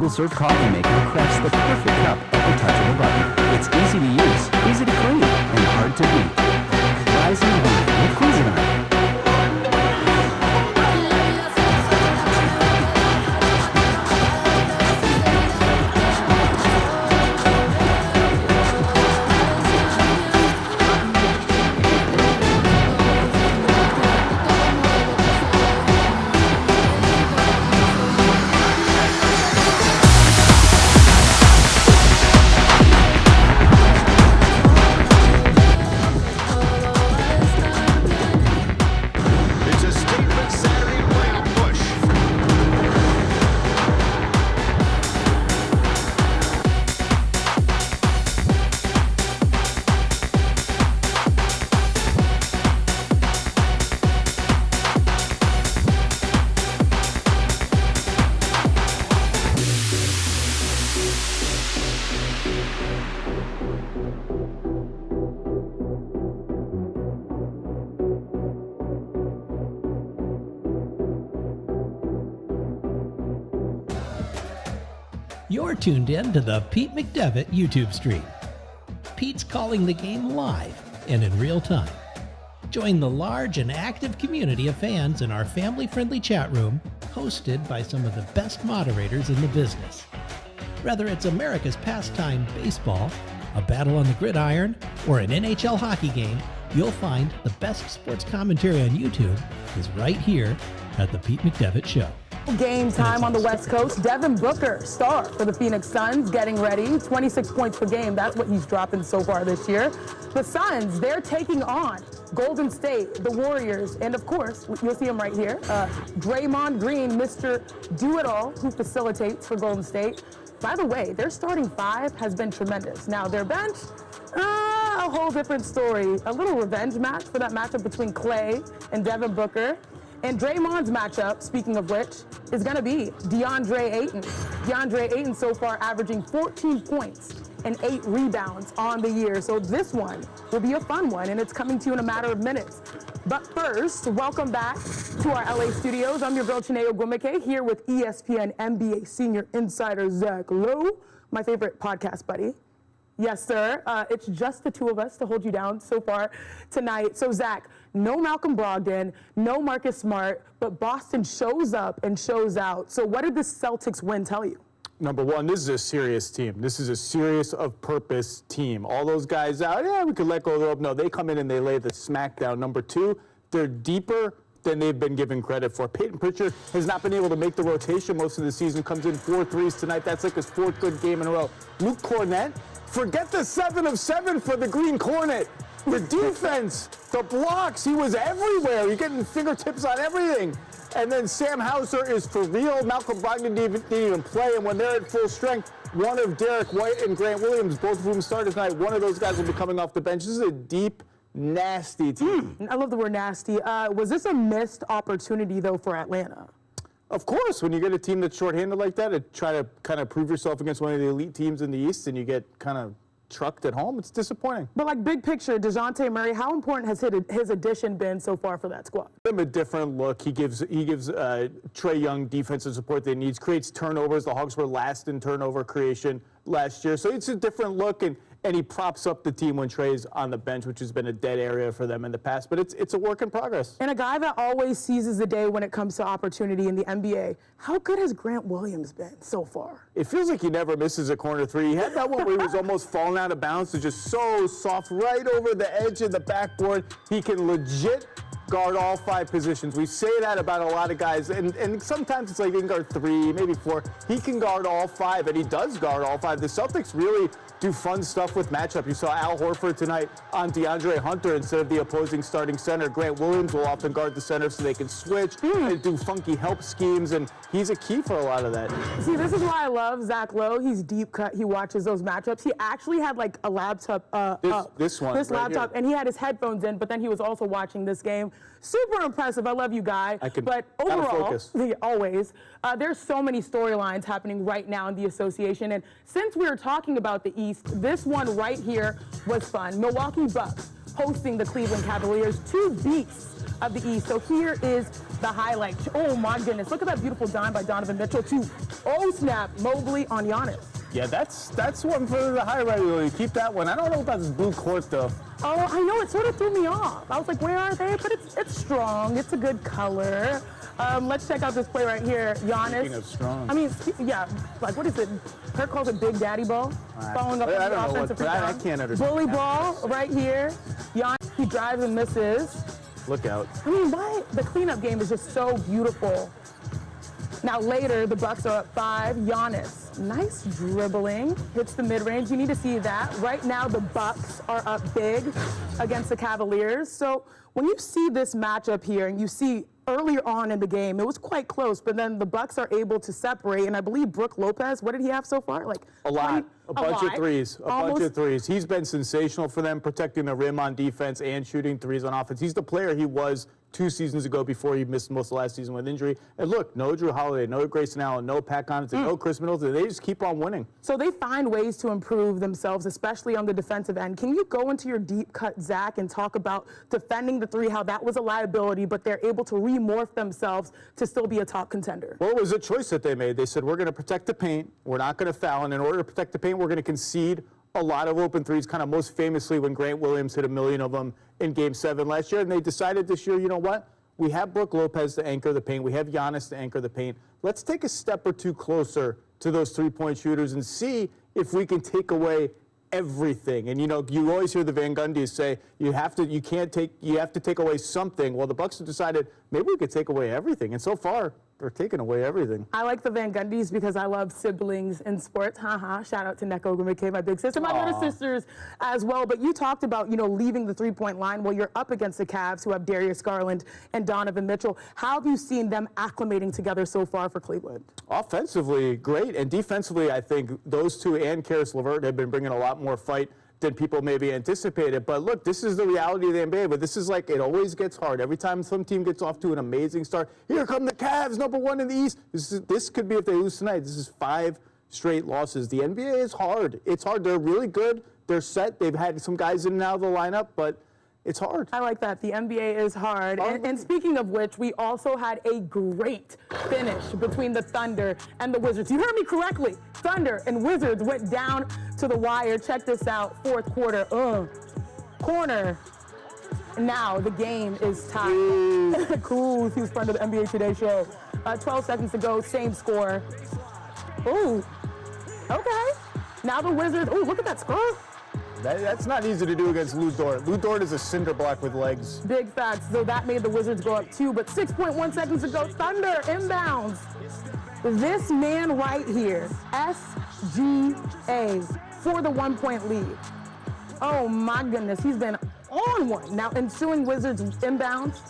single-serve coffee maker crafts the perfect cup at the touch of a button. It's easy to use, easy to clean, and hard to beat. Rise and wine with Cuisinart. You're tuned in to the Pete McDevitt YouTube stream. Pete's calling the game live and in real time. Join the large and active community of fans in our family-friendly chat room, hosted by some of the best moderators in the business. Whether it's America's pastime baseball, a battle on the gridiron, or an NHL hockey game, you'll find the best sports commentary on YouTube is right here at the Pete McDevitt Show. Game time on the West Coast. Devin Booker, star for the Phoenix Suns, getting ready. 26 points per game. That's what he's dropping so far this year. The Suns, they're taking on Golden State, the Warriors, and of course, you'll see him right here, Draymond Green, Mr. Do-It-All, who facilitates for Golden State. By the way, their starting five has been tremendous. Now, their bench, a whole different story. A little revenge match for that matchup between Klay and Devin Booker. And Draymond's matchup, speaking of which, is going to be DeAndre Ayton. DeAndre Ayton so far averaging 14 points and 8 rebounds on the year. So this one will be a fun one, and it's coming to you in a matter of minutes. But first, welcome back to our LA studios. I'm your girl, Chiney Ogwumike, here with ESPN NBA senior insider Zach Lowe, my favorite podcast buddy. Yes, sir. It's just the two of us to hold you down so far tonight. So, Zach, no Malcolm Brogdon, no Marcus Smart, but Boston shows up and shows out. So what did the Celtics win tell you? Number one, this is a serious team. This is a serious of purpose team. All those guys out, yeah, we could let go of the rope. No, they come in and they lay the smack down. Number two, they're deeper than they've been given credit for. Peyton Pritchard has not been able to make the rotation most of the season. Comes in 4 threes tonight. That's like his 4th good game in a row. Luke Cornett, forget the 7 of 7 for the Green Cornet. The defense, the blocks, he was everywhere. You're getting fingertips on everything. And then Sam Hauser is for real. Malcolm Brogdon didn't even play. And when they're at full strength, one of Derek White and Grant Williams, both of whom started tonight, one of those guys will be coming off the bench. This is a deep, nasty team. I love the word nasty. Was this a missed opportunity, though, for Atlanta? Of course, when you get a team that's shorthanded like that, to try to kind of prove yourself against one of the elite teams in the East, and you get kind of trucked at home, it's disappointing. But like big picture, DeJounte Murray, how important has his addition been so far for that squad? Give him a different look. He gives Trae Young defensive support that he needs, creates turnovers. The Hawks were last in turnover creation last year, so it's a different look, and he props up the team when Trae's on the bench, which has been a dead area for them in the past, but it's a work in progress. And a guy that always seizes the day when it comes to opportunity in the NBA, how good has Grant Williams been so far? It feels like he never misses a corner three. He had that one where he was almost falling out of bounds. It's just so soft, right over the edge of the backboard. He can legit guard all 5 positions. We say that about a lot of guys, and sometimes it's like he can guard 3, maybe 4. He can guard all 5, and he does guard all 5. The Celtics really do fun stuff with matchup. You saw Al Horford tonight on DeAndre Hunter instead of the opposing starting center. Grant Williams will often guard the center so they can switch and do funky help schemes, and he's a key for a lot of that. See, this is why I love Zach Lowe. He's deep cut. He watches those matchups. He actually had like a laptop this laptop, here. and he had his headphones in, but then he was also watching this game. Super impressive. I love you, guy. But overall, always, there's so many storylines happening right now in the association. And since we were talking about the East, this one right here was fun. Milwaukee Bucks hosting the Cleveland Cavaliers, 2 beasts of the East. So here is the highlight. Oh my goodness, look at that beautiful dime by Donovan Mitchell to, oh snap, Mobley on Giannis. Yeah, that's one for the highlight. You keep that one. I don't know about this blue court though. Oh, I know, it sort of threw me off. I was like, where are they? But it's strong. It's a good color. Let's check out this play right here. Giannis. Speaking of strong. I mean, yeah, like what is it? Kirk calls it Big Daddy Ball. Following up on I the don't know offensive what, I rebound. can't understand. Bully ball right here. Giannis, he drives and misses. Look out. I mean, why? The cleanup game is just so beautiful. Now later, the Bucks are up 5. Giannis, nice dribbling, hits the mid-range. You need to see that. Right now, the Bucks are up big against the Cavaliers. So when you see this matchup here, and you see earlier on in the game, it was quite close, but then the Bucks are able to separate. And I believe Brook Lopez, what did he have so far? Like A lot. 20 A bunch of threes. A bunch Almost. of threes. He's been sensational for them, protecting the rim on defense and shooting threes on offense. He's the player he was 2 seasons ago before he missed most of last season with injury. And look, no Drew Holiday, no Grayson Allen, no Pat Connaughton, no Chris Middleton. They just keep on winning. So they find ways to improve themselves, especially on the defensive end. Can you go into your deep cut, Zach, and talk about defending the three, how that was a liability, but they're able to remorph themselves to still be a top contender? Well, it was a choice that they made. They said, we're going to protect the paint. We're not going to foul. And in order to protect the paint, we're going to concede a lot of open threes, kind of most famously when Grant Williams hit 1 million of them in Game 7 last year. And they decided this year, you know what? We have Brook Lopez to anchor the paint. We have Giannis to anchor the paint. Let's take a step or two closer to those three-point shooters and see if we can take away everything. And you know, you always hear the Van Gundys say you have to take away something. Well, the Bucks have decided maybe we could take away everything. And so far, they're taking away everything. I like the Van Gundys because I love siblings in sports. Haha. Shout out to Neko McKay, my big sister, my little sisters as well. But you talked about, you know, leaving the three-point line. Well, you're up against the Cavs, who have Darius Garland and Donovan Mitchell. How have you seen them acclimating together so far for Cleveland? Offensively, great. And defensively, I think those two and Karis LeVert have been bringing a lot more fight than people maybe anticipated. But look, this is the reality of the NBA, but this is like, it always gets hard. Every time some team gets off to an amazing start, here come the Cavs, #1 in the East. This could be, if they lose tonight, this is 5 straight losses. The NBA is hard. It's hard. They're really good. They're set. They've had some guys in and out of the lineup, but it's hard. I like that. The NBA is hard. And speaking of which, we also had a great finish between the Thunder and the Wizards. You heard me correctly. Thunder and Wizards went down to the wire. Check this out. 4th quarter. Corner. Now the game is tied. Cool. He was friend of the NBA Today show. 12 seconds to go. Same score. Ooh. Okay. Now the Wizards. Ooh, look at that score. That's not easy to do against Lou Dort. Lou Dort is a cinder block with legs. Big facts. So that made the Wizards go up 2, but 6.1 seconds to go. Thunder inbounds. This man right here, SGA, for the 1-point lead. Oh my goodness, he's been on one. Now ensuing Wizards inbounds.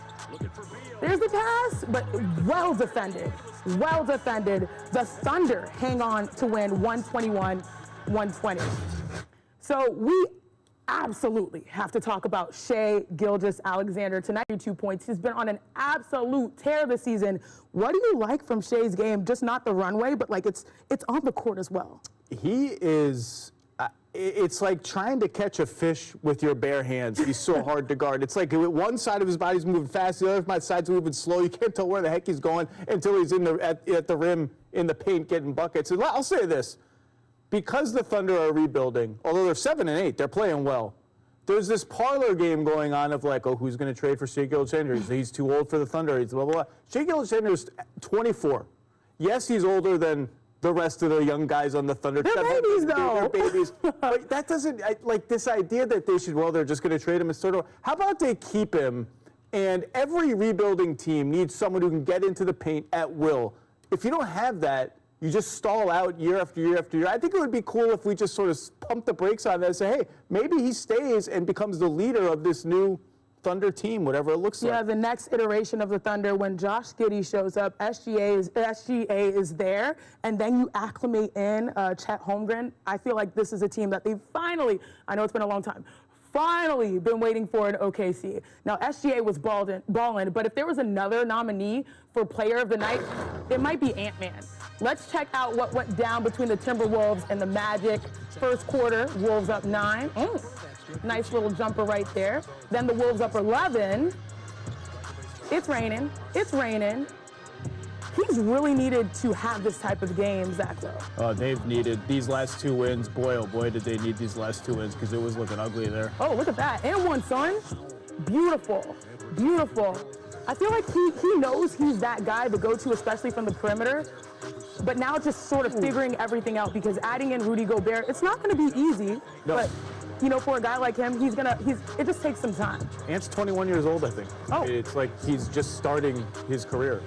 There's the pass, but well defended. Well defended. The Thunder hang on to win 121-120. So we absolutely have to talk about Shai Gilgeous-Alexander tonight. 2 points. He's been on an absolute tear this season. What do you like from Shai's game? Just not the runway, but like it's on the court as well. He is. It's like trying to catch a fish with your bare hands. He's so hard to guard. It's like one side of his body's moving fast, the other side's moving slow. You can't tell where the heck he's going until he's at the rim in the paint getting buckets. And I'll say this. Because the Thunder are rebuilding, although they're 7-8, they're playing well. There's this parlor game going on of like, oh, who's going to trade for Shai Gilgeous-Alexander? He's too old for the Thunder. He's blah, blah, blah. Shai Gilgeous-Alexander is 24. Yes, he's older than the rest of the young guys on the Thunder. They're babies, though. They're babies. But that doesn't, like this idea that they should, well, they're just going to trade him and start over. How about they keep him? And every rebuilding team needs someone who can get into the paint at will. If you don't have that, you just stall out year after year after year. I think it would be cool if we just sort of pump the brakes on that and say, hey, maybe he stays and becomes the leader of this new Thunder team, whatever it looks like. Yeah, the next iteration of the Thunder, when Josh Giddey shows up, SGA is there, and then you acclimate in Chet Holmgren. I feel like this is a team that they finally, I know it's been a long time, finally been waiting for in OKC. Now, SGA was ballin', but if there was another nominee for Player of the Night, it might be Ant-Man. Let's check out what went down between the Timberwolves and the Magic. 1st quarter, Wolves up 9. Nice little jumper right there. Then the Wolves up 11. It's raining. It's raining. He's really needed to have this type of game, Zach Lowe. They've needed these last 2 wins. Boy, oh boy, did they need these last 2 wins because it was looking ugly there. Oh, look at that. And one, son. Beautiful. Beautiful. I feel like he knows he's that guy to go to, especially from the perimeter. But now just sort of figuring everything out because adding in Rudy Gobert, it's not going to be easy. No. But, you know, for a guy like him, it just takes some time. Ant's 21 years old, I think. Oh. It's like he's just starting his career.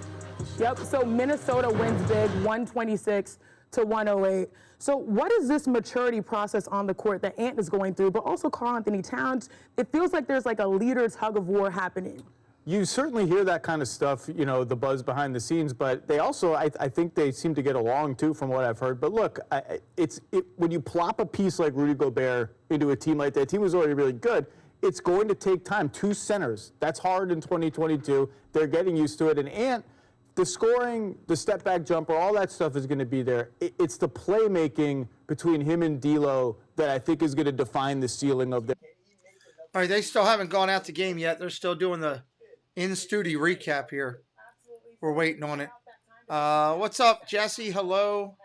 Yep, so Minnesota wins big, 126 to 108. So what is this maturity process on the court that Ant is going through, but also Karl-Anthony Towns? It feels like there's like a leader tug of war happening. You certainly hear that kind of stuff, you know, the buzz behind the scenes, but they also, I think they seem to get along too from what I've heard. But look, when you plop a piece like Rudy Gobert into a team like that, team was already really good, it's going to take time. 2 centers, that's hard in 2022. They're getting used to it. And Ant, the scoring, the step back jumper, all that stuff is going to be there. It's the playmaking between him and D'Lo that I think is going to define the ceiling of the. All right, they still haven't gone out the game yet. They're still doing the in-studio recap here. We're waiting on it. What's up, Jesse? Hello.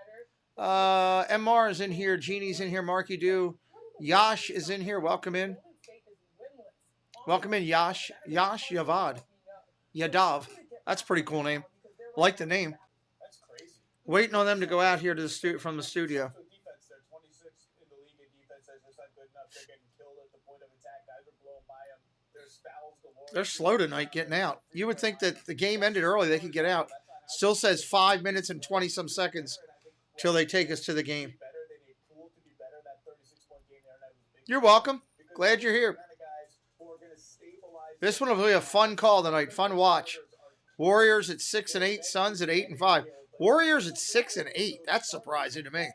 MR is in here. Jeannie's in here. Marky Do. Yash is in here. Welcome in. Welcome in, Yash. Yash Yavad. Yadav. That's a pretty cool name. Like the name. Waiting on them to go out here to the from the studio. They're slow tonight getting out. You would think that the game ended early, they could get out. Still says 5 minutes and 20-some seconds till they take us to the game. You're welcome. Glad you're here. This one will be a fun call tonight. Fun watch. Warriors at 6 and 8, Suns at 8 and 5. Warriors at 6 and 8. That's surprising to me.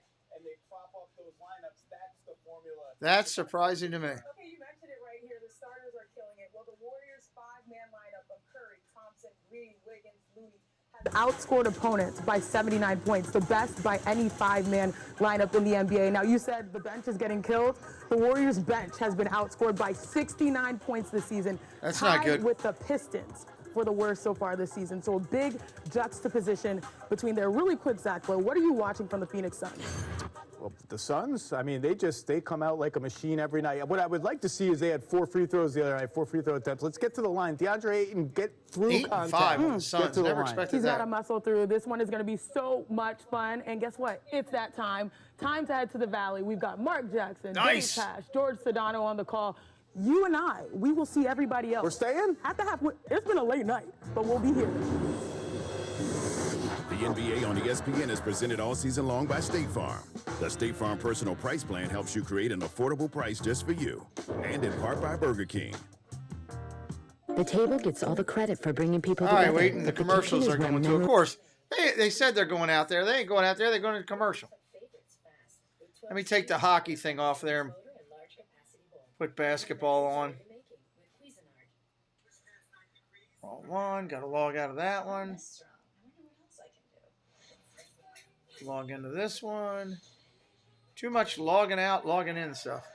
That's surprising to me. Okay, you mentioned it right here. The starters are killing it. Well, the Warriors' 5-man lineup of Curry, Thompson, Green, Wiggins, Looney has outscored opponents by 79 points, the best by any 5-man lineup in the NBA. Now, you said the bench is getting killed. The Warriors' bench has been outscored by 69 points this season. That's not good. With the Pistons for the worst so far this season. So a big juxtaposition between there. Really quick, Zach Lowe, what are you watching from the Phoenix Suns? Well, the Suns, I mean, they come out like a machine every night. What I would like to see is they had 4 free throws the other night, 4 free throw attempts. Let's get to the line. DeAndre Ayton, get through 8 and contact. 5 on the Get Suns. to the Never line. expected He's that. got to muscle through. This one is going to be so much fun. And guess what? It's that time. Time to head to the Valley. We've got Mark Jackson, Nice. Dave Pash, George Sedano on the call. You and I, we will see everybody else. We're staying? At the half. It's been a late night, but we'll be here. The NBA on ESPN is presented all season long by State Farm. The State Farm Personal Price Plan helps you create an affordable price just for you. And in part by Burger King. The table gets all the credit for bringing people All together. right, waiting. The but kitchen commercials is are where going to. Of memories- course, they said they're going out there. They ain't going out there. They're going to the commercial. Let me take the hockey thing off there and put basketball on. Wrong one. Got to log out of that one. Log into this one. Too much logging out, logging in stuff.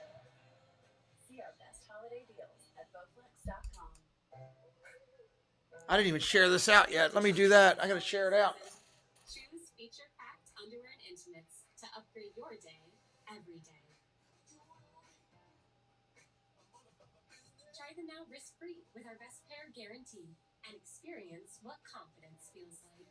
I didn't even share this out yet. Let me do that. I got to share it out. Choose feature-packed underwear and intimates to upgrade your day every day. Try them now risk-free with our best pair guarantee and experience what confidence feels like.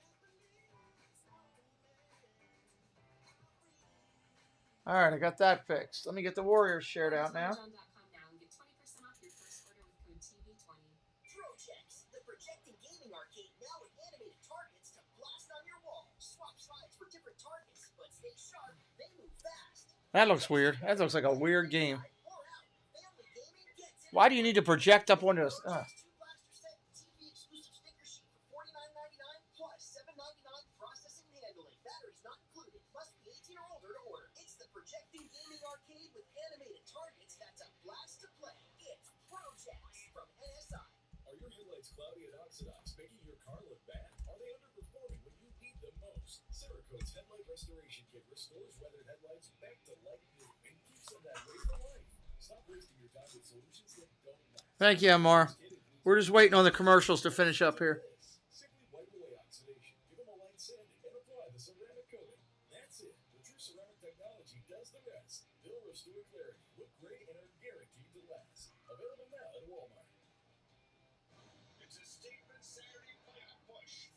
All right, I got that fixed. Let me get the Warriors shared out now. Amazon.com now and get 20% off your first order with code TV20. Projex, the projecting gaming arcade now with animated targets to blast on your wall. Swap slides for different targets, but stay sharp, they move fast. That looks weird. That looks like a weird game. Or out, family gaming gets it. Why do you need to project up onto us? Two blaster set TV exclusive sticker sheet for $49.99 plus $7.99 processing and handling. Batteries not included. Must be 18 or older to order. It's the projecting gaming arcade with animated targets that's a blast to play. It's Projex from NSI. Are your headlights cloudy and oxidized, making your car look bad? Are they underperforming when you need them most? Cerakote's Headlight Restoration Kit restores weathered headlights back to light blue and keeps them that way for life. Stop wasting your time with solutions that don't last. Thank you, Amar. We're just waiting on the commercials to finish up here. Simply wipe away oxidation. Give them a light sanding and apply the ceramic coating. That's it. The True Ceramic technology does the rest. They'll restore clarity, look great, and are guaranteed to last. Available now at Walmart. It's a statement Saturday playoff push.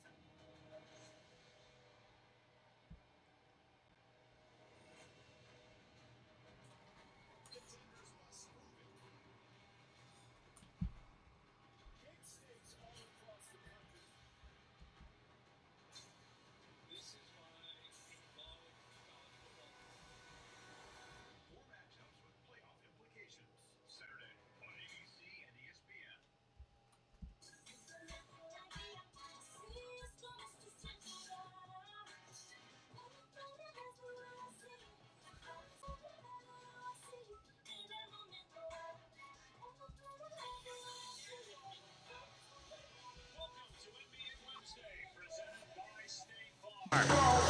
Contenders must move it. Big stakes all across the country. This is why we love college football. 4 matchups with playoff implications. Saturday on ABC and ESPN. Welcome to NBA Wednesday, presented by State Farm.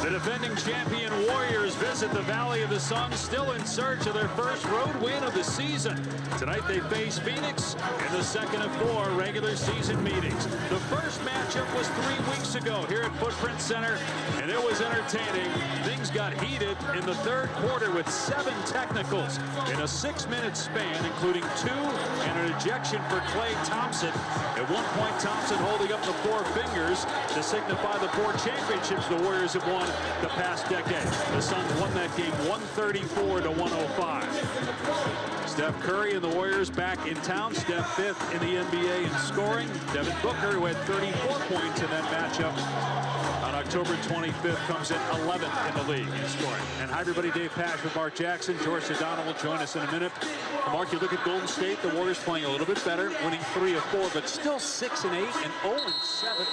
The defending champion Warriors visit the Valley of the Sun, still in search of their first road win of the season. Tonight they face Phoenix in the second of 4 regular season meetings. The first matchup was 3 weeks ago here at Footprint Center, and it was entertaining. Things got heated in the third quarter with 7 technicals in a 6-minute span, including 2 and an ejection for Klay Thompson. At one point, Thompson holding up the 4 fingers to signify the 4 championships the Warriors have won the past decade. The Suns won that game 134 to 105. Steph Curry and the Warriors back in town. Steph 5th in the NBA in scoring. Devin Booker, who had 34 points in that matchup on October 25th, comes in 11th in the league in scoring. And hi everybody, Dave Pash with Mark Jackson. George Sedano will join us in a minute. Mark, you look at Golden State, the Warriors playing a little bit better, winning 3 of 4, but still 6-8 and 0-7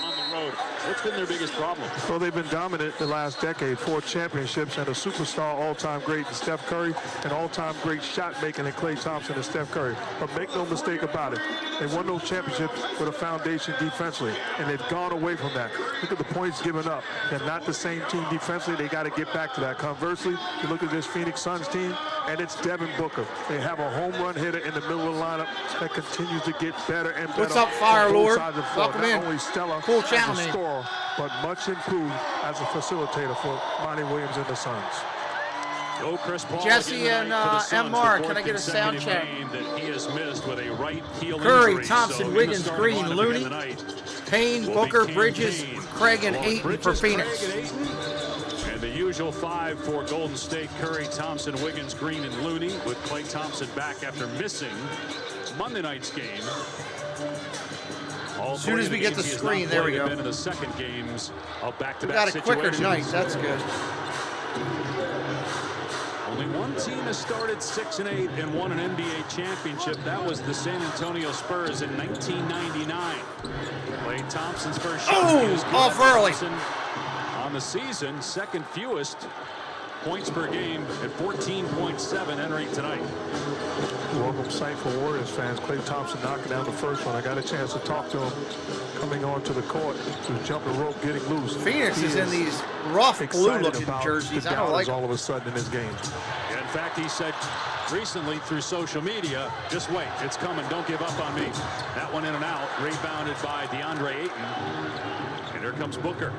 on the road. What's been their biggest problem? Well, they've been dominant the last decade, 4 championships, and a superstar all-time great in Steph Curry, and all-time great shot-making in Klay Thompson and Steph Curry. But make no mistake about it, they won those championships with a foundation defensively, and they've gone away from that. Look at the points given up. They're not the same team defensively. They got to get back to that. Conversely, you look at this Phoenix Suns team, and it's Devin Booker. They have a home run hitter in the middle of the lineup that continues to get better and better. What's up, Fire Lord? Welcome in. Not only stellar cool as a scorer, but much improved as a facilitator for Monty Williams and the Suns. Oh, Chris Paul Jesse and Mark, can I get a sound check? That he has missed with a right heel Curry, injury, Thompson, so Wiggins, Green, Looney, Payne, Booker, Bridges, Craig, and Ayton for Phoenix. And the usual 5 for Golden State: Curry, Thompson, Wiggins, Green, and Looney, with Klay Thompson back after missing Monday night's game. As soon as we get the screen, there we go. Been in the second games of back-to-back We got it quicker tonight. That's good. Only one team has started 6-8 and won an NBA championship. That was the San Antonio Spurs in 1999. Klay Thompson's first shot. Off early. On the season, second fewest points per game at 14.7 entering tonight. Welcome sight for Warriors fans. Klay Thompson knocking down the first one. I got a chance to talk to him coming onto the court. He was jumping rope, getting loose. Phoenix is in these rough blue-looking jerseys. I don't like all of a sudden in this game. In fact, he said recently through social media, just wait, it's coming, don't give up on me. That one in and out, rebounded by DeAndre Ayton. And here comes Booker.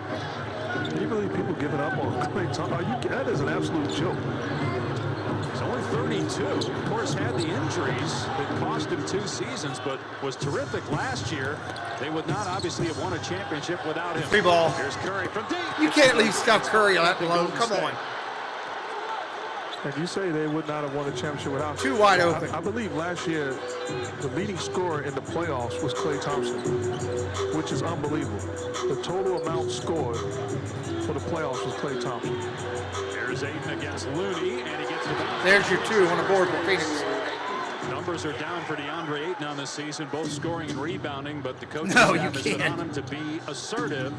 Can you believe people giving up on Klay Thompson? That is an absolute joke. He's only 32. Of course, had the injuries that cost him 2 seasons, but was terrific last year. They would not obviously have won a championship without him. Free ball. Here's Curry from deep. You can't leave Steph Curry alone. Come on. And you say they would not have won a championship without him. Too wide open. I believe last year the leading scorer in the playoffs was Klay Thompson, which is unbelievable. The total amount scored for the playoffs was Klay Thompson. There's Ayton against Looney, and he gets the bounce. There's your 2 on the board for Phoenix. Numbers are down for DeAndre Ayton on this season, both scoring and rebounding, but the coaching No, staff you has been can't. on him to be assertive.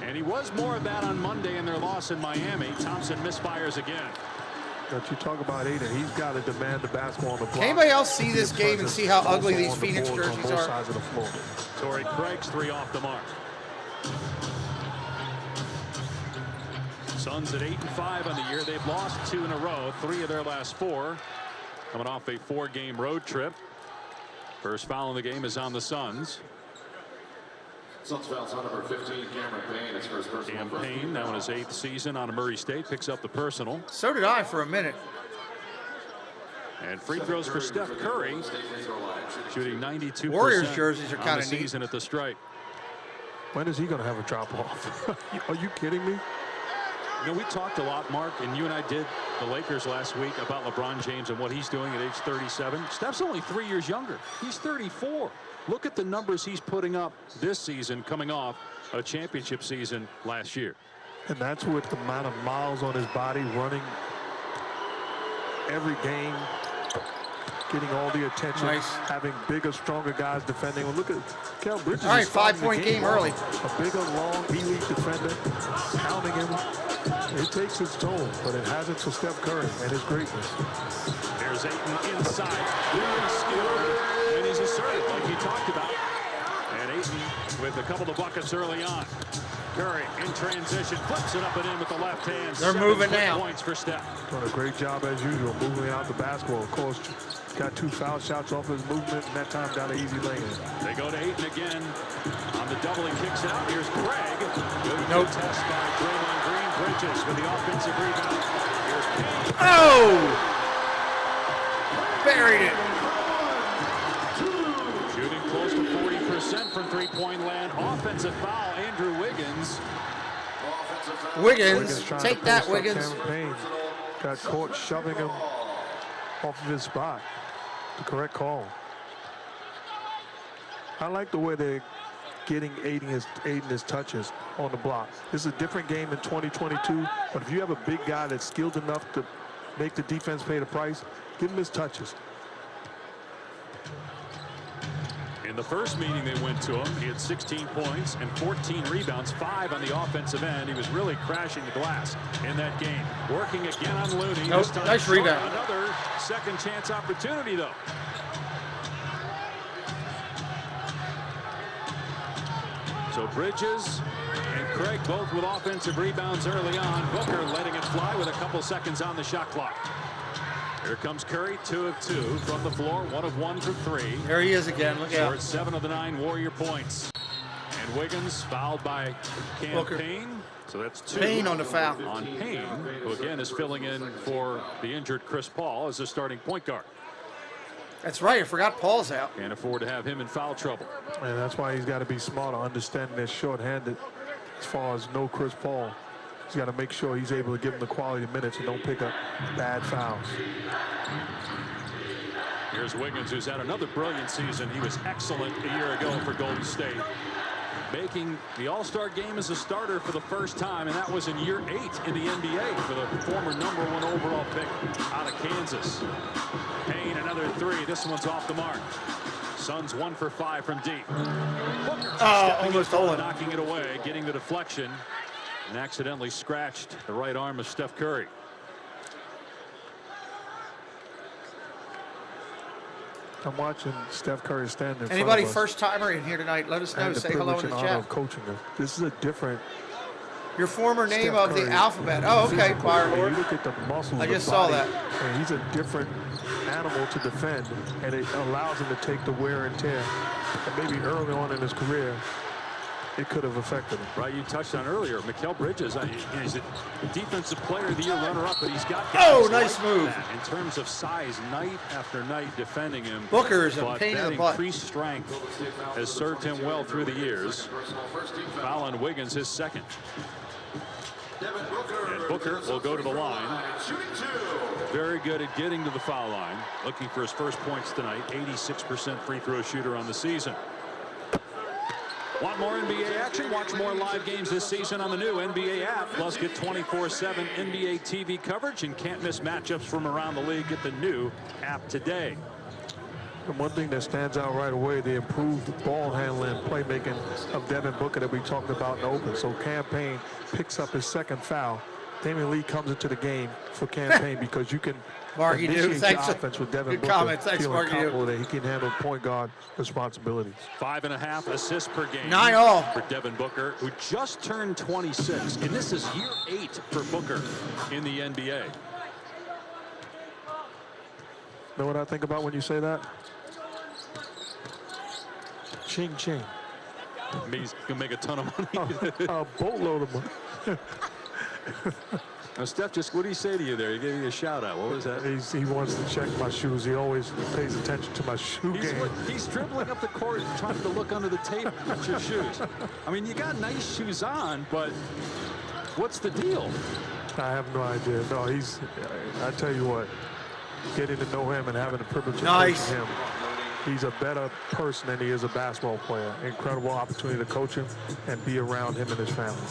And he was more of that on Monday in their loss in Miami. Thompson misfires again. But you talk about Ayton, he's got to demand the basketball on the block. Can anybody else see this game and see how ugly these Phoenix jerseys are? Sides of the floor. Torrey Craig's 3 off the mark. Suns at 8-5 on the year. They've lost 2 in a row, 3 of their last 4. Coming off a 4-game road trip. First foul in the game is on the Suns. Suns fouls on number 15, Cameron Payne. It's for his personal. Cam Payne, now in his 8th season on Murray State, picks up the personal. So did I for a minute. And free throws for Steph Curry, shooting 92%. Warriors jerseys are on kind the of neat. season at the stripe. When is he going to have a drop off? Are you kidding me? You know, we talked a lot, Mark, and you and I did the Lakers last week about LeBron James and what he's doing at age 37. Steph's only 3 years younger. He's 34. Look at the numbers he's putting up this season, coming off a championship season last year. And that's with the amount of miles on his body, running every game, getting all the attention, having bigger, stronger guys defending. Well, look at Kel Bridges. All right, 5-point game early. A bigger, long, elite defender, pounding him. It takes its toll, but it hasn't for Steph Curry and his greatness. There's Ayton inside. Really skilled, and he's assertive like he talked about. And Ayton with a couple of buckets early on. Curry in transition, flips it up and in with the left hand. They're moving now. Points for Steph. Doing a great job as usual, moving out the basketball. Of course, got 2 foul shots off his movement, and that time down an easy lane. They go to Ayton again on the double. He kicks it out. Here's Craig. Good Nope. test by Draymond Green. Bridges with the offensive rebound. Here's Payne. Oh! Buried it. Shooting close to 40% from three-point land. Offensive foul, Andrew Wiggins. Wiggins, trying take to that, post up Wiggins. Cameron Payne. Got caught shoving him off of his spot. The correct call. I like the way they're getting aiding his touches on the block. This is a different game in 2022, but if you have a big guy that's skilled enough to make the defense pay the price, give him his touches. In the first meeting they went to him, he had 16 points and 14 rebounds, 5 on the offensive end. He was really crashing the glass in that game. Working again on Looney. Nope, This time nice short. rebound. Another second chance opportunity, though. So Bridges and Craig both with offensive rebounds early on. Booker letting it fly with a couple seconds on the shot clock. Here comes Curry, 2 of 2 from the floor, 1 of 1 from 3. There he is again. Look Scored out. 7 of the 9 Warrior points. And Wiggins fouled by Cam Booker. Payne. So that's 2 Payne on the foul. on Payne, who again is filling in for the injured Chris Paul as a starting point guard. That's right. I forgot Paul's out. Can't afford to have him in foul trouble. And that's why he's got to be smarter, understanding they're short-handed as far as no Chris Paul. He's got to make sure he's able to give him the quality minutes and don't pick up bad fouls. Here's Wiggins, who's had another brilliant season. He was excellent a year ago for Golden State, making the All-Star game as a starter for the first time, and that was in year 8 in the NBA for the former #1 overall pick out of Kansas. Payne, another 3. This one's off the mark. Suns 1 for 5 from deep. Booker almost stolen. knocking it away, getting the deflection, and accidentally scratched the right arm of Steph Curry. I'm watching Steph Curry stand in Anybody front of us. first timer in here tonight? Let us know. And the Say hello privilege in the and honor chat. of coaching them. This is a different Your former name Steph of the Curry. alphabet. Oh, okay, Physically, Fire when Lord. you look at the muscles. I of the just saw body, that. And he's a different animal to defend, and it allows him to take the wear and tear. And maybe early on in his career, it could have affected him. Right, you touched on earlier, Mikal Bridges. He's a defensive player of the year runner-up, but he's got Oh, guys nice like move. that in terms of size, night after night defending him. Booker is a But pain in that the butt. increased strength has served him well through the years. Foul on Wiggins, his second. And Booker will go to the line. Very good at getting to the foul line. Looking for his first points tonight. 86% free throw shooter on the season. Want more NBA action? Watch more live games this season on the new NBA app. Plus, get 24/7 NBA TV coverage and can't miss matchups from around the league. Get the new app today. And one thing that stands out right away, the improved ball handling and playmaking of Devin Booker that we talked about in the open. So Cam Payne picks up his second foul. Damian Lee comes into the game for Cam Payne because you can Marky initiate Doo, thanks. your offense with Devin Good Booker, comment. Thanks, feeling Marky Doo. comfortable that he can handle point guard responsibilities. 5.5 assists per game. 9 all. For Devin Booker, who just turned 26. And this is year 8 for Booker in the NBA. Know what I think about when you say that? Ching ching. He's going to make a ton of money. A boatload of money. Now, Steph, just what did he say to you there? He gave you a shout out. What was that? He wants to check my shoes. He always pays attention to my shoe game. He's dribbling up the court trying to look under the tape at your shoes. I mean, you got nice shoes on, but what's the deal? I have no idea. No, I tell you what, getting to know him and having the privilege of coaching him, he's a better person than he is a basketball player. Incredible opportunity to coach him and be around him and his family.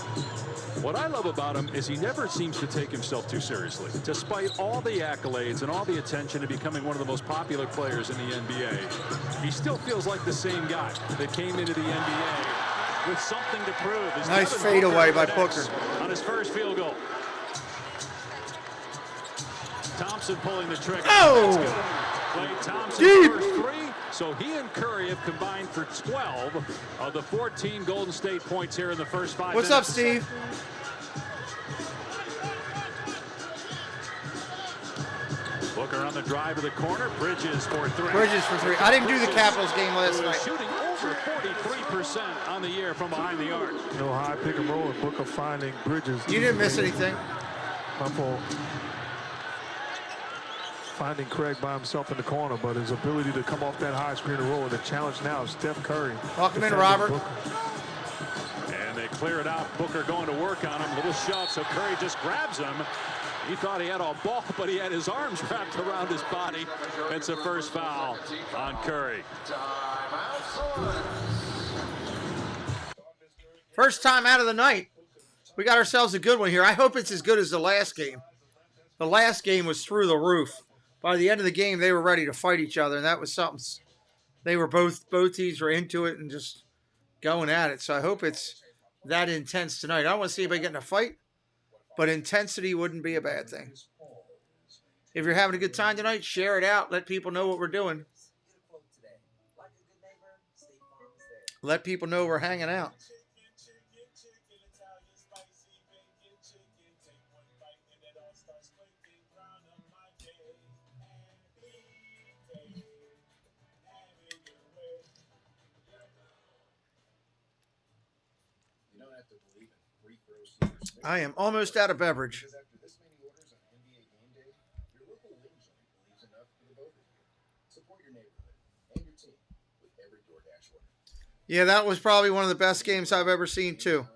What I love about him is he never seems to take himself too seriously. Despite all the accolades and all the attention to becoming one of the most popular players in the NBA, he still feels like the same guy that came into the NBA with something to prove. Nice fadeaway by Booker. On his first field goal. Thompson pulling the trigger. Oh! Klay Thompson first three. So he and Curry have combined for 12 of the 14 Golden State points here in the first 5 What's minutes. up, Steve? Booker on the drive to the corner. Bridges for three. Bridges for three. I didn't do the Capitals game last night. Shooting over 43% on the year from behind the arc. No high pick and roll and Booker finding Bridges. You didn't miss anything. My fault. Finding Craig by himself in the corner, but his ability to come off that high screen and roll, and the challenge now is Steph Curry. Welcome in, Robert. And they clear it out. Booker going to work on him. Little shove, so Curry just grabs him. He thought he had a ball, but he had his arms wrapped around his body. It's a first foul on Curry. First time out of the night. We got ourselves a good one here. I hope it's as good as the last game. The last game was through the roof. By the end of the game, they were ready to fight each other, and that was something. They were both teams were into it and just going at it. So I hope it's that intense tonight. I don't want to see anybody get in a fight, but intensity wouldn't be a bad thing. If you're having a good time tonight, share it out. Let people know what we're doing. Let people know we're hanging out. I am almost out of beverage. Yeah, that was probably one of the best games I've ever seen, too.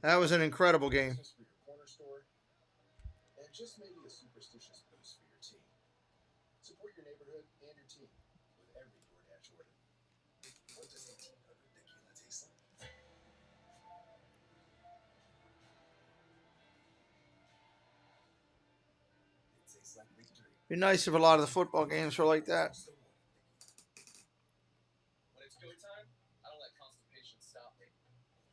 That was an incredible game. Be nice if a lot of the football games were like that. When it's go time, I don't let constipation stop me.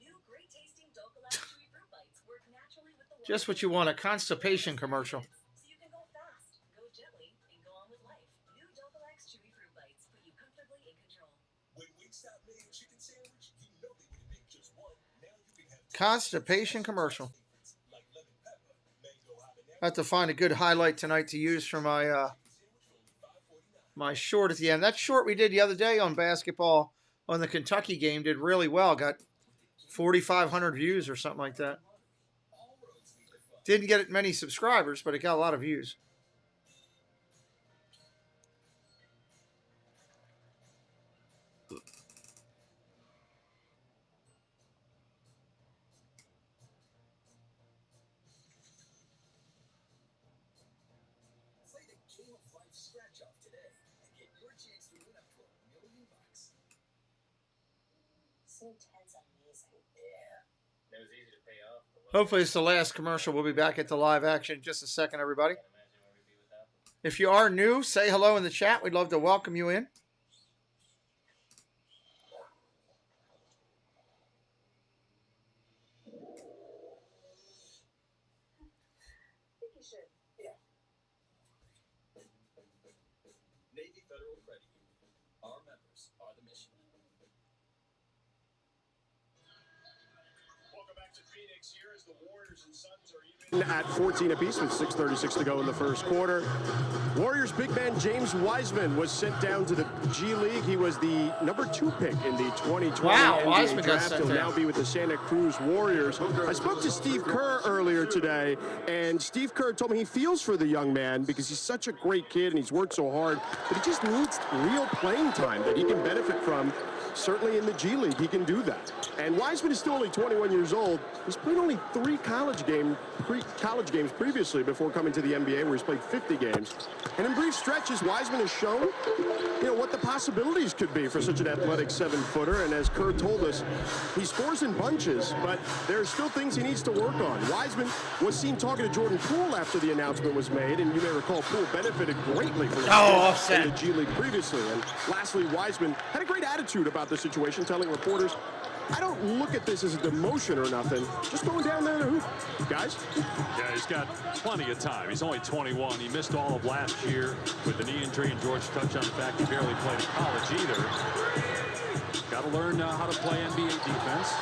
New great tasting Dulcolax chewy fruit bites work naturally with the Just what you want, a constipation commercial. so you can go fast, go gently, and go on with life. New Dulcolax chewy fruit bites put you comfortably in control. When Wingstop made a chicken sandwich, you know they didn't make just one. Now you can have Constipation commercial. I have to find a good highlight tonight to use for my my short at the end. That short we did the other day on basketball on the Kentucky game did really well. Got 4,500 views or something like that. Didn't get many subscribers, but it got a lot of views. Play the Game of Life scratch off today and get your chance to win up to $1 million. So Ted's amazing. Yeah. It was easy to pay off. Hopefully it's the last commercial. We'll be back at the live action in just a second, everybody. If you are new, say hello in the chat. We'd love to welcome you in. Navy Federal Credit Union. Our members are the mission. Welcome back At 14 apiece with 6:36 to go in the first quarter. Warriors big man James Wiseman was sent down to the G League. He was the #2 pick in the 2020 NBA Wiseman got draft. sent He'll down. now be with the Santa Cruz Warriors. I spoke to Steve Kerr earlier today, and Steve Kerr told me he feels for the young man because he's such a great kid and he's worked so hard, but he just needs real playing time that he can benefit from. Certainly in the G League, he can do that. And Wiseman is still only 21 years old. He's played only 3 college games previously before coming to the NBA, where he's played 50 games. And in brief stretches, Wiseman has shown, what the possibilities could be for such an athletic 7-footer. And as Kerr told us, he scores in bunches, but there are still things he needs to work on. Wiseman was seen talking to Jordan Poole after the announcement was made, and you may recall Poole benefited greatly from his in the G League previously. And lastly, Wiseman had a great attitude about the situation, telling reporters, I don't look at this as a demotion or nothing, just going down there to hoop. Guys? Yeah, he's got plenty of time. He's only 21. He missed all of last year with the knee injury, and George touched on the fact he barely played in college either. Got to learn how to play NBA defense.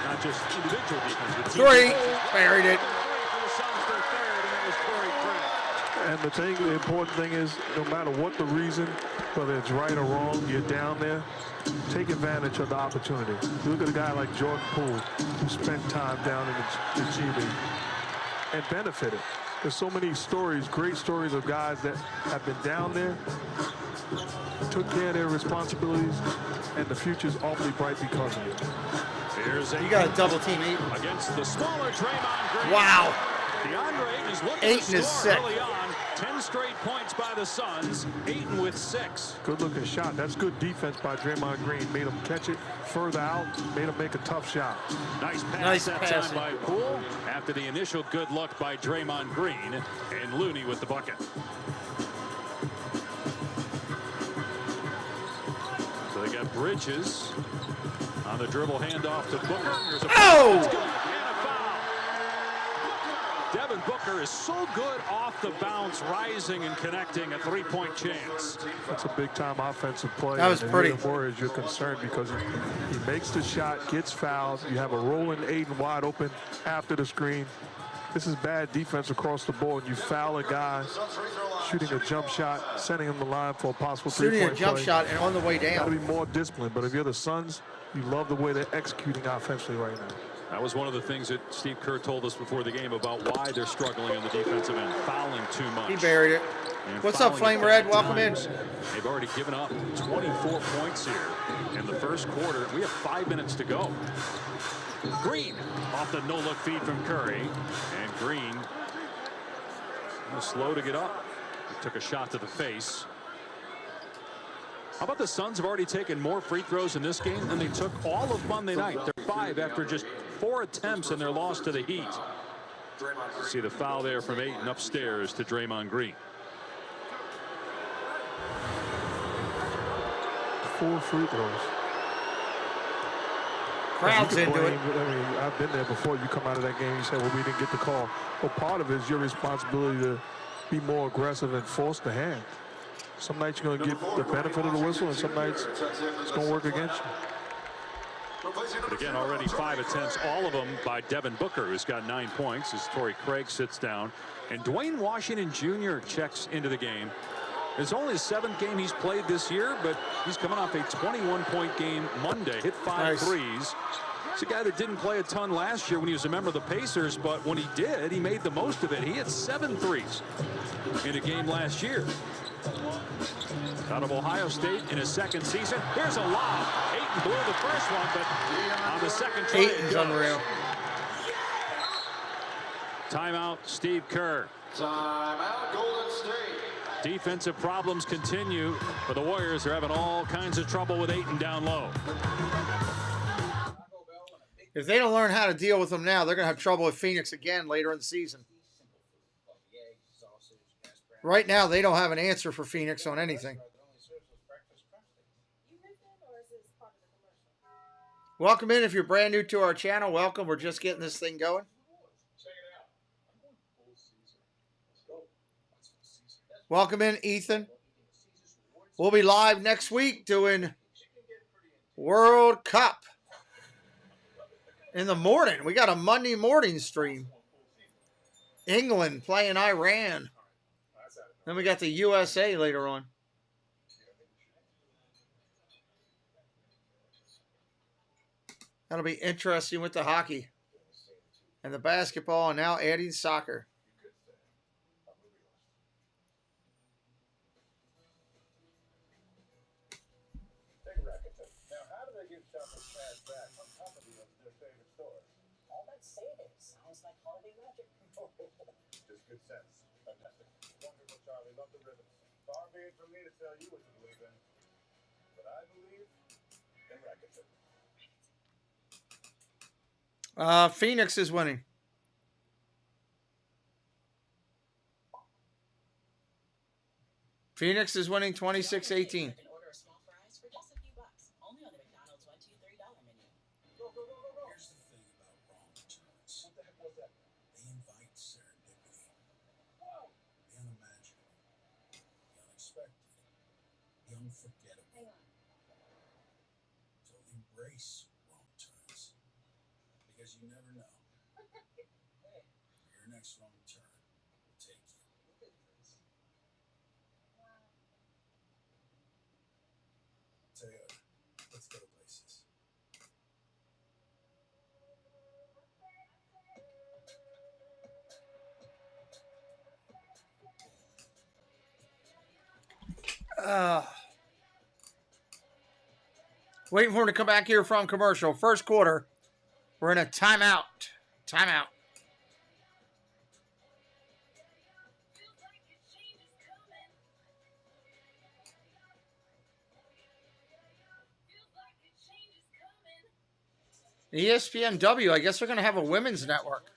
Not just individual defense, but team Three. defense. Buried it. And the important thing is, no matter what the reason, whether it's right or wrong, you're down there, take advantage of the opportunity. Look at a guy like Jordan Poole, who spent time down in the G League and benefited. There's so many stories, great stories of guys that have been down there, took care of their responsibilities, and the future's awfully bright because of it. Here's You got a double team Ayton. against the smaller Draymond Green. Wow. DeAndre is looking Ayton to is score sick. early on. 10 straight points by the Suns. Ayton with 6. Good looking shot. That's good defense by Draymond Green. Made him catch it further out, made him make a tough shot. Nice pass Nice that pass. time by Poole after the initial good look by Draymond Green, and Looney with the bucket. So they got Bridges on the dribble handoff to Booker. Here's a Oh! That's good, and a foul. Devin Booker is so good off the bounce, rising and connecting a 3-point chance. That's a big-time offensive play. That was And if pretty. you're the Warriors, you're concerned because he makes the shot, gets fouled. You have a rolling Ayton wide open after the screen. This is bad defense across the board. You foul a guy shooting a jump shot, sending him the line for a possible Shooting a three-point jump play. shot and on the way Got to down. be more disciplined. But if you're the Suns, you love the way they're executing offensively right now. That was one of the things that Steve Kerr told us before the game about why they're struggling on the defensive end, fouling too much. He buried it. And What's up, fouling Flame at Red? bad Welcome in. times. They've already given up 24 points here in the first quarter. We have 5 minutes to go. Green off the no-look feed from Curry. And Green was slow to get up. He took a shot to the face. How about the Suns have already taken more free throws in this game than they took all of Monday night. They're 5 after just 4 attempts in their loss to the Heat. See the foul there from Ayton upstairs to Draymond Green. 4 free throws. Crowd's You can into it. blame- I mean, I've been there before. You come out of that game, you say, well, we didn't get the call. Well, part of it is your responsibility to be more aggressive and force the hand. Some nights you're going to get the benefit of the whistle, and some nights it's going to work against you. But again, already 5 attempts, all of them by Devin Booker, who's got 9 points as Torrey Craig sits down. And Dwayne Washington Jr. checks into the game. It's only his 7th game he's played this year, but he's coming off a 21-point game Monday. Hit 5 Nice. threes. It's a guy that didn't play a ton last year when he was a member of the Pacers, but when he did, he made the most of it. He hit 7 threes in a game last year. Out of Ohio State in his 2nd season. Here's a lob. Ayton blew the first one, but on the second try, it Ayton's goes. unreal. Timeout, Steve Kerr. Timeout, Golden State. Defensive problems continue for the Warriors. They're having all kinds of trouble with Ayton down low. If they don't learn how to deal with them now, they're going to have trouble with Phoenix again later in the season. Right now, they don't have an answer for Phoenix on anything. Welcome in. If you're brand new to our channel, welcome. We're just getting this thing going. Welcome in, Ethan. We'll be live next week doing World Cup. in the morning. We got a Monday morning stream. England playing Iran. Then we got the USA later on. That'll be interesting with the hockey and the basketball, and now adding soccer. Now, how do they get shoppers cash back on company of their favorite stores? All that savings sounds like holiday magic. Just good sense. Fantastic. Wonderful, Charlie. Love the ribbons. Far be it from me to tell you what to believe in, but I believe in Rakuten. Phoenix is winning. Phoenix is winning 26-18. Order a small fries for just a few bucks. Only on the McDonald's $1, $2, $3 menu. Here's the thing about wrong turns. What the heck was that? They invite serendipity. Wow. The unimaginable. The unexpected. The unforgettable. Hang on. So embrace wrong turns. Because you never know. Your next wrong turn will take you. Toyota. Let's go to places. Waiting for him to come back here from commercial. First quarter. We're in a timeout. Timeout. ESPNW, I guess they're going to have a women's network.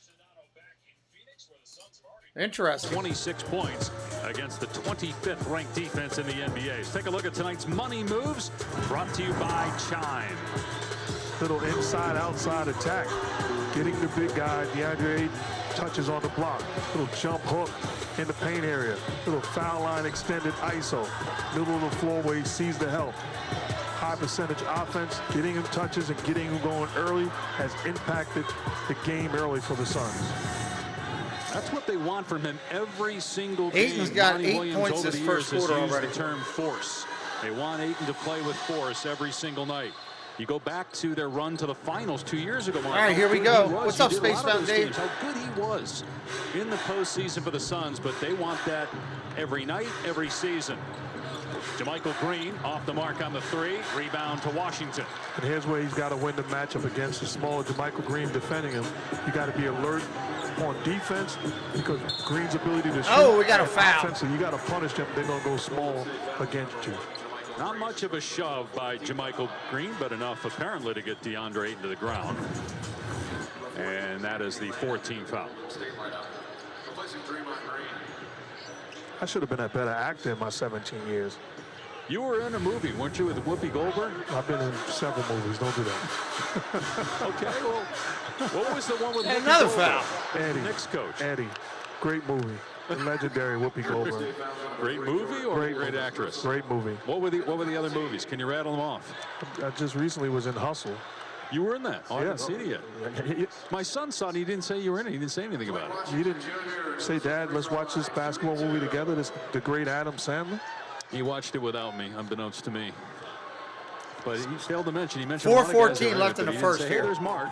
Interesting. 26 points against the 25th ranked defense in the NBA. Let's take a look at tonight's money moves, brought to you by Chime. Little inside-outside attack. Getting the big guy, DeAndre Ayton, touches on the block. Little jump hook in the paint area. Little foul line extended ISO. Middle of the floor where he sees the help. High percentage offense, getting him touches and getting him going early has impacted the game early for the Suns. That's what they want from him every single game. Ayton's got Monty 8 Williams points over this the first years has quarter used already. the term force. They want Ayton to play with force every single night. You go back to their run to the finals 2 years ago. Mark. All right, here we go. What's up, Space Mountain Dave? How good he was in the postseason for the Suns, but they want that every night, every season. JaMychal Green off the mark on the three. Rebound to Washington. And here's where he's got to win the matchup against the smaller JaMychal Green defending him. You got to be alert on defense because Green's ability to shoot. Oh, we got a foul. Offensive, you got to punish them. They're going to go small against you. Not much of a shove by JaMychal Green, but enough apparently to get DeAndre Ayton to the ground. And that is the 14th foul. I should have been a better actor in my 17 years. You were in a movie, weren't you, with Whoopi Goldberg? I've been in several movies. Don't do that. Okay, well, what was the one with Whoopi Another Goldberg? foul. Eddie. Knicks coach. Eddie. Great movie. The legendary Whoopi Goldberg. Great movie or great actress? Great movie. What were the other movies? Can you rattle them off? I just recently was in Hustle. You were in that? Oh, I Yeah. haven't seen it yet. My son saw it. He didn't say you were in it. He didn't say anything about it. You didn't say, Dad, let's watch this basketball movie together, the great Adam Sandler? He watched it without me, unbeknownst to me. But he failed to mention. He mentioned 4:14 left in the first here. here. There's Mark.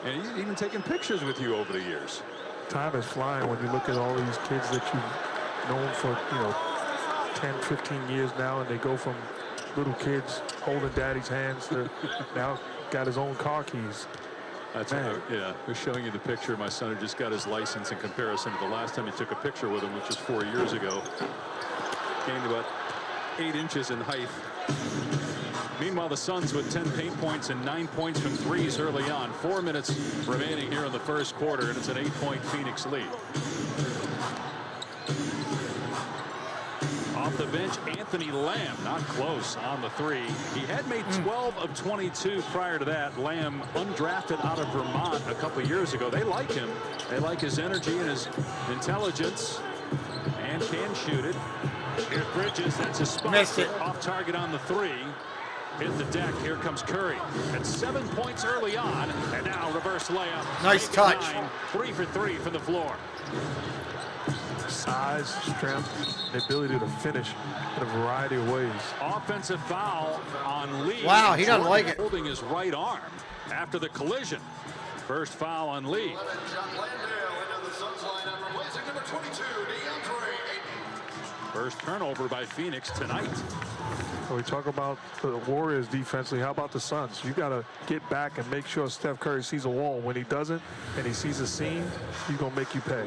And he's even taken pictures with you over the years. Time is flying when you look at all these kids that you've known for, 10, 15 years now, and they go from little kids holding daddy's hands to now got his own car keys. That's right. Yeah, we're showing you the picture. My son had just got his license in comparison to the last time he took a picture with him, which was 4 years ago. Gained about 8 inches in height. Meanwhile, the Suns with 10 paint points and 9 points from threes early on. 4 minutes remaining here in the first quarter, and it's an 8-point Phoenix lead. Off the bench, Anthony Lamb, not close on the three. He had made 12 of 22 prior to that. Lamb, undrafted out of Vermont a couple years ago. They like him. They like his energy and his intelligence, and can shoot it. Here's Bridges. That's a spot. Missed it. Off target on the three. hit the deck. Here comes Curry at 7 points early on, and now reverse layup. Nice Make it touch. 9, 3 for 3 from the floor. Size, strength, the ability to finish in a variety of ways. Offensive foul on Lee. Wow, he doesn't like it. Holding his right arm after the collision. First foul on Lee. First turnover by Phoenix tonight. When we talk about the Warriors defensively, how about the Suns? You got to get back and make sure Steph Curry sees a wall. When he doesn't and he sees a seam, he's going to make you pay.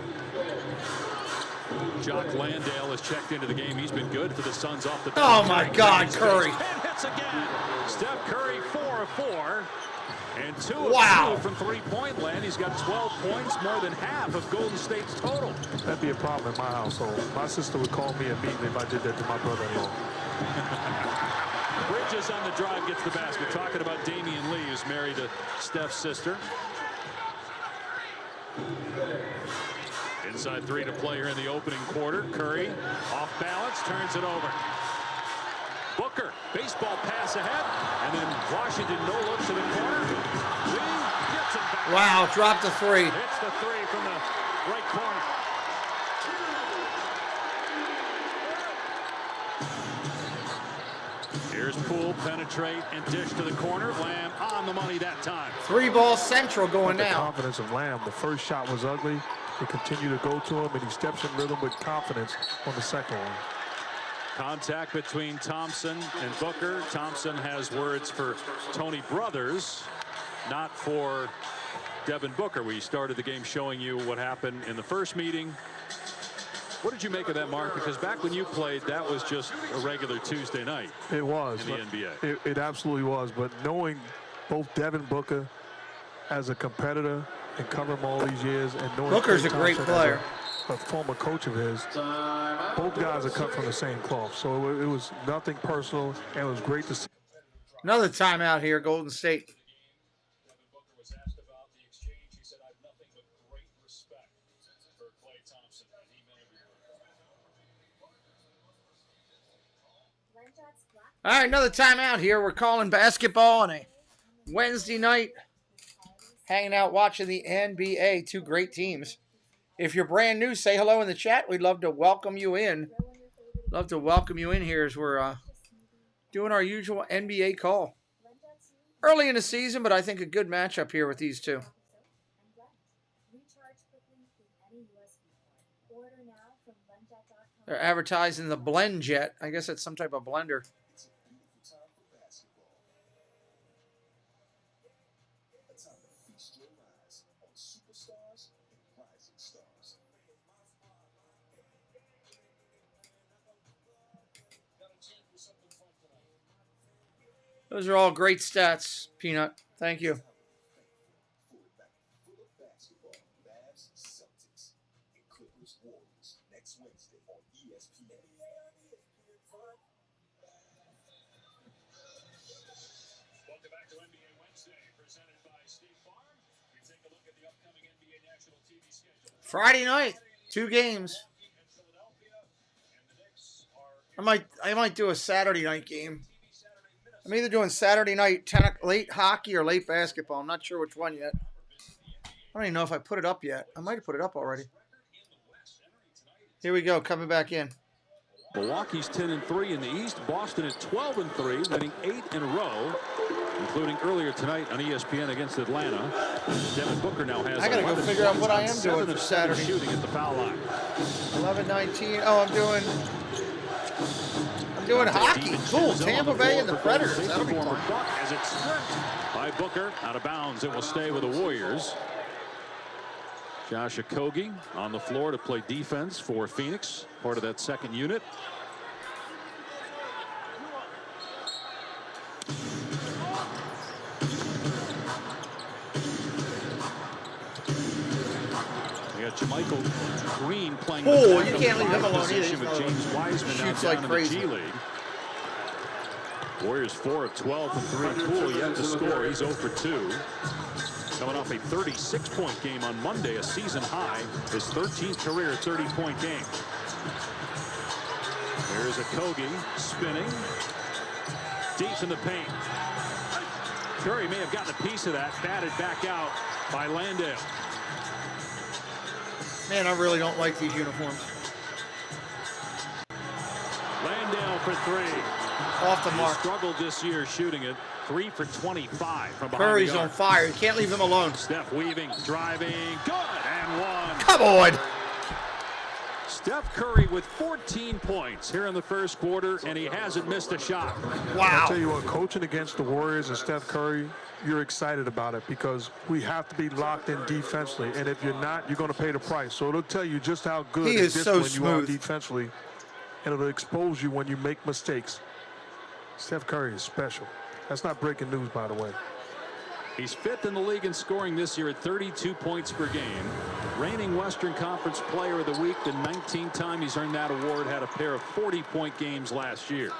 Jock Landale has checked into the game. He's been good for the Suns off the bench. Oh my God, Curry. And hits again. Steph Curry 4 of 4. And 2 of Wow. 2 from three-point land. He's got 12 points, more than half of Golden State's total. That'd be a problem in my household. My sister would call me immediately if I did that to my brother-in-law. Bridges on the drive, gets the basket. Talking about Damian Lee, who's married to Steph's sister. Inside 3 to play here in the opening quarter. Curry off balance, turns it over. Booker, baseball pass ahead, and then Washington no look to the corner. Lee gets it back. Wow, dropped the 3. Hits the 3 from the right corner. Here's Poole, penetrate and dish to the corner. Lamb on the money that time. 3-ball central going The down. confidence of Lamb. The first shot was ugly. They continue to go to him, and he steps in rhythm with confidence on the second one. Contact between Thompson and Booker. Thompson has words for Tony Brothers, not for Devin Booker. We started the game showing you what happened in the first meeting. What did you make of that, Mark? Because back when you played, that was just a regular Tuesday night. It was. In the NBA. It absolutely was. But knowing both Devin Booker as a competitor and cover him all these years, and knowing Booker's Klay a great Thompson player. as a former coach of his, both guys are cut from the same cloth. So it was nothing personal, and it was great to see. Another timeout here, Golden State. Devin Booker was asked about the exchange. He said, I have nothing but great respect for Klay Thompson. And he meant every word. All right, another timeout here. We're calling basketball on a Wednesday night. Hanging out watching the NBA. 2 great teams. If you're brand new, say hello in the chat. We'd love to welcome you in. Love to welcome you in here as we're doing our usual NBA call. Early in the season, but I think a good matchup here with these two. They're advertising the Blend Jet. I guess it's some type of blender. Those are all great stats, Peanut. Thank you. Welcome back to NBA Wednesday, presented by State Farm. We take a look at the upcoming NBA national TV schedule. Friday night, 2 games. I might do a Saturday night game. I'm either doing Saturday night late hockey or late basketball. I'm not sure which one yet. I don't even know if I put it up yet. I might have put it up already. Here we go, coming back in. Milwaukee's 10-3 in the East. Boston at 12-3, winning 8 in a row, including earlier tonight on ESPN against Atlanta. Devin Booker now has. I gotta go figure out what I am doing for 7 Saturday. shooting at the foul line. 11-19. Oh, I'm doing hockey. Cool. Tampa Bay and the Predators. That'll be fun. As it's stripped by Booker out of bounds, it will stay with the Warriors. Josh Okogie on the floor to play defense for Phoenix, part of that second unit. We got Jermichael Green playing. Oh, you can't leave him alone either. With James Wiseman now Shoots down like in crazy. the G League. Warriors 4 of 12 from 3. Poole yet to score. He's 0 for 2. Coming off a 36-point game on Monday, a season high, his 13th career 30-point game. There's Okogie spinning. deep in the paint. Curry may have gotten a piece of that, batted back out by Landale. Man, I really don't like these uniforms. Landale for three. Off the He mark. struggled this year shooting it. 3 for 25 from behind Curry's the on arc. fire. You can't leave him alone. Steph weaving, driving, good, and one. Come on. Steph Curry with 14 points here in the first quarter, and he hasn't missed a shot. I'll tell you what, coaching against the Warriors and Steph Curry, you're excited about it because we have to be locked in defensively, and if you're not, you're going to pay the price. So it'll tell you just how good He and is so disciplined you are smooth. defensively, and it'll expose you when you make mistakes. Steph Curry is special. That's not breaking news, by the way. He's 5th in the league in scoring this year at 32 points per game. Reigning Western Conference Player of the Week, the 19th time he's earned that award, had a pair of 40-point games last year.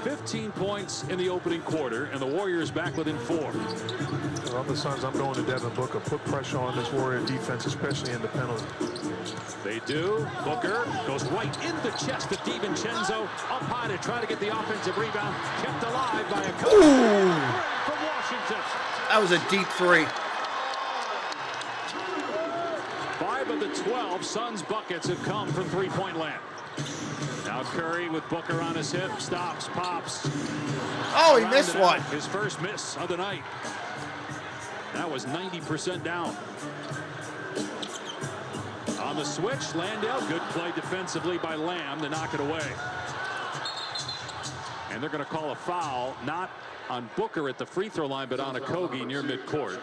15 points in the opening quarter, and the Warriors back within 4. The other Suns, I'm going to Devin Booker. Put pressure on this Warrior defense, especially in the penalty. They do. Booker goes right in the chest of DiVincenzo. Up high to try to get the offensive rebound. Kept alive by a couple from Washington. That was a deep three. 5 of the 12 Suns buckets have come from three-point land. Now Curry with Booker on his hip. Stops, pops. Oh, he missed one. His first miss of the night. That was 90% down. On the switch, Landale, good play defensively by Lamb to knock it away. And they're going to call a foul, not on Booker at the free throw line, but on Okogie near midcourt.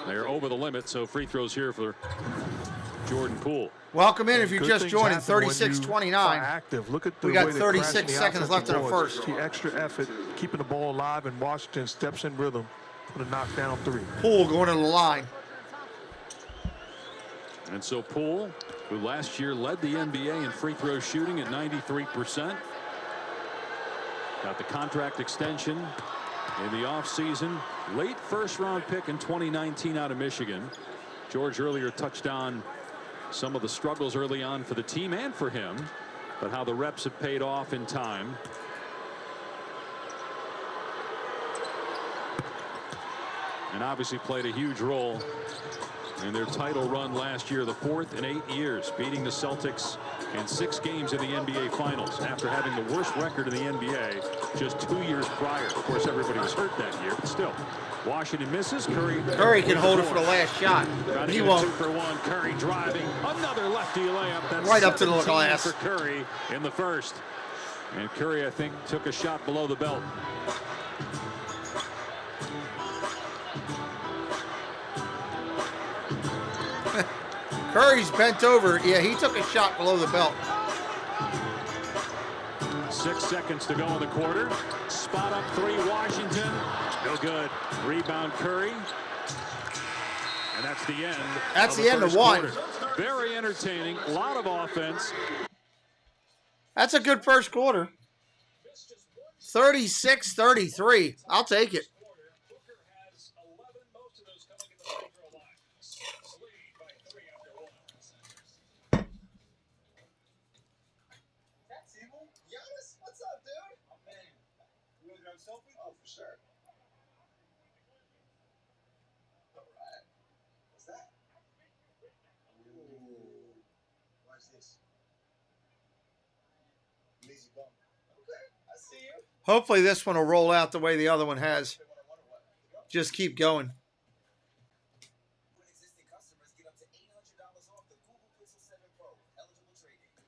They're over the limit, so free throws here for Jordan Poole. Welcome in if you're Good just things joining, happen when you 36-29. are active. Look at the We got way they 36 crash the seconds left in the offensive first. boards. The extra effort, keeping the ball alive, and Washington steps in rhythm with a knockdown three. Poole going to the line. And so Poole, who last year led the NBA in free throw shooting at 93%, got the contract extension in the offseason. Late first-round pick in 2019 out of Michigan. George earlier touched on some of the struggles early on for the team and for him, but how the reps have paid off in time. And obviously played a huge role in their title run last year, the 4th in 8 years, beating the Celtics in 6 games in the NBA Finals after having the worst record in the NBA just 2 years prior. Of course, everybody was hurt that year, but still. Washington misses. Curry can hold it for the last shot. He won't. 2 for 1. Curry driving. Another lefty layup. That's Right up to the 17 glass. for Curry in the first. And Curry, I think, took a shot below the belt. Curry's bent over. Yeah, he took a shot below the belt. 6 seconds to go in the quarter. Spot up 3, Washington. No good. Rebound Curry. And that's the end. That's the end of first one. quarter. Very entertaining. A lot of offense. That's a good first quarter. 36-33. I'll take it. Giannis, what's up, dude? Oh, man. You want to grab a selfie? Oh, for sure. All right. What's that? Ooh. Watch this. Lazy bum. Okay, I see you. Hopefully this one will roll out the way the other one has. Just keep going. When existing customers get up to $800 off the Google Pixel 7 Pro. Eligible trade-in.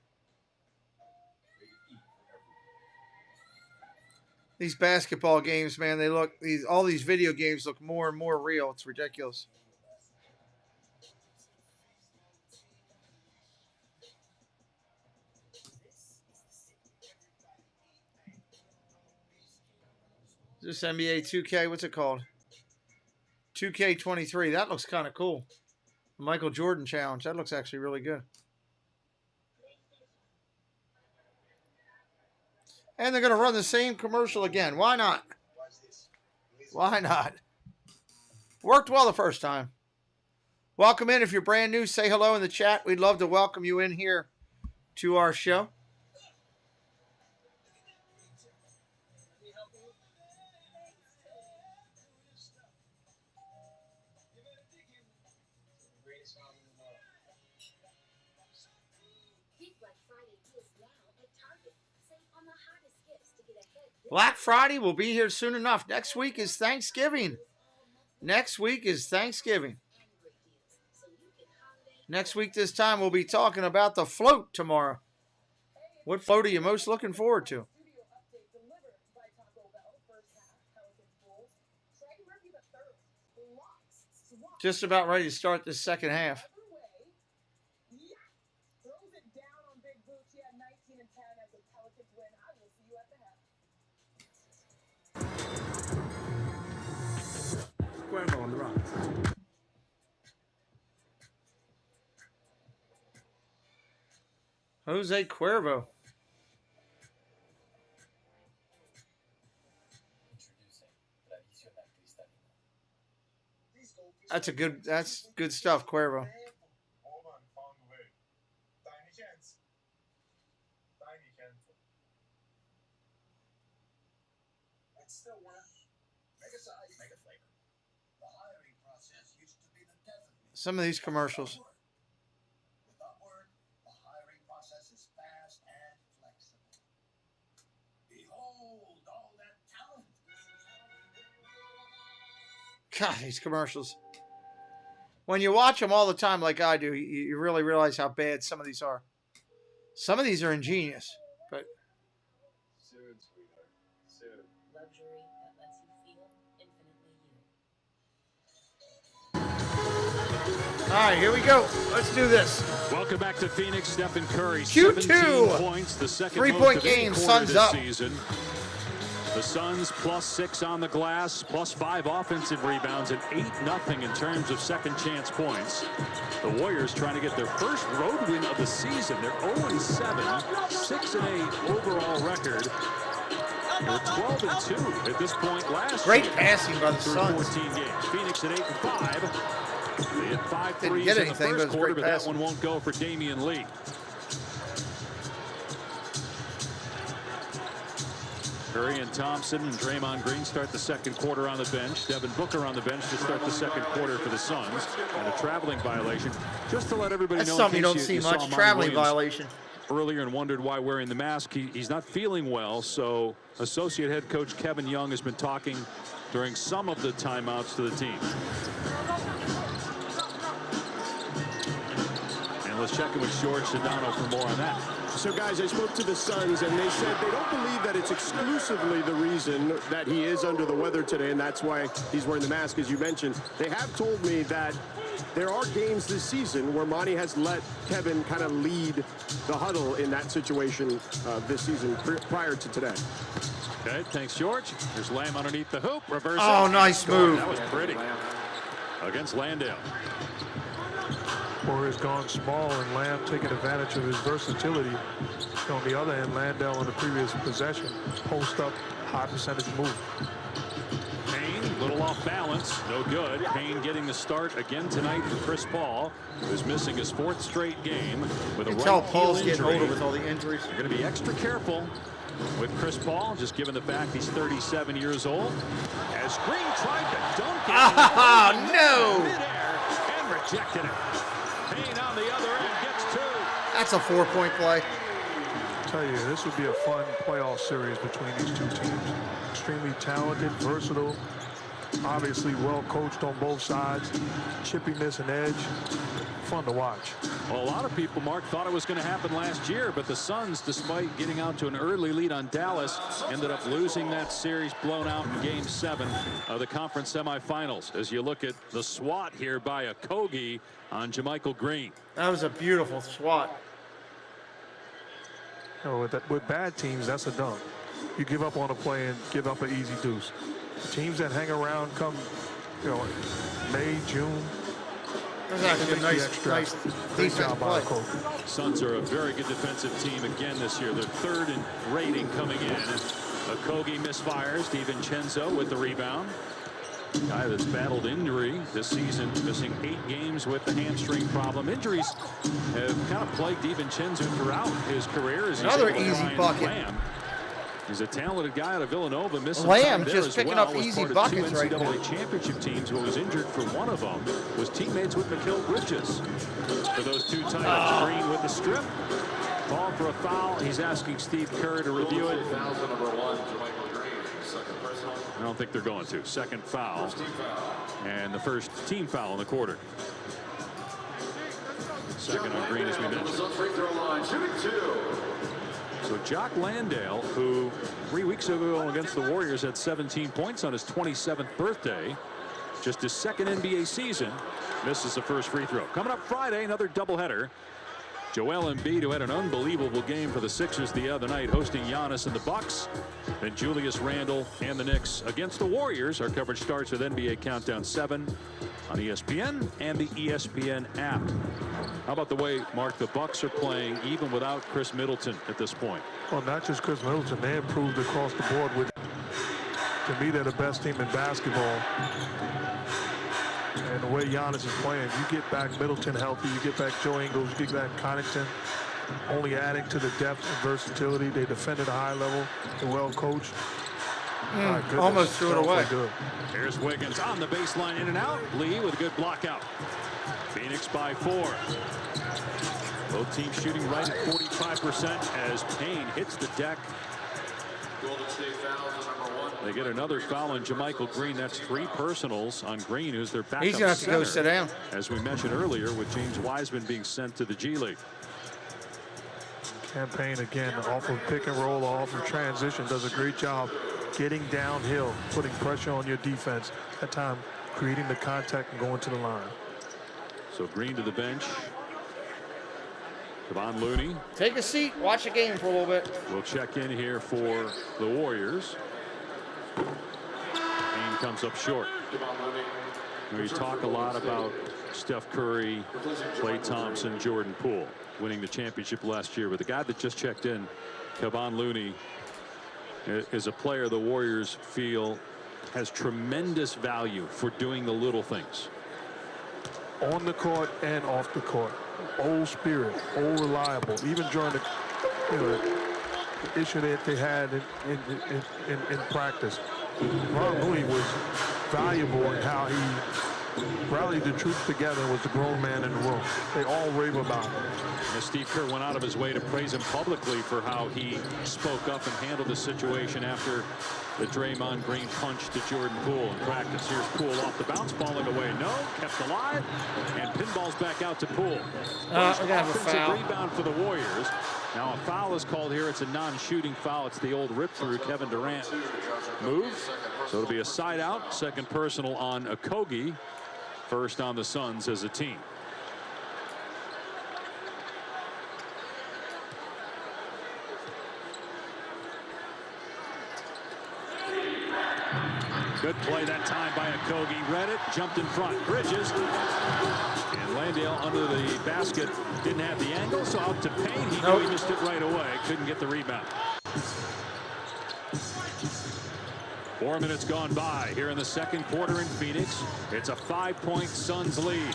These basketball games, man, they look all these video games look more and more real. It's ridiculous. Is this NBA 2K? What's it called? 2K23. That looks kind of cool. The Michael Jordan challenge. That looks actually really good. And they're going to run the same commercial again. Why not? Why not? Worked well the first time. Welcome in. If you're brand new, say hello in the chat. We'd love to welcome you in here to our show. Black Friday will be here soon enough. Next week is Thanksgiving. Next week is Thanksgiving. Next week this time we'll be talking about the float tomorrow. What float are you most looking forward to? Just about ready to start the second half. Cuervo on the rocks. Jose Cuervo. That's good stuff, Cuervo. Some of these commercials. God, these commercials. When you watch them all the time like I do, you really realize how bad some of these are. Some of these are ingenious, but... Soon, sweetheart. Soon. Luxury that lets you feel infinitely you. All right, here we go. Let's do this. Welcome back to Phoenix. Stephen Curry, Q2. 17 points, the second 3-point most of any game, quarter Suns this up. season. The Suns +6 on the glass, +5 offensive rebounds, and 8-0 in terms of second chance points. The Warriors trying to get their first road win of the season. They're 0-7, 6-8 overall record. They're 12-2 at this point last Great year. passing by the through Suns. 14 games. Phoenix at 8-5. They hit 5 Didn't threes get in the anything, but first it's quarter, great but that passing. one won't go for Damian Lee. Curry and Thompson and Draymond Green start the second quarter on the bench. Devin Booker on the bench to start the second quarter for the Suns. And a traveling violation. Just to let everybody That's know, something in you case don't see saw much. Monty Traveling Williams violation. earlier and wondered why wearing the mask. He's not feeling well, so associate head coach Kevin Young has been talking during some of the timeouts to the team. And let's check in with George Sedano for more on that. So, guys, I spoke to the Suns, and they said they don't believe that it's exclusively the reason that he is under the weather today, and that's why he's wearing the mask, as you mentioned. They have told me that there are games this season where Monty has let Kevin kind of lead the huddle in that situation this season prior to today. Okay, thanks, George. There's Lamb underneath the hoop. Reverse. Oh, nice move. That was pretty. Against Landale. Warriors gone small, and Lamb taking advantage of his versatility. On the other end, Landale on the previous possession, post up, high percentage move. Payne, little off balance, no good. Payne getting the start again tonight for Chris Paul, who's missing his 4th straight game with a You can tell right Paul's heel getting injury. older with all the injuries. They're going to be extra careful with Chris Paul, just given the fact he's 37 years old. As Green tried to dunk it. Ah, no! Midair and rejected it. Payne on the other end gets 2. That's a 4-point play. I tell you, this would be a fun playoff series between these two teams. Extremely talented, versatile, obviously well coached on both sides. Chippiness and edge. Fun to watch. Well, a lot of people, Mark, thought it was going to happen last year, but the Suns, despite getting out to an early lead on Dallas, ended up losing that series, blown out in Game 7 of the conference semifinals. As you look at the swat here by Okogie on JaMychal Green. That was a beautiful swat. You know, with bad teams, that's a dunk. You give up on a play and give up an easy deuce. The teams that hang around come, you know, May, June. That was actually a nice Great defense job by play. the coach. Suns are a very good defensive team again this year. They're 3rd in rating coming in. Okogie misfires. DiVincenzo with the rebound. Guy that's battled injury this season, missing 8 games with the hamstring problem. Injuries have kind of plagued DiVincenzo throughout his career. As Another he's able to easy try and bucket. slam. He's a talented guy out of Villanova. Missing Lamb time there just as picking well. up Was easy part of buckets two right NCAA now. championship teams. Who was injured for one of them was teammates with Mikal Bridges. For those two titles, Green with the strip. Call for a foul. He's asking Steve Kerr to review it. I don't think they're going to. Second foul. And the first team foul in the quarter. Second on Green, as we mentioned. So Jock Landale, who 3 weeks ago against the Warriors had 17 points on his 27th birthday, just his second NBA season, misses the first free throw. Coming up Friday, another doubleheader. Joel Embiid, who had an unbelievable game for the Sixers the other night, hosting Giannis and the Bucks. Then Julius Randle and the Knicks against the Warriors. Our coverage starts with NBA Countdown 7 on ESPN and the ESPN app. How about the way, Mark, the Bucks are playing even without Chris Middleton at this point? Well, not just Chris Middleton. They improved across the board. To me, they're the best team in basketball. And the way Giannis is playing, you get back Middleton healthy, you get back Joe Ingles, you get back Connaughton, only adding to the depth and versatility. They defend at a high level. They're well coached. My goodness, Almost threw it away. Good. Here's Wiggins on the baseline, in and out. Lee with a good block out. Phoenix by 4. Both teams shooting right at 45% as Payne hits the deck. Golden State fouls number 1. They get another foul on JaMychal Green. That's 3 personals on Green, who's their backup He's going to have to go center, sit down. as we mentioned earlier, with James Wiseman being sent to the G League. Campaign again off of pick and roll, off of transition, does a great job getting downhill, putting pressure on your defense. That time creating the contact and going to the line. So Green to the bench. Kevon Looney Take a seat, watch a game for a little bit. will check in here for the Warriors. Payne comes up short. You know, you talk a lot about Steph Curry, Klay Thompson, Jordan Poole winning the championship last year, but the guy that just checked in, Kevon Looney, is a player the Warriors feel has tremendous value for doing the little things. On the court and off the court. Old spirit, old reliable. Even during the, the issue that they had in practice. Ron Looney was valuable in how he rallied the troops together and was the grown man in the room. They all rave about him. And Steve Kerr went out of his way to praise him publicly for how he spoke up and handled the situation after the Draymond Green punch to Jordan Poole in practice. Here's Poole off the bounce, falling away. No, kept alive, and pinballs back out to Poole. We're going to have a foul. Rebound for the Warriors. Now a foul is called here. It's a non-shooting foul. It's the old rip-through. Kevin Durant moves. So it'll be a side out. Second personal on Okogie. First on the Suns as a team. Good play that time by Okogie. Read it, jumped in front. Bridges. And Landale under the basket didn't have the angle, so out to Payne. He knew he missed it right away. Couldn't get the rebound. 4 minutes gone by here in the second quarter in Phoenix. It's a 5-point Suns lead.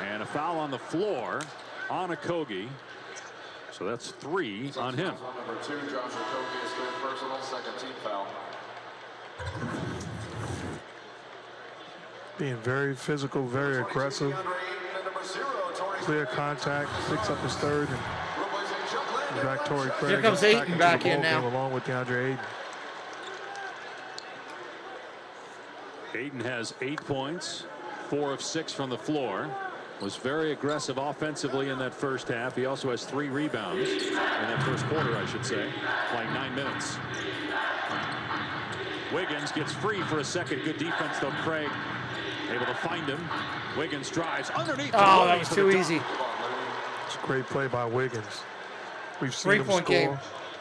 And a foul on the floor on Okogie. So that's 3 on him. Number 2, Josh Okogie is third personal, second team foul. Being very physical, very aggressive. Clear contact, picks up his third, and back Torrey Craig. Here comes Ayton back in now. Along with DeAndre Ayton. Ayton has 8 points, 4 of 6 from the floor. Was very aggressive offensively in that first half. He also has 3 rebounds in that first quarter, I should say, playing 9 minutes. Wiggins gets free for a second. Good defense, though. Craig able to find him. Wiggins drives underneath. Oh, that was too easy. It's a great play by Wiggins. We've seen him score. Game.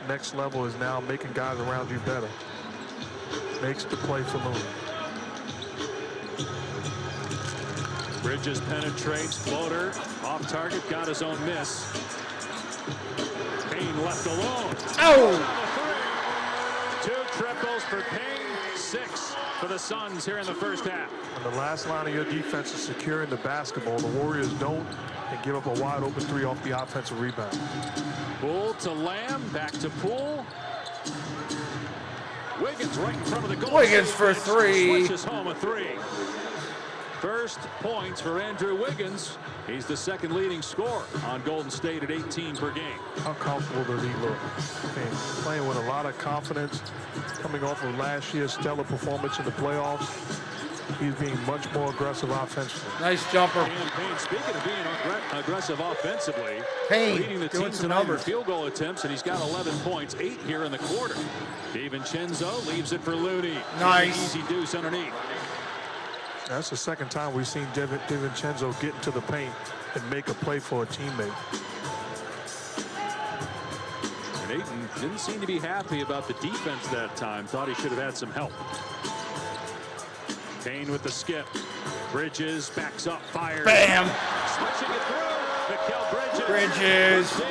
Next level is now making guys around you better. Makes the play for Looney. Bridges penetrates, floater, off target, got his own miss. Payne left alone. Oh! 2 triples for Payne, 6 for the Suns here in the first half. When the last line of your defense is securing the basketball, the Warriors don't, and give up a wide open three off the offensive rebound. Poole to Lamb, back to Poole. Wiggins right in front of the goal. Wiggins for three. Switches home a three. First points for Andrew Wiggins. He's the second leading scorer on Golden State at 18 per game. How comfortable does he look? Playing with a lot of confidence, coming off of last year's stellar performance in the playoffs. He's being much more aggressive offensively. Nice jumper. Payne, speaking of being aggressive offensively, Payne leading the team tonight in field goal attempts, and he's got 11 points, 8 here in the quarter. DiVincenzo leaves it for Looney. Nice. Easy deuce underneath. That's the second time we've seen DiVincenzo get into the paint and make a play for a teammate. And Ayton didn't seem to be happy about the defense that time. Thought he should have had some help. Payne with the skip. Bridges backs up, fires. Bam! Switching it through. Mikal Bridges. Bridges.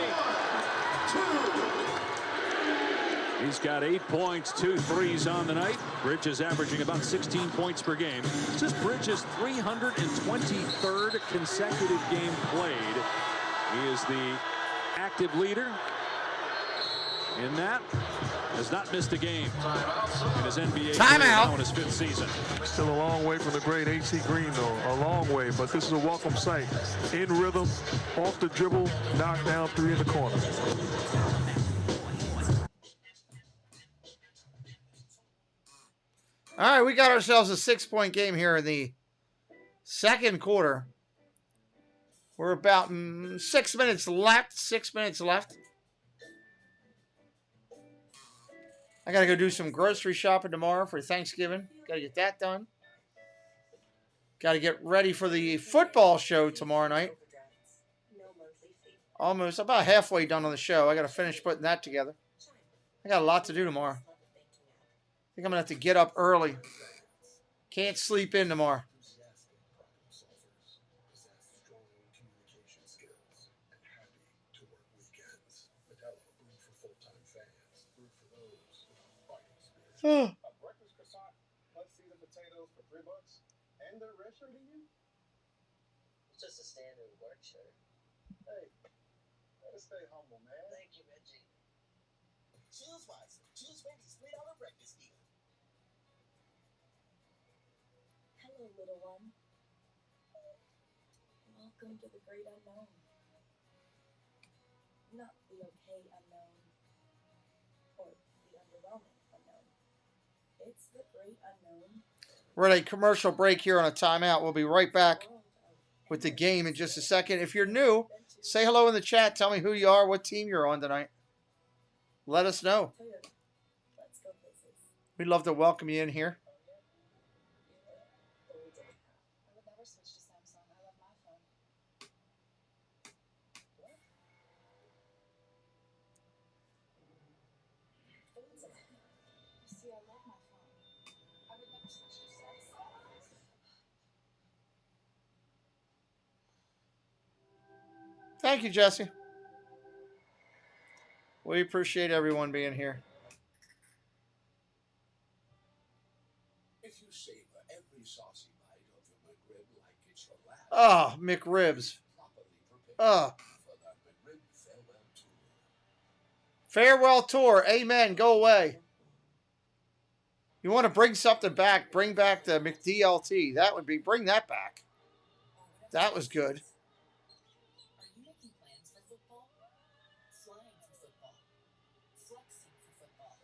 He's got 8 points, 2 threes on the night. Bridges averaging about 16 points per game. This is Bridges' 323rd consecutive game played. He is the active leader in that. Has not missed a game in his NBA career now in his 5th season. Still a long way from the great AC Green, though. A long way, but this is a welcome sight. In rhythm, off the dribble, knockdown three in the corner. All right, we got ourselves a 6-point game here in the second quarter. We're about 6 minutes left. 6 minutes left. I got to go do some grocery shopping tomorrow for Thanksgiving. Got to get that done. Got to get ready for the football show tomorrow night. Almost about halfway done on the show. I got to finish putting that together. I got a lot to do tomorrow. I think I'm going to have to get up early. Can't sleep in tomorrow. A breakfast croissant plus seasoned potatoes for $3, and they're red shirt in you? It's just a standard work shirt. Hey, gotta stay humble, man. Thank you, Reggie. Choose wisely. Choose Wendy's $3 breakfast deal. Hello, little one. Welcome to the great unknown. Not the okay unknown or the underwhelming unknown. It's the great unknown. We're at a commercial break here on a timeout. We'll be right back with the game in just a second. If you're new, say hello in the chat. Tell me who you are, what team you're on tonight. Let us know. Let's go places. We'd love to welcome you in here. I would never switch to Samsung. I love my phone. You see, I love my phone. I would never switch to Samsung. Thank you, Jesse. We appreciate everyone being here. If you savor every saucy bite of your McRib like it's your last, Oh, McRibs. Oh. for that McRib farewell tour. Farewell tour. Amen. Go away. You want to bring something back, bring back the McDLT. That would be, bring that back. That was good. Are you making plans for football? Flying for football? Flexing for football?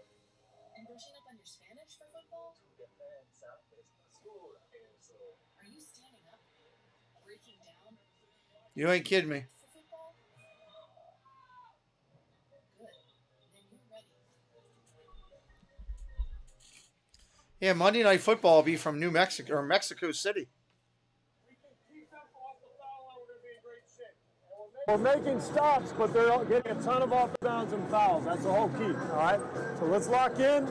And brushing up on your Spanish for football? Are you standing up? Breaking down? You ain't kidding me. For football? Good. Then you're ready. Yeah, Monday Night Football will be from New Mexico or Mexico City. We're making stops, but they're getting a ton of off bounds and fouls. That's the whole key, all right? So let's lock in,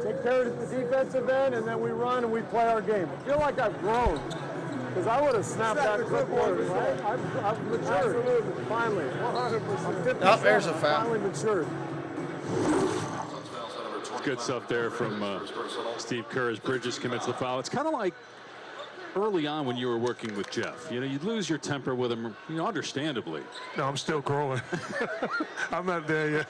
take care of the defensive end, and then we run and we play our game. I feel like I've grown, because I would have snapped that clipboard, right? I've matured. Absolutely. Finally. 100%. Oh, there's a foul. Finally matured. Good stuff there from Steve Kerr as Bridges commits the foul. It's kind of like early on when you were working with Jeff. You know, you'd lose your temper with him, you know, understandably. No, I'm still growing. I'm not there yet.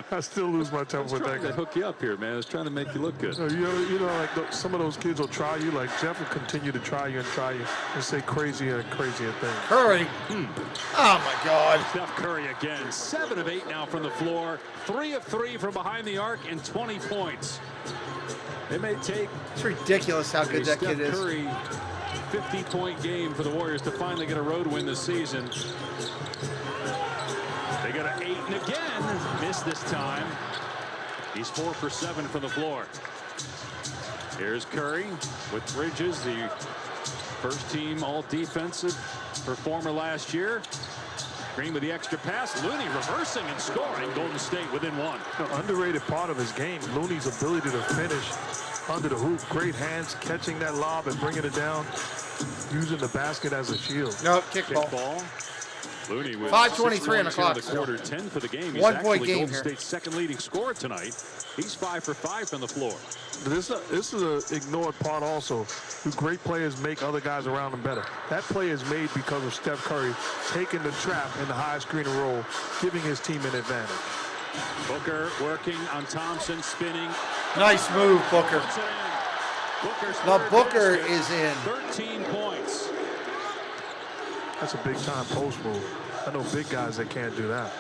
I still lose my temper with that guy. I hook you up here, man. I was trying to make you look good. You know, like some of those kids will try you. Like Jeff will continue to try you and say crazier and crazier things. Curry. Oh, my God. Steph Curry again. 7 of 8 now from the floor. 3 of 3 from behind the arc and 20 points. It may take... It's ridiculous how good that kid is. Steph Curry 50-point game for the Warriors to finally get a road win this season. They got an 8 and again. Missed this time. He's 4 for 7 from the floor. Here's Curry with Bridges, the first team all-defensive performer last year. Green with the extra pass. Looney reversing and scoring. Golden State within 1. The underrated part of his game, Looney's ability to finish under the hoop. Great hands, catching that lob and bringing it down, using the basket as a shield. Nope, kickball. Looney with 5:23 on the 6 clock. in the quarter, 10 for the game. He's 1 actually point game Golden here. State's second leading scorer tonight. He's 5 for 5 from the floor. This is an ignored part also. Do great players make other guys around them better? That play is made because of Steph Curry taking the trap in the high screen and roll, giving his team an advantage. Booker working on Thompson, spinning. Nice move, Booker. Now Booker is in. 13 points. That's a big time post move. I know big guys that can't do that.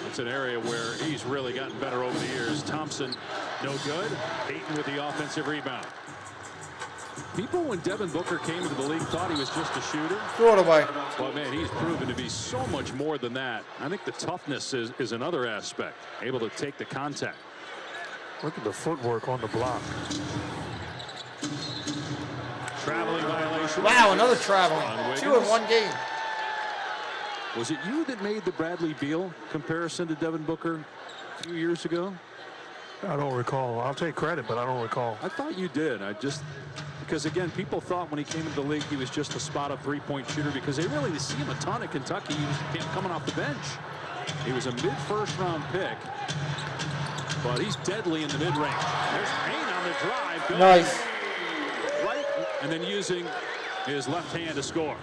It's an area where he's really gotten better over the years. Thompson, no good. Ayton with the offensive rebound. People, when Devin Booker came into the league, thought he was just a shooter. Throw it away. But, man, he's proven to be so much more than that. I think the toughness is another aspect, able to take the contact. Look at the footwork on the block. Traveling violation. Wow, another traveling. 2 in 1 game. Was it you that made the Bradley Beal comparison to Devin Booker a few years ago? I don't recall. I'll take credit, but I don't recall. I thought you did. Because again, people thought when he came into the league he was just a spot-up three-point shooter because they really see him a ton at Kentucky. He was coming off the bench. He was a mid-first round pick, but he's deadly in the mid-range. There's Payne on the drive. Going Nice. right, and then using his left hand to score.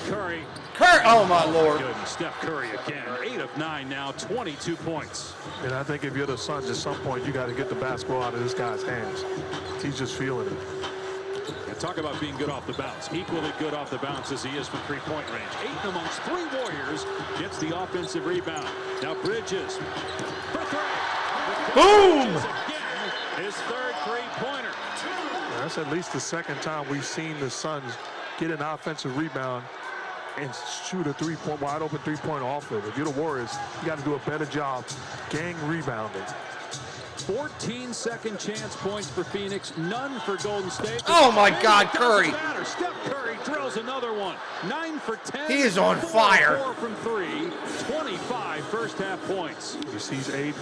Curry. Oh, my Lord. Good. Steph Curry again. 8 of 9 now, 22 points. And I think if you're the Suns, at some point, you got to get the basketball out of this guy's hands. He's just feeling it. And talk about being good off the bounce. Equally good off the bounce as he is from three-point range. Ayton amongst 3 Warriors gets the offensive rebound. Now Bridges for 3. Boom! Again, his third three-pointer. That's at least the second time we've seen the Suns get an offensive rebound and shoot a wide open three-point off it. If you're the Warriors, you got to do a better job gang rebounding. 14 second chance points for Phoenix, none for Golden State. Oh my God, Curry. Steph Curry drills another one. 9 for 10. He is on 4 fire. 4 from 3. 25 first half points. You see Ayton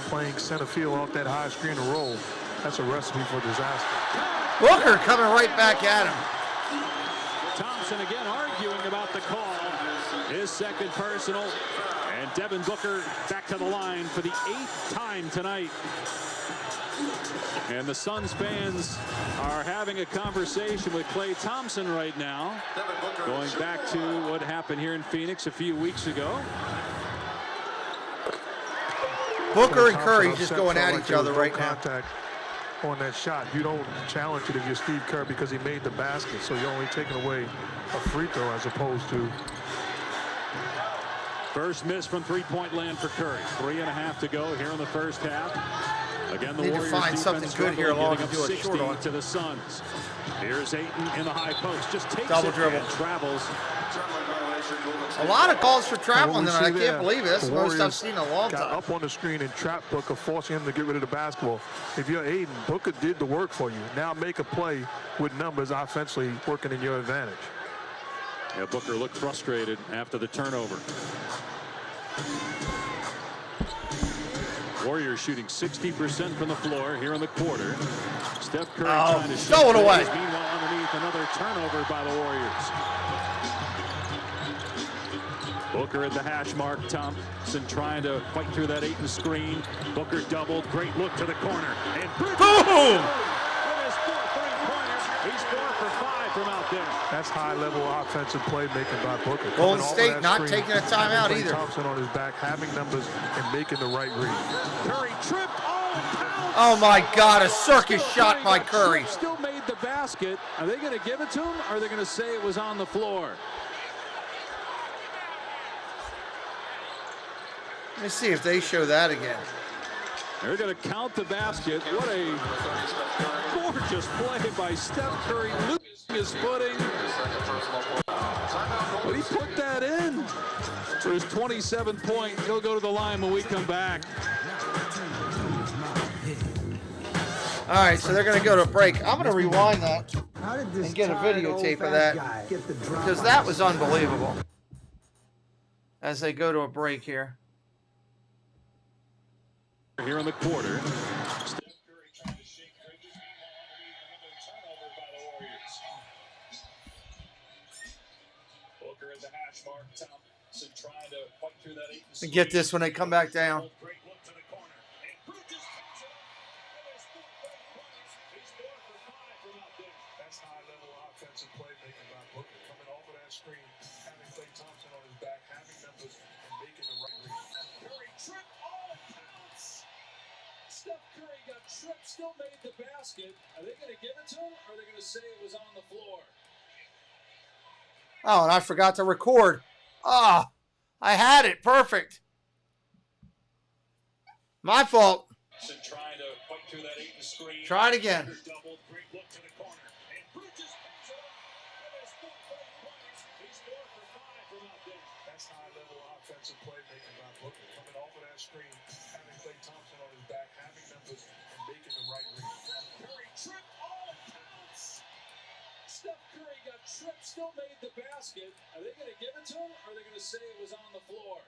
playing center field off that high screen and roll. That's a recipe for disaster. Booker coming right back at him. Thompson again arguing about the call. His second personal. And Devin Booker back to the line for the 8th time tonight. And the Suns fans are having a conversation with Klay Thompson right now. Going back to what happened here in Phoenix a few weeks ago. Booker and Curry just going at each other right now. On that shot, you don't challenge it if you're Steve Kerr because he made the basket, so you're only taking away a free throw as opposed to. First miss from three-point land for Curry. 3.5 to go here in the first half. Again, the Need to Warriors find something good here along to do a short on. to the Suns. Here's Ayton in the high post. Just takes Double it dribble. and travels. A lot of calls for traveling What we tonight. I see can't there, believe it. That's the the most I've Warriors seen in a long got time. up on the screen and trap Booker, forcing him to get rid of the basketball. If you're Ayton, Booker did the work for you. Now make a play with numbers offensively working in your advantage. Yeah, Booker looked frustrated after the turnover. Warriors shooting 60% from the floor here in the quarter. Steph Curry trying to shoot throw it away. threes. Meanwhile, underneath, another turnover by the Warriors. Booker at the hash mark. Thompson trying to fight through that 8 screen. Booker doubled. Great look to the corner. And Bridges Boom! with his 4 3-pointer. He's 4 for 5 from out there. That's high-level offensive playmaking by Booker. Golden Coming off of State that not screen, taking a timeout Klay either. Thompson on his back, having numbers, and making the right read. Curry tripped. Oh my God, a circus shot by Curry. Still made the basket. Are they going to give it to him, or are they going to say it was on the floor? Let me see if they show that again. They're going to count the basket. What a gorgeous play by Steph Curry, losing his footing. But he put that in for his 27-point. He'll go to the line when we come back. All right, so they're going to go to break. I'm going to rewind that and get a videotape of that because that was unbelievable. As they go to a break here. Here in the quarter. And get this when they come back down. That's high-level offensive playmaking by Booker. Coming off of that screen, having Klay Thompson on his back, having numbers, and making the right read. Curry tripped. Oh, pounce. Steph Curry got tripped, still made the basket. Are they going to give it to him, or are they going to say it was on the floor? Oh, and I forgot to record. Ah, I had it. Perfect. My fault. Trying to fight through that 8 screen. Try it again. Double, great look to the corner. And Bridges comes up with his 4 points. He's 4 for 5 from out there. That's high-level offensive playmaking by Booker. Coming off of that screen, having Klay Thompson on his back, having numbers, and making the right read. Curry tripped. Oh, pounce. Steph Curry got tripped, still made the basket. Are they going to give it to him, or are they going to say it was on the floor?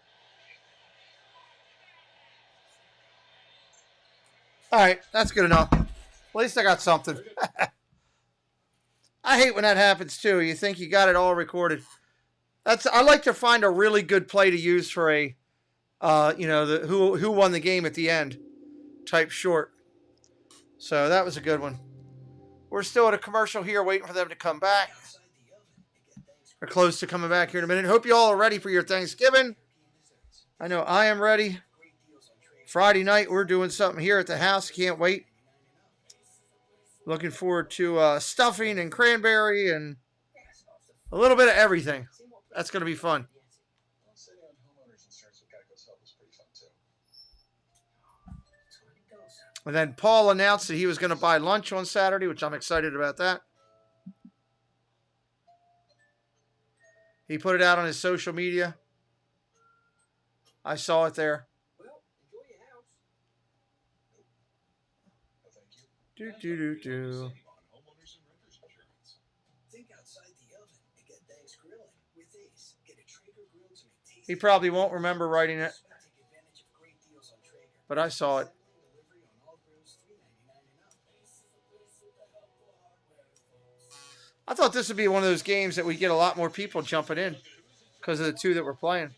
All right, that's good enough. At least I got something. I hate when that happens too. You think you got it all recorded. I like to find a really good play to use for a, who won the game at the end type short. So that was a good one. We're still at a commercial here, waiting for them to come back. We're close to coming back here in a minute. Hope you all are ready for your Thanksgiving. I know I am ready. Friday night, we're doing something here at the house. Can't wait. Looking forward to stuffing and cranberry and a little bit of everything. That's going to be fun. And then Paul announced that he was going to buy lunch on Saturday, which I'm excited about that. He put it out on his social media. I saw it there. Do. He probably won't remember writing it, but I saw it. I thought this would be one of those games that we get a lot more people jumping in because of the two that we're playing.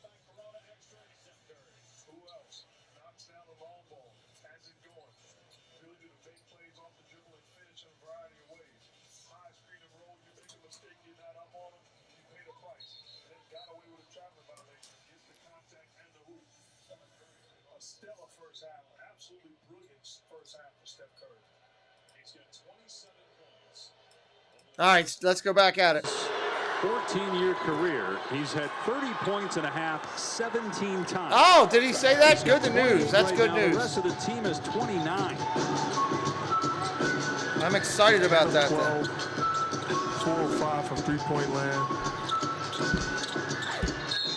Stellar first half, absolutely brilliant first half for Steph Curry. He's got 27 points. All right, let's go back at it. 14-year career. He's had 30 points and a half 17 times. Oh, did he say that? Good news. That's right good now. news. The rest of the team is 29. I'm excited about that. 12, 4 or 5 from three-point land.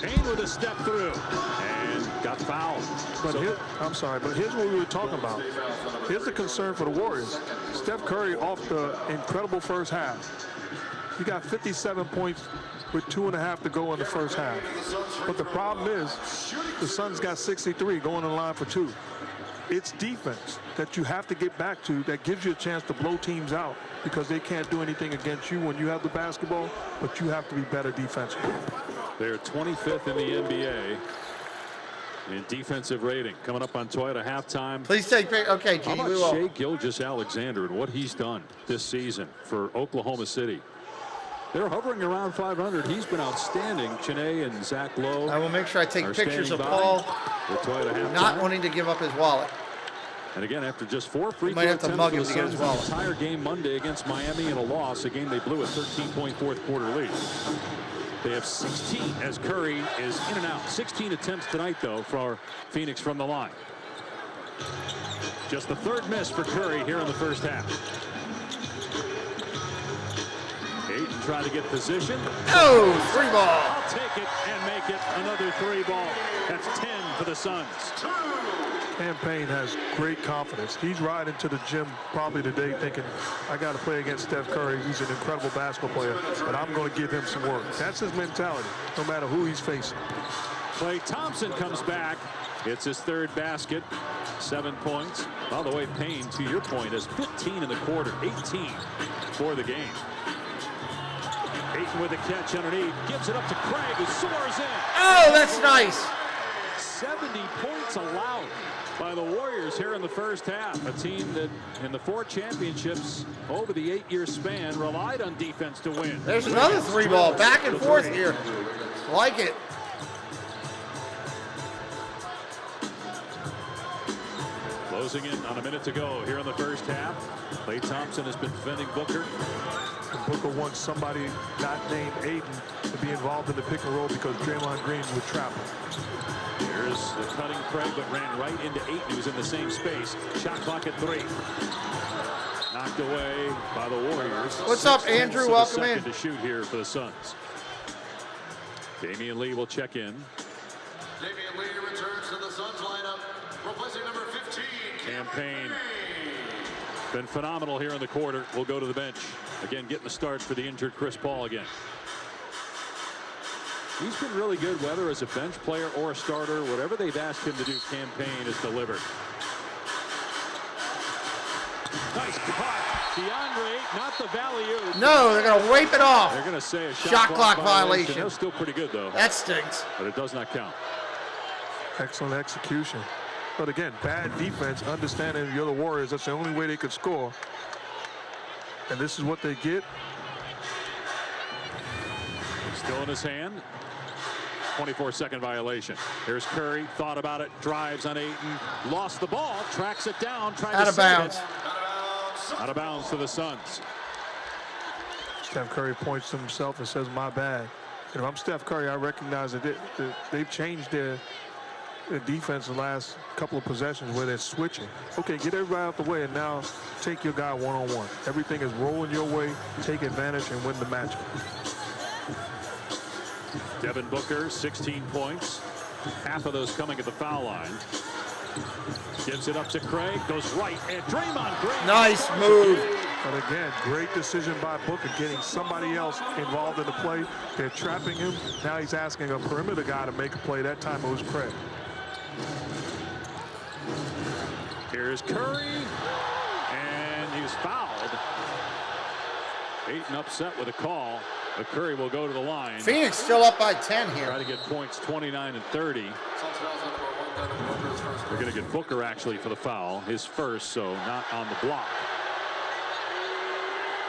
Payne with a step through and got fouled. But here's what we were talking about. Here's the concern for the Warriors. Steph Curry off the incredible first half. He got 57 points with 2.5 to go in the first half. But the problem is the Suns got 63 going in line for 2. It's defense that you have to get back to that gives you a chance to blow teams out because they can't do anything against you when you have the basketball, but you have to be better defensively. They're 25th in the NBA in defensive rating. Coming up on Toyota halftime. Please take pictures. Okay, How G, about we will. Shai Gilgeous-Alexander and what he's done this season for Oklahoma City? They're hovering around 500. He's been outstanding. Chiney and Zach Lowe. I will make sure I take are pictures of standing by Paul the Toyota halftime. not wanting to give up his wallet. And again, after just 4 free Might throw have to attempts mug for him the to get his Suns, the wallet. entire game Monday against Miami in a loss, a game they blew a 13-point fourth quarter lead. They have 16 as Curry is in and out. 16 attempts tonight, though, for Phoenix from the line. Just the third miss for Curry here in the first half. Ayton trying to get position. Oh, 3 ball. I'll take it and make it another 3 ball. That's 10 for the Suns. Cam Payne has great confidence. He's riding to the gym probably today thinking, I got to play against Steph Curry. He's an incredible basketball player, but I'm going to give him some work. That's his mentality, no matter who he's facing. Klay Thompson comes back. It's his 3rd basket. 7 points. By the way, Payne, to your point, has 15 in the quarter, 18 for the game. Ayton with a catch underneath. Gives it up to Craig, who soars in. Oh, that's nice. 70 points allowed by the Warriors here in the first half. A team that in the 4 championships over the 8-year span relied on defense to win. There's another 3 ball. Back and forth here. Like it. Closing in on a minute to go here in the first half. Klay Thompson has been defending Booker. And Booker wants somebody not named Ayton to be involved in the pick and roll because Draymond Green would trap him. Here's the cutting Craig, but ran right into Ayton, who's in the same space. Shot clock at 3. Knocked away by the Warriors. What's up, Andrew? Welcome in. To shoot here for the Suns. Damian Lee will check in. Damian Lee returns to the Suns lineup, replacing number 15. Cam Payne. Been phenomenal here in the quarter. Will go to the bench. Again, getting the starts for the injured Chris Paul again. He's been really good, whether as a bench player or a starter. Whatever they've asked him to do, Cam Payne has delivered. Nice cut. DeAndre, not the value. No, they're going to wipe it off. They're going to say a shot clock violation. That's still pretty good, though. That stinks. But it does not count. Excellent execution. But again, bad defense, understanding the other Warriors, that's the only way they could score. And this is what they get. Still in his hand. 24-second violation. Here's Curry, thought about it, drives on Ayton, lost the ball, tracks it down, trying to save it. Out of bounds to the Suns. Steph Curry points to himself and says, my bad. And if I'm Steph Curry, I recognize that they've changed their defense the last couple of possessions where they're switching. Okay, get everybody out the way and now take your guy one-on-one. Everything is rolling your way, take advantage and win the matchup. Devin Booker, 16 points. Half of those coming at the foul line. Gives it up to Craig, goes right, and Draymond Green. Nice move. But again, great decision by Booker, getting somebody else involved in the play. They're trapping him. Now he's asking a perimeter guy to make a play. That time it was Craig. Here's Curry, and he's fouled. Ayton upset with a call, but Curry will go to the line. Phoenix still up by 10 here. Try to get points 29 and 30. They're going to get Booker actually for the foul, his first, so not on the block.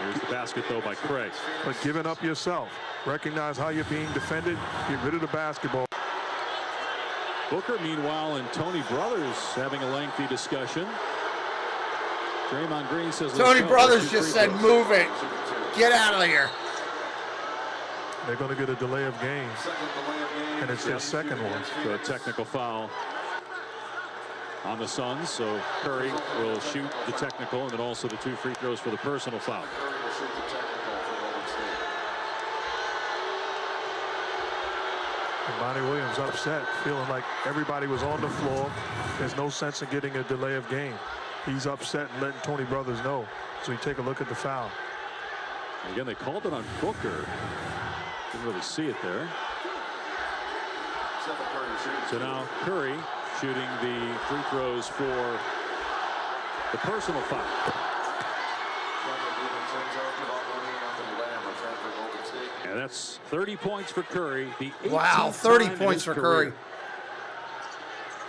Here's the basket though by Craig. But giving up yourself. Recognize how you're being defended. Get rid of the basketball. Booker, meanwhile, and Tony Brothers having a lengthy discussion. Draymond Green says, Tony Brothers just said, move it. Get out of here. They're going to get a delay of game. And it's their second one. So a technical foul on the Suns. So Curry will shoot the technical and then also the 2 free throws for the personal foul. And Monty Williams upset, feeling like everybody was on the floor. There's no sense in getting a delay of game. He's upset and letting Tony Brothers know. So you take a look at the foul. Again, they called it on Booker. Didn't really see it there. So now Curry shooting the free throws for the personal foul. And that's 30 points for Curry. The Wow, 18th 30 time in points his for career. Curry.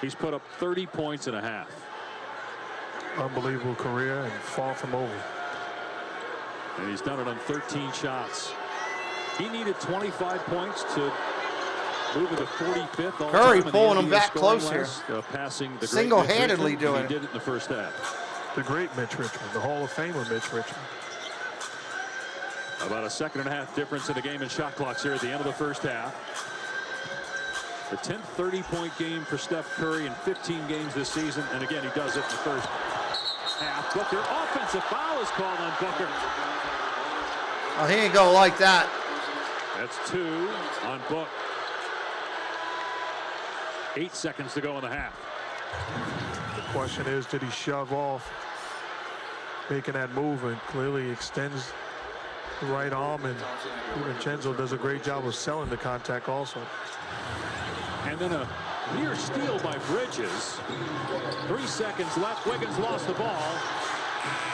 He's put up 30 points and a half. Unbelievable career and far from over. And he's done it on 13 shots. He needed 25 points to move into 45th. all Curry time in pulling the him NBA back scoring close here. list, passing the great Single-handedly Mitch Richmond, doing and he it. did it in the first half. The great Mitch Richmond, the Hall of Famer Mitch Richmond. About a second and a half difference in the game in shot clocks here at the end of the first half. The 10th 30-point game for Steph Curry in 15 games this season. And again, he does it in the first half. Booker, offensive foul is called on Booker. Oh, he ain't gonna like that. That's 2 on Book. 8 seconds to go in the half. The question is, did he shove off making that move, and clearly extends the right arm, and DiVincenzo does a great job of selling the contact also. And then a near steal by Bridges. 3 seconds left. Wiggins lost the ball.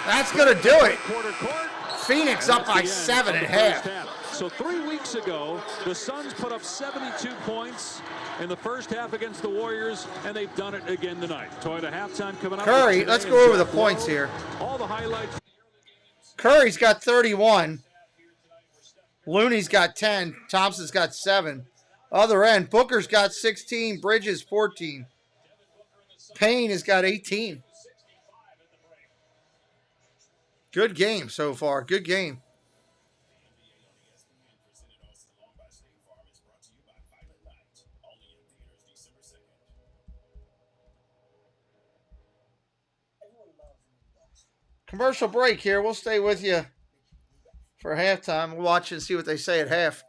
That's gonna do it. Quarter court. Phoenix And up that's by the end 7 of at the first half. So 3 weeks ago, the Suns put up 72 points in the first half against the Warriors, and they've done it again tonight. Toyota halftime coming up. Curry, let's go over the points here. All the highlights. Curry's got 31. Looney's got 10. Thompson's got 7. Other end, Booker's got 16. Bridges 14. Payne has got 18. Good game so far. Good game. Commercial break here. We'll stay with you for halftime. We'll watch and see what they say at half.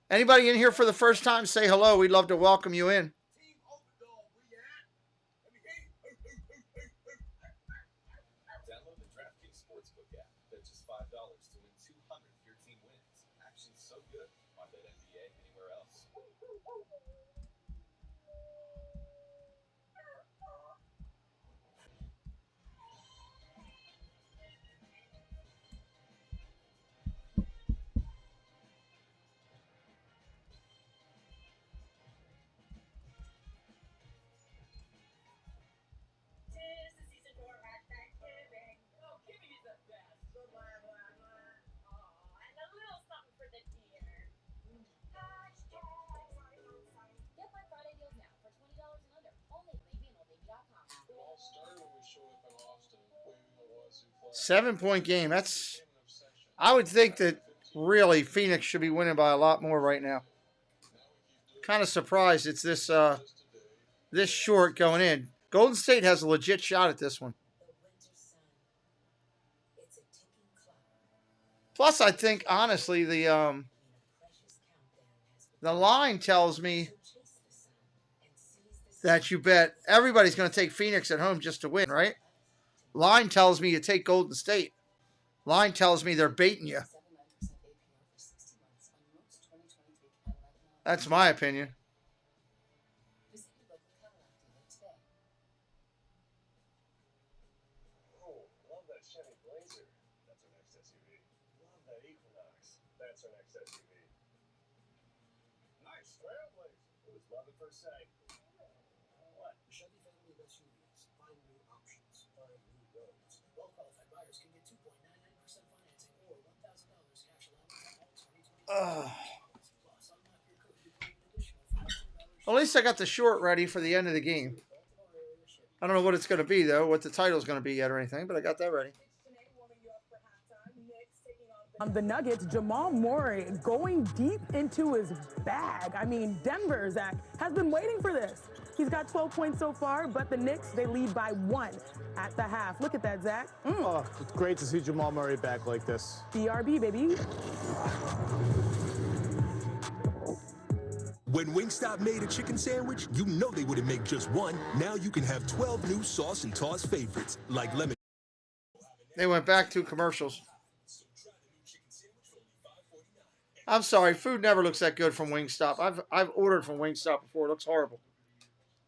Anybody in here for the first time, say hello. We'd love to welcome you in. Download the DraftKings Sportsbook app. Bet just $5 to win 200 of your team wins. Action's so good. Why bet NBA anywhere else? Get Black Friday deals now for $20 and under. Only at babyandoldbaby.com. 7-point game. That's, I would think that really Phoenix should be winning by a lot more right now. Kind of surprised it's this this short going in. Golden State has a legit shot at this one. Plus, I think honestly the line tells me that you bet everybody's going to take Phoenix at home just to win, right? Line tells me you take Golden State. Line tells me they're baiting you. That's my opinion. Oh, love that Chevy Blazer. That's our next SUV. Love that Equinox. That's our next SUV. Nice Trailblazer. It was love at first sight. What? Chevy family of SUVs. Find new options. Find new roads. Well-qualified buyers can get 2.99% financing or $1,000 cash allowance on all 2020. At least I got the short ready for the end of the game. I don't know what it's going to be, though, what the title's going to be yet or anything, but I got that ready. On the Nuggets, Jamal Murray going deep into his bag. I mean, Denver, Zach, has been waiting for this. He's got 12 points so far, but the Knicks, they lead by 1 at the half. Look at that, Zach. Oh, it's great to see Jamal Murray back like this. BRB, baby. When Wingstop made a chicken sandwich, you know they wouldn't make just one. Now you can have 12 new sauce and toss favorites, like lemon. They went back to commercials. I'm sorry, food never looks that good from Wingstop. I've ordered from Wingstop before. It looks horrible.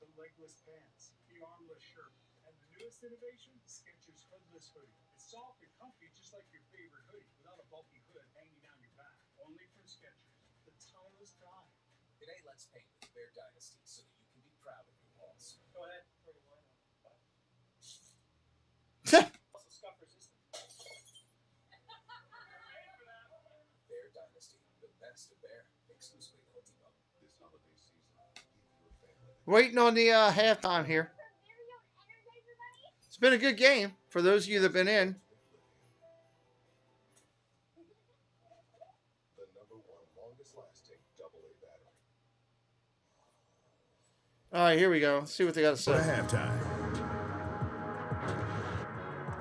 The legless pants, the armless shirt, and the newest innovation? Skechers Hoodless Hoodie. It's soft and comfy, just like your favorite hoodie, without a bulky hood hanging down your back. Only from Skechers, the timeless pride. Today, let's paint with Bear Dynasty so that you can be proud of your walls. Go ahead. Throw your line on. Also scuff resistant. Bear Dynasty, the best of Bear, exclusively at Home Depot. This holiday season, give your family. Waiting on the halftime here. It's been a good game for those of you that have been in. The #1 longest lasting AA battery. All right, here we go. Let's see what they got to say. Halftime.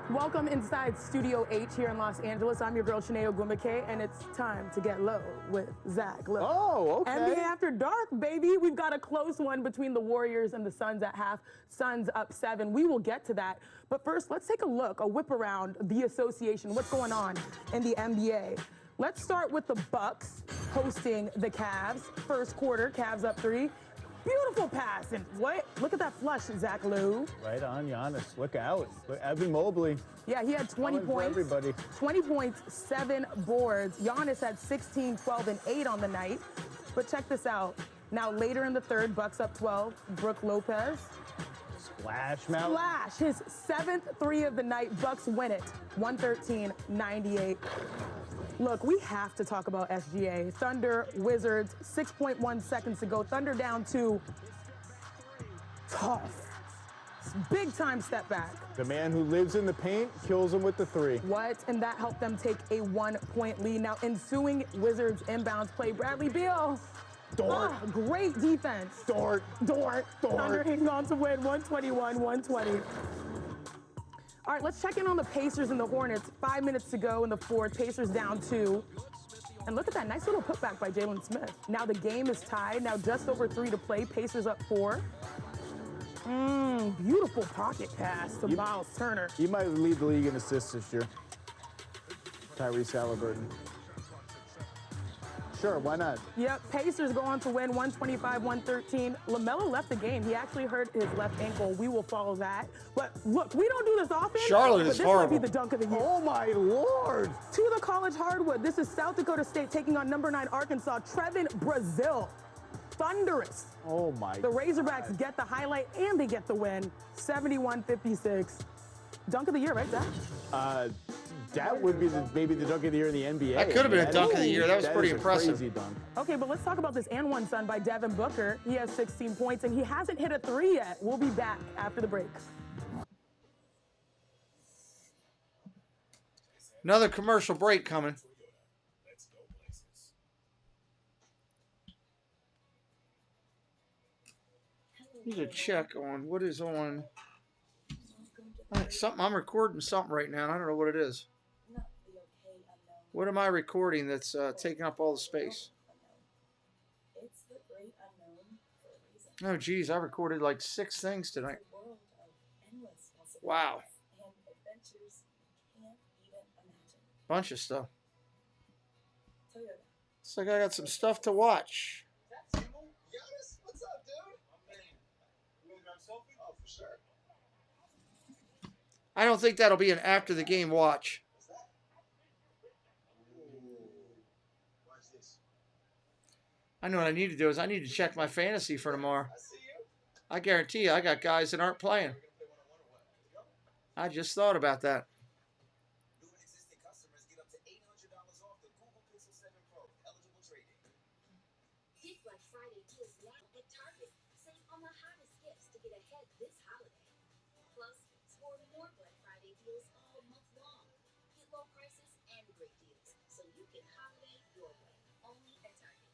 Welcome inside Studio H here in Los Angeles. I'm your girl, Shanae Ogwumike, and it's time to get low with Zach Lowe. Oh, okay. NBA After Dark, baby. We've got a close one between the Warriors and the Suns at half. Suns up 7. We will get to that. But first, let's take a look, a whip around the association. What's going on in the NBA? Let's start with the Bucks hosting the Cavs. First quarter, Cavs up 3. Beautiful pass. And what? Look at that flush, Zach Lowe. Right on, Giannis. Look out. Look, Evan Mobley. Yeah, he had 20 Coming for points. everybody. 20 points, 7 boards. Giannis had 16, 12, and 8 on the night. But check this out. Now, later in the third, Bucks up 12. Brook Lopez. Splash, Mount. Flash, his 7th 3 of the night. Bucks win it, 113-98. Look, we have to talk about SGA. Thunder, Wizards, 6.1 seconds to go. Thunder down 2. Tough. Big time step back. The man who lives in the paint kills him with the 3. What? And that helped them take a 1-point lead. Now, ensuing Wizards inbounds play. Bradley Beal. Dort. Great defense. Dort. Thunder hang on to win 121-120. All right, let's check in on the Pacers and the Hornets. 5 minutes to go in the fourth. Pacers down 2. And look at that nice little putback by Jalen Smith. Now the game is tied. Now just over 3 to play. Pacers up 4. Beautiful pocket pass to Miles Turner. He might lead the league in assists this year. Tyrese Halliburton. Sure, why not? Yep, Pacers go on to win 125-113. LaMelo left the game. He actually hurt his left ankle. We will follow that. But look, we don't do this often. Charlotte but is this horrible. might be the dunk of the year. Oh, my Lord. To the college hardwood. This is South Dakota State taking on number 9 Arkansas. Trevin Brazil. Thunderous. Oh, my The Razorbacks get the highlight and they get the win. 71-56. Dunk of the year, right, Zach? That would be maybe the dunk of the year in the NBA. That could have been a dunk of the year. That was pretty is a impressive. Crazy dunk. Okay, but let's talk about this and one son by Devin Booker. He has 16 points and he hasn't hit a 3 yet. We'll be back after the break. Another commercial break coming. Need a check on what is on. Something I'm recording something right now. I don't know what it is. What am I recording that's taking up all the space? Oh, geez, I recorded like 6 things tonight. Wow. Bunch of stuff. Looks like I got some stuff to watch. Giannis, what's up, dude? You want to grab a selfie? Oh, for sure. I don't think that'll be an after the game watch. Watch this. I know what I need to do is I need to check my fantasy for tomorrow. I guarantee you I got guys that aren't playing. I just thought about that. New and existing customers get up to $800 off the Google Pixel 7 Pro with eligible trade-in. Get Black Friday deals now at Target. Save on the hottest gifts to get ahead this holiday. Plus, score more Black Friday deals all month long. Get low prices and great deals, so you can holiday your way. Only at Target.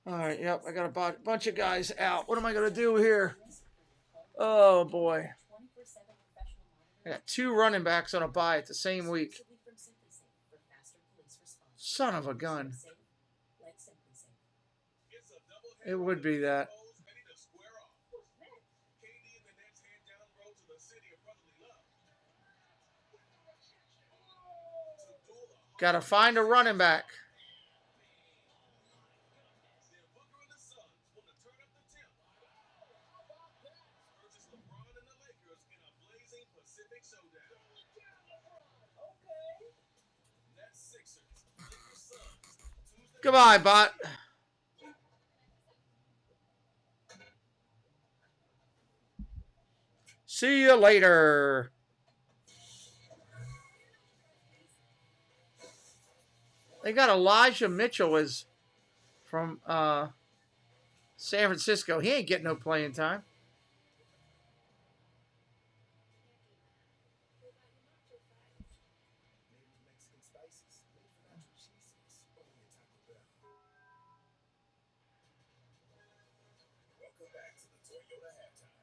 All right, yep, I got a bunch of guys out. What am I going to do here? Oh, boy. I got 2 running backs on a bye at the same week. Son of a gun. It would be that. Got to find a running back. Pacific Showdown. Nets Sixers, Lakers Suns. Tuesday. Goodbye, bot. See you later. They got Elijah Mitchell is from San Francisco. He ain't getting no playing time. Welcome back to the Toyota halftime.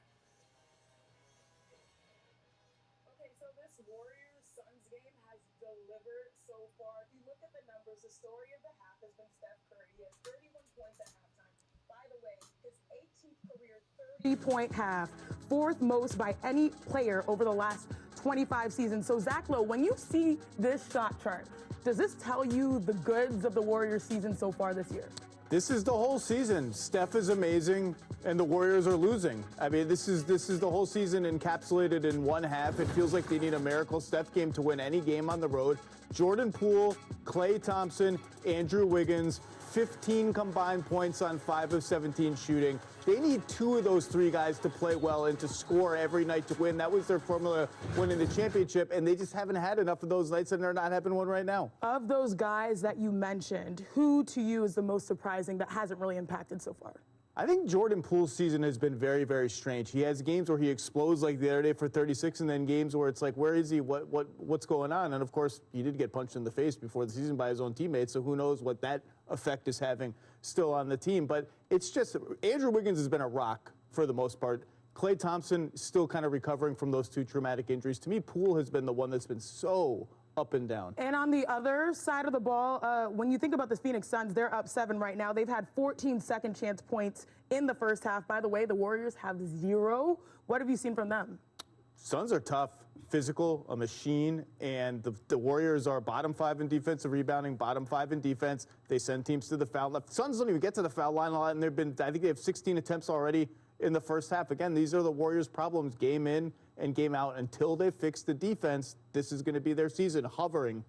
Okay, so this Warriors-Suns game has delivered so far. If you look at the numbers, the story of the half has been Steph Curry. He has 31 points at halftime. By the way, his 18th career 30-point half, fourth most by any player over the last 25 seasons. So, Zach Lowe, when you see this shot chart, does this tell you the goods of the Warriors season so far this year? This is the whole season. Steph is amazing, and the Warriors are losing. I mean, this is the whole season encapsulated in one half. It feels like they need a miracle Steph game to win any game on the road. Jordan Poole, Klay Thompson, Andrew Wiggins, 15 combined points on 5 of 17 shooting. They need 2 of those 3 guys to play well and to score every night to win. That was their formula winning the championship, and they just haven't had enough of those nights, and they're not having one right now. Of those guys that you mentioned, who to you is the most surprising that hasn't really impacted so far? I think Jordan Poole's season has been very, very strange. He has games where he explodes like the other day for 36, and then games where it's like, where is he? What's going on? And of course, he did get punched in the face before the season by his own teammates, so who knows what that effect is having still on the team. But it's just, Andrew Wiggins has been a rock for the most part. Klay Thompson still kind of recovering from those 2 traumatic injuries. To me, Poole has been the one that's been so up and down. And on the other side of the ball, when you think about the Phoenix Suns, they're up 7 right now. They've had 14 second chance points in the first half. By the way, the Warriors have 0. What have you seen from them? Suns are tough, physical, a machine, and the Warriors are bottom 5 in defensive rebounding, bottom 5 in defense. They send teams to the foul line. Suns don't even get to the foul line a lot, and I think they have 16 attempts already in the first half. Again, these are the Warriors' problems game in and game out. Until they fix the defense, this is going to be their season, hovering.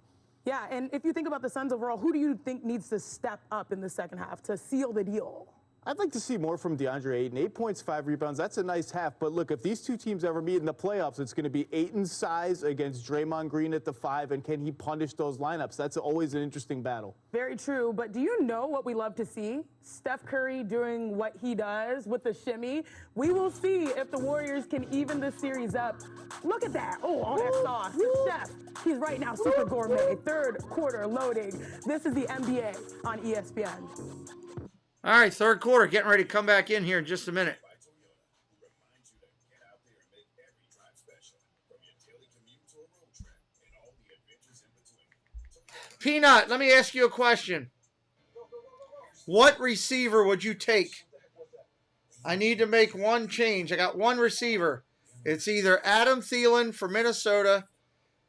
Yeah, and if you think about the Suns overall, who do you think needs to step up in the second half to seal the deal? I'd like to see more from DeAndre Ayton. 8 points, 5 rebounds. That's a nice half. But look, if these 2 teams ever meet in the playoffs, it's going to be Ayton's size against Draymond Green at the 5, and can he punish those lineups? That's always an interesting battle. Very true. But do you know what we love to see? Steph Curry doing what he does with the shimmy. We will see if the Warriors can even this series up. Look at that. Oh, all that sauce. Steph, he's right now super gourmet. Third quarter loading. This is the NBA on ESPN. All right, third quarter, getting ready to come back in here in just a minute. Peanut, let me ask you a question. What receiver would you take? I need to make one change. I got one receiver. It's either Adam Thielen for Minnesota,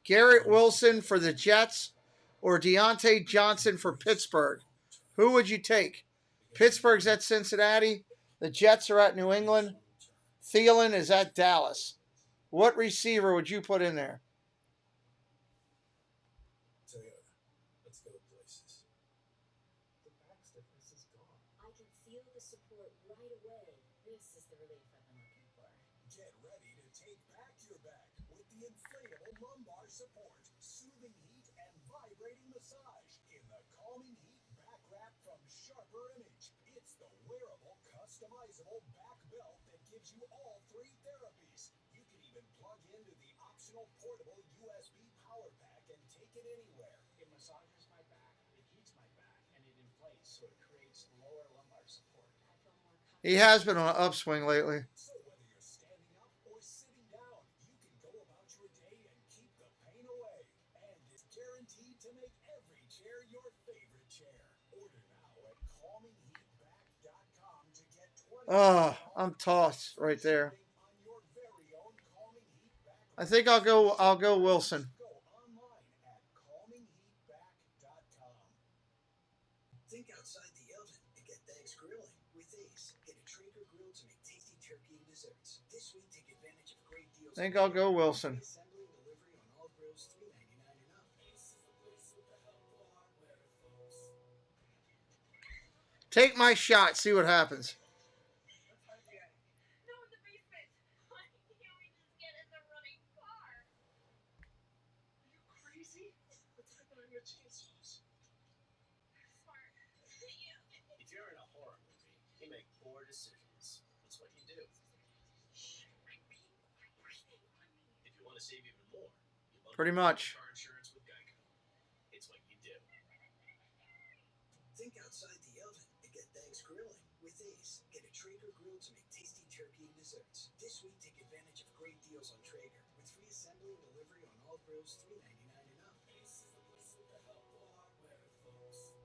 Garrett Wilson for the Jets, or Deontay Johnson for Pittsburgh. Who would you take? Pittsburgh's at Cincinnati. The Jets are at New England. Thielen is at Dallas. What receiver would you put in there? Toyota, let's go places. The back stiffness is gone. I can feel the support right away. This is the relief I've been looking for. Get ready to take back your back with the inflatable lumbar support, soothing heat, and vibrating massage in the calming heat back wrap from Sharper Image. It's the wearable, customizable back belt that gives you all 3 therapies. You can even plug into the optional portable USB power pack and take it anywhere. It massages my back, it heats my back, and it inflates, so it creates lower lumbar support. He has been on an upswing lately. So whether you're standing up or sitting down, you can go about your day and keep the pain away. And it's guaranteed to make every chair your favorite chair. Order now at calmingheatback.com to get 20% Oh, I'm tossed right there. I think I'll go Wilson. Think outside the oven and get thanks grilling with Ace. Get a Traeger grill to make tasty turkey and desserts. This week, take advantage of great deals. I think I'll go Wilson. Take my shot. See what happens. If you're in a horror movie, you make poor decisions. That's what you do. If you want to save even more, you bundle Pretty much. car insurance with Geico. It's what you do. Think outside the oven and get thanks grilling with Ace. Get a Traeger grill to make tasty turkey and desserts. This week, take advantage of great deals on Traeger with free assembly and delivery on all grills, $3.99 and up. Ace is the place with the help of hardware, folks.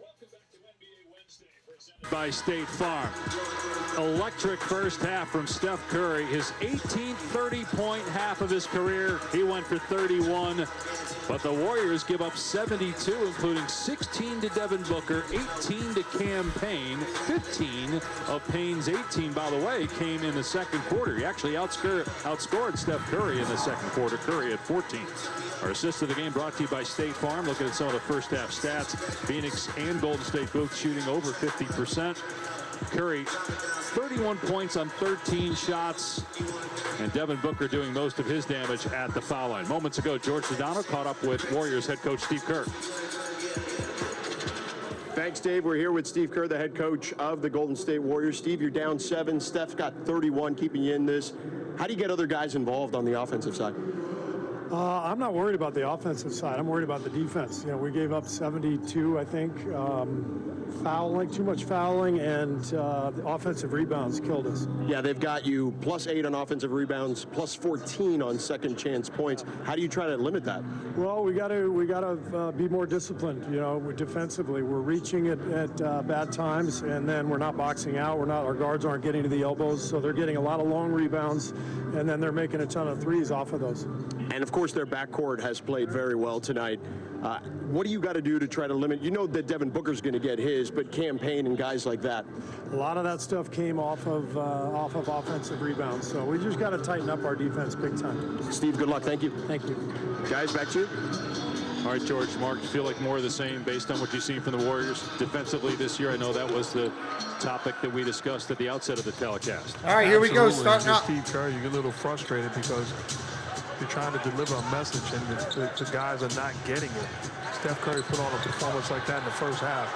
Welcome back to NBA Wednesday, presented by State Farm. Electric first half from Steph Curry. His 18th 30-point half of his career. He went for 31. But the Warriors give up 72, including 16 to Devin Booker, 18 to Cam Payne. 15 of Payne's 18, by the way, came in the second quarter. He actually outscored Steph Curry in the second quarter. Curry at 14. Our assist of the game brought to you by State Farm. Looking at some of the first half stats. Phoenix and Golden State both shooting over 50%. Curry, 31 points on 13 shots. And Devin Booker doing most of his damage at the foul line. Moments ago, George Sedano caught up with Warriors head coach Steve Kerr. Thanks, Dave. We're here with Steve Kerr, the head coach of the Golden State Warriors. Steve, you're down 7. Steph's got 31, keeping you in this. How do you get other guys involved on the offensive side? I'm not worried about the offensive side. I'm worried about the defense. You know, we gave up 72, I think. Fouling, too much fouling, and the offensive rebounds killed us. Yeah, they've got you +8 on offensive rebounds, +14 on second chance points. How do you try to limit that? Well, we got to be more disciplined. You know, defensively, we're reaching at bad times, and then we're not boxing out. Our guards aren't getting to the elbows, so they're getting a lot of long rebounds, and then they're making a ton of threes off of those. And of course, their backcourt has played very well tonight. What do you got to do to try to limit? You know that Devin Booker's going to get his, but Cam Payne and guys like that. A lot of that stuff came off of offensive rebounds, so we just got to tighten up our defense big time. Steve, good luck. Thank you. Thank you. Guys, back to you. All right, George, Mark, you feel like more of the same based on what you've seen from the Warriors defensively this year? I know that was the topic that we discussed at the outset of the telecast. All right, here we go. Starting up. Steve Kerr, you get a little frustrated because you're trying to deliver a message and the guys are not getting it. Steph Curry put on a performance like that in the first half.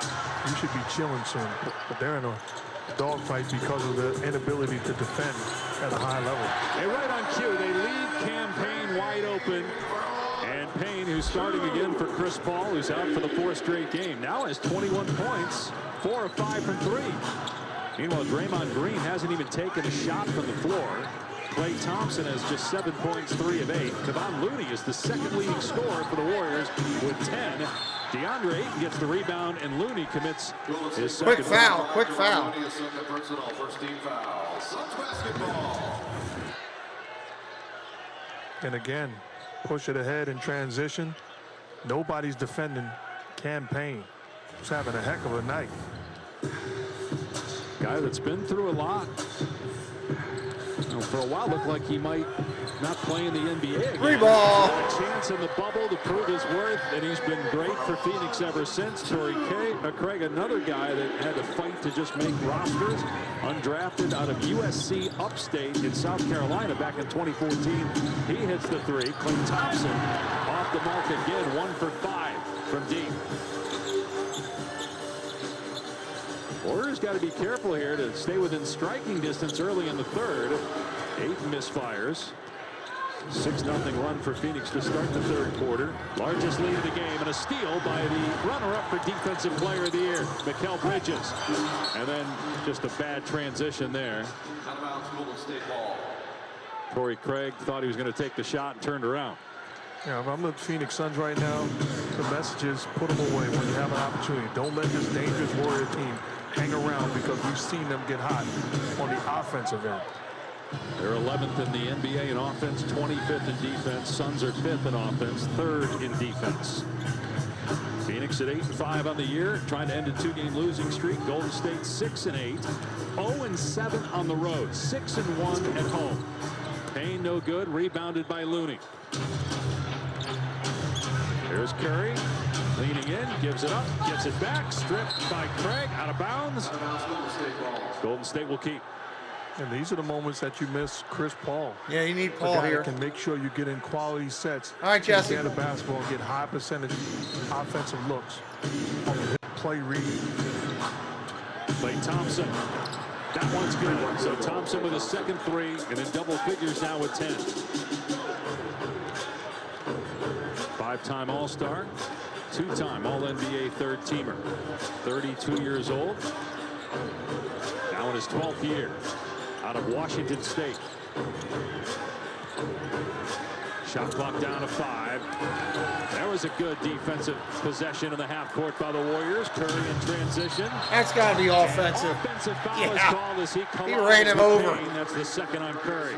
You should be chilling soon. But they're in a dogfight because of the inability to defend at a high level. And right on cue, they leave Cam Payne wide open. And Payne, who's starting again for Chris Paul, who's out for the 4th straight game, now has 21 points, 4 of 5 from 3. Meanwhile, Draymond Green hasn't even taken a shot from the floor. Klay Thompson has just 7 points, 3 of 8. Kevon Looney is the second leading scorer for the Warriors with 10. DeAndre Ayton gets the rebound, and Looney commits his second. Quick foul, quick foul. And again, push it ahead in transition. Nobody's defending Cam Payne. He's having a heck of a night. Guy that's been through a lot. For a while, looked like he might not play in the NBA again. Free ball. He's had a chance in the bubble to prove his worth, and he's been great for Phoenix ever since. Torrey Craig, another guy that had to fight to just make rosters, undrafted out of USC Upstate in South Carolina back in 2014. He hits the 3. Klay Thompson off the mark again, 1 for 5 from deep. Warriors got to be careful here to stay within striking distance early in the 3rd. 8 misfires. 6-0 run for Phoenix to start the 3rd quarter. Largest lead of the game, and a steal by the runner-up for Defensive Player of the Year, Mikal Bridges. And then just a bad transition there. Torrey Craig thought he was going to take the shot and turned around. Yeah, if I'm the Phoenix Suns right now, the message is put them away when you have an opportunity. Don't let this dangerous Warrior team hang around, because we've seen them get hot on the offensive end. They're 11th in the NBA in offense, 25th in defense. Suns are 5th in offense, 3rd in defense. Phoenix at 8-5 on the year, trying to end a 2-game losing streak. Golden State 6-8, 0-7 on the road, 6-1 at home. Payne no good, rebounded by Looney. Here's Curry. Leaning in, gives it up, gets it back, stripped by Craig, out of bounds. Golden State will keep. And these are the moments that you miss Chris Paul. Yeah, you need A Paul guy here. that can make sure you get in quality sets. All right, Jesse. Get a basketball and get high percentage offensive looks. Play read. Klay Thompson. That one's good. So Thompson with a second three and in double figures now with 10. Five-time All-Star. Two-time All-NBA third-teamer. 32 years old. Now in his 12th year. Out of Washington State. Shot clock down to 5. That was a good defensive possession in the half court by the Warriors. Curry in transition. That's got to be offensive. Offensive foul Yeah. is called as he ran him over. Payne. That's the second on Curry.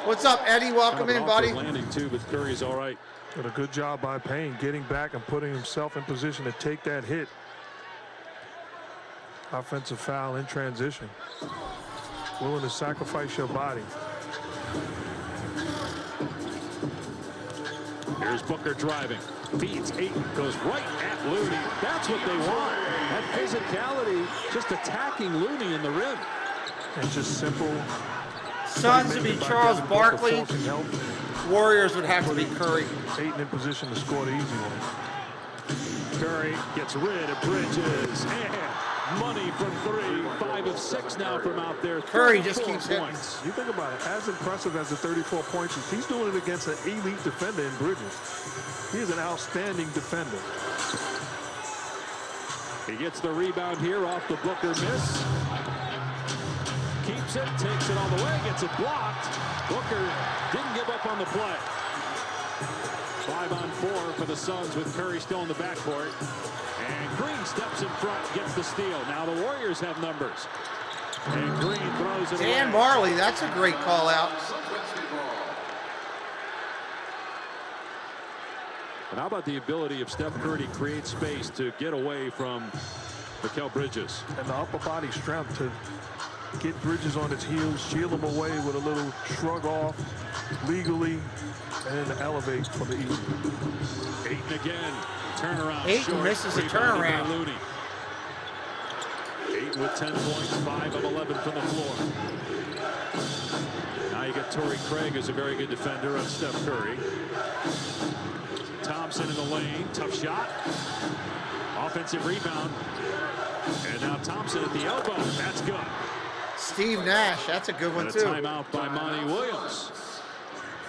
What's up, Eddie? Welcome in, buddy. Landing too, but Curry's all right. But a good job by Payne getting back and putting himself in position to take that hit. Offensive foul in transition. Willing to sacrifice your body. Here's Booker driving. Feeds Ayton. Goes right at Looney. That's what they want. That physicality, just attacking Looney in the rim. And just simple. Suns to be Charles Barkley. Warriors would have to be Curry. Ayton in position to score the easy one. Curry gets rid of Bridges. And money from 3. 5 of 6 now from out there. Curry just 34 keeps hitting. points. You think about it, as impressive as the 34 points is, he's doing it against an elite defender in Bridges. He is an outstanding defender. He gets the rebound here off the Booker miss. Keeps it, takes it all the way, gets it blocked. Booker didn't give up on the play. 5 on 4 for the Suns with Curry still in the backcourt. And Green steps in front, gets the steal. Now the Warriors have numbers. And Green throws it Dan away. Marley, that's a great call out. And how about the ability of Steph Curry to create space to get away from Mikal Bridges? And the upper body strength to get Bridges on his heels, shield him away with a little shrug off legally, and then elevate for the easy. Ayton again. Turnaround. Ayton short, misses a rebounded by turnaround. Looney. Ayton with 10 points, 5 of 11 from the floor. Now you got Torrey Craig, who's a very good defender on Steph Curry. Thompson in the lane, tough shot. Offensive rebound. And now Thompson at the elbow. That's good. Steve Nash, that's a good one And a too. timeout by Monty Williams.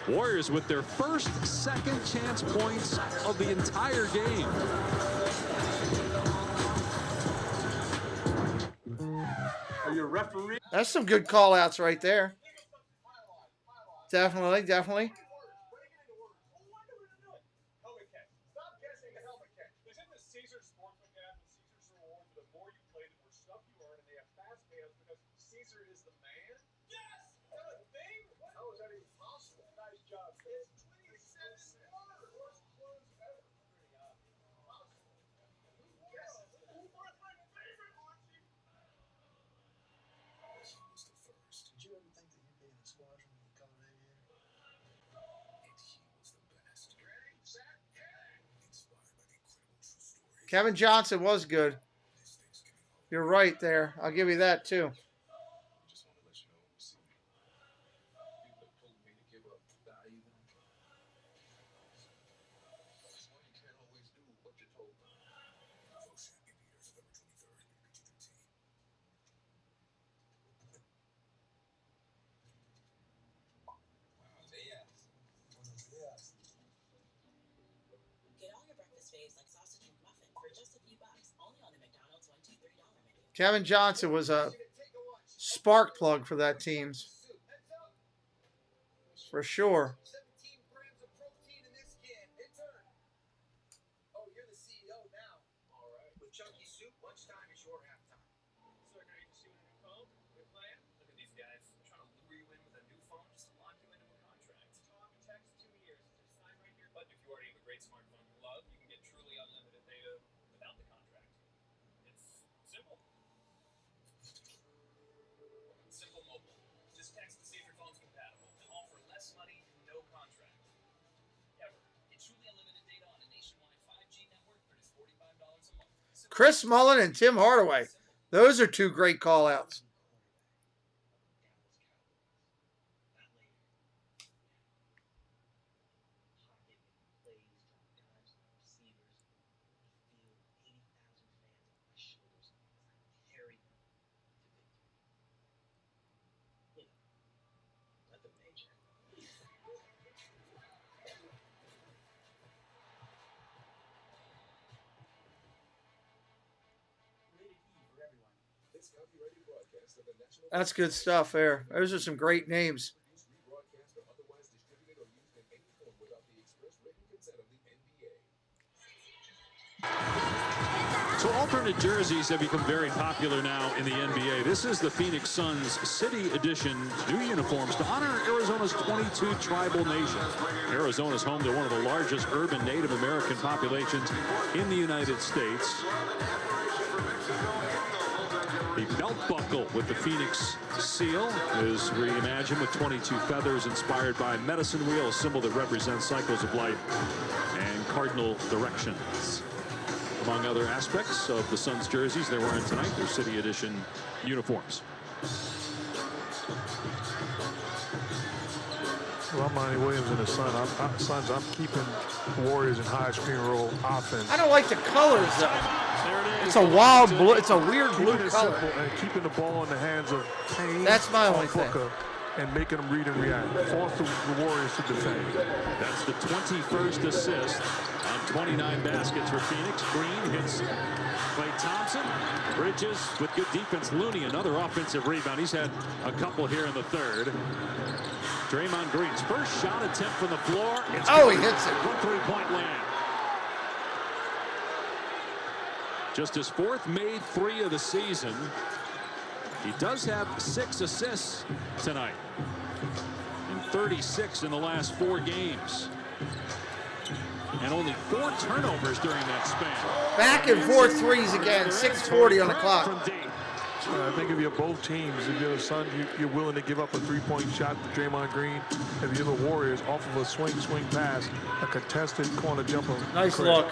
Warriors with their first second chance points of the entire game. Are you a referee? That's some good call outs right there. Definitely, definitely. Helmet catch. Stop guessing the helmet catch. Isn't the Caesar Sportsbook app and Caesar's rewards, the more you play, the more stuff you earn, and they have fast payouts because Caesar is the man? Yes! Is that a thing? How is that even possible? Nice job. It's 27 dollars. Worst clothes ever. Pretty awesome. Yes. Who was my favorite watching? He was the first. Did you ever think that you'd be in a squadron with a colored aviator? And he was the best. Ready, set, hit! Inspired by the incredible true story. Kevin Johnson was good. You're right there. I'll give you that too. Just want to let you know we'll see. People have told me to give up value. That's why you can't always do what you're told. Devotion, Aviators, November 23rd, PG-13. Get all your breakfast faves like sausage McMuffin for just a few bucks, only on the McDonald's $1, $2, $3 menu. Kevin Johnson was a spark plug for that team. For sure. 17 grams of protein in this can. In turn. Oh, you're the CEO now. All right. With Chunky Soup, lunchtime is your halftime. So, can I just see what a new phone? Good plan? Look at these guys. Trying to lure you in with a new phone just to lock you into a contract. Talk and text 2 years. Just sign right here. But if you already have a great smartphone you love, you can get truly unlimited data without the contract. It's simple. Simple Mobile. Just text to see if your phone's compatible and offer less money, no contract. Ever. Get truly unlimited data on a nationwide Chris Mullen and Tim Hardaway. Those are two great call-outs. That's good stuff there. Those are some great names. So alternate jerseys have become very popular now in the NBA. This is the Phoenix Suns City Edition new uniforms to honor Arizona's 22 tribal nations. Arizona's home to one of the largest urban Native American populations in the United States. The belt buckle with the Phoenix seal is reimagined with 22 feathers inspired by medicine wheel, a symbol that represents cycles of life and cardinal directions. Among other aspects of the Suns jerseys they're wearing tonight, their City Edition uniforms. Well, I'm Monty Williams and the Suns. I'm keeping Warriors in high screen roll offense. I don't like the colors though. It's a wild blue. It's a weird blue color. And keeping the ball in the hands of Kane. That's my only thing. And making them read and react. Force the Warriors to defend. That's the 21st assist on 29 baskets for Phoenix. Green hits Klay Thompson. Bridges with good defense. Looney, another offensive rebound. He's had a couple here in the third. Draymond Green's first shot attempt from the floor. It's he hits it. One three-point land. Just his fourth made three of the season. He does have 6 assists tonight and 36 in the last 4 games. And only 4 turnovers during that span. Back and forth threes again. 6:40 on the clock. I think if you're both teams, if you're the Suns, you're willing to give up a three-point shot to Draymond Green. If you're the Warriors, off of a swing pass, a contested corner jumper. Nice look.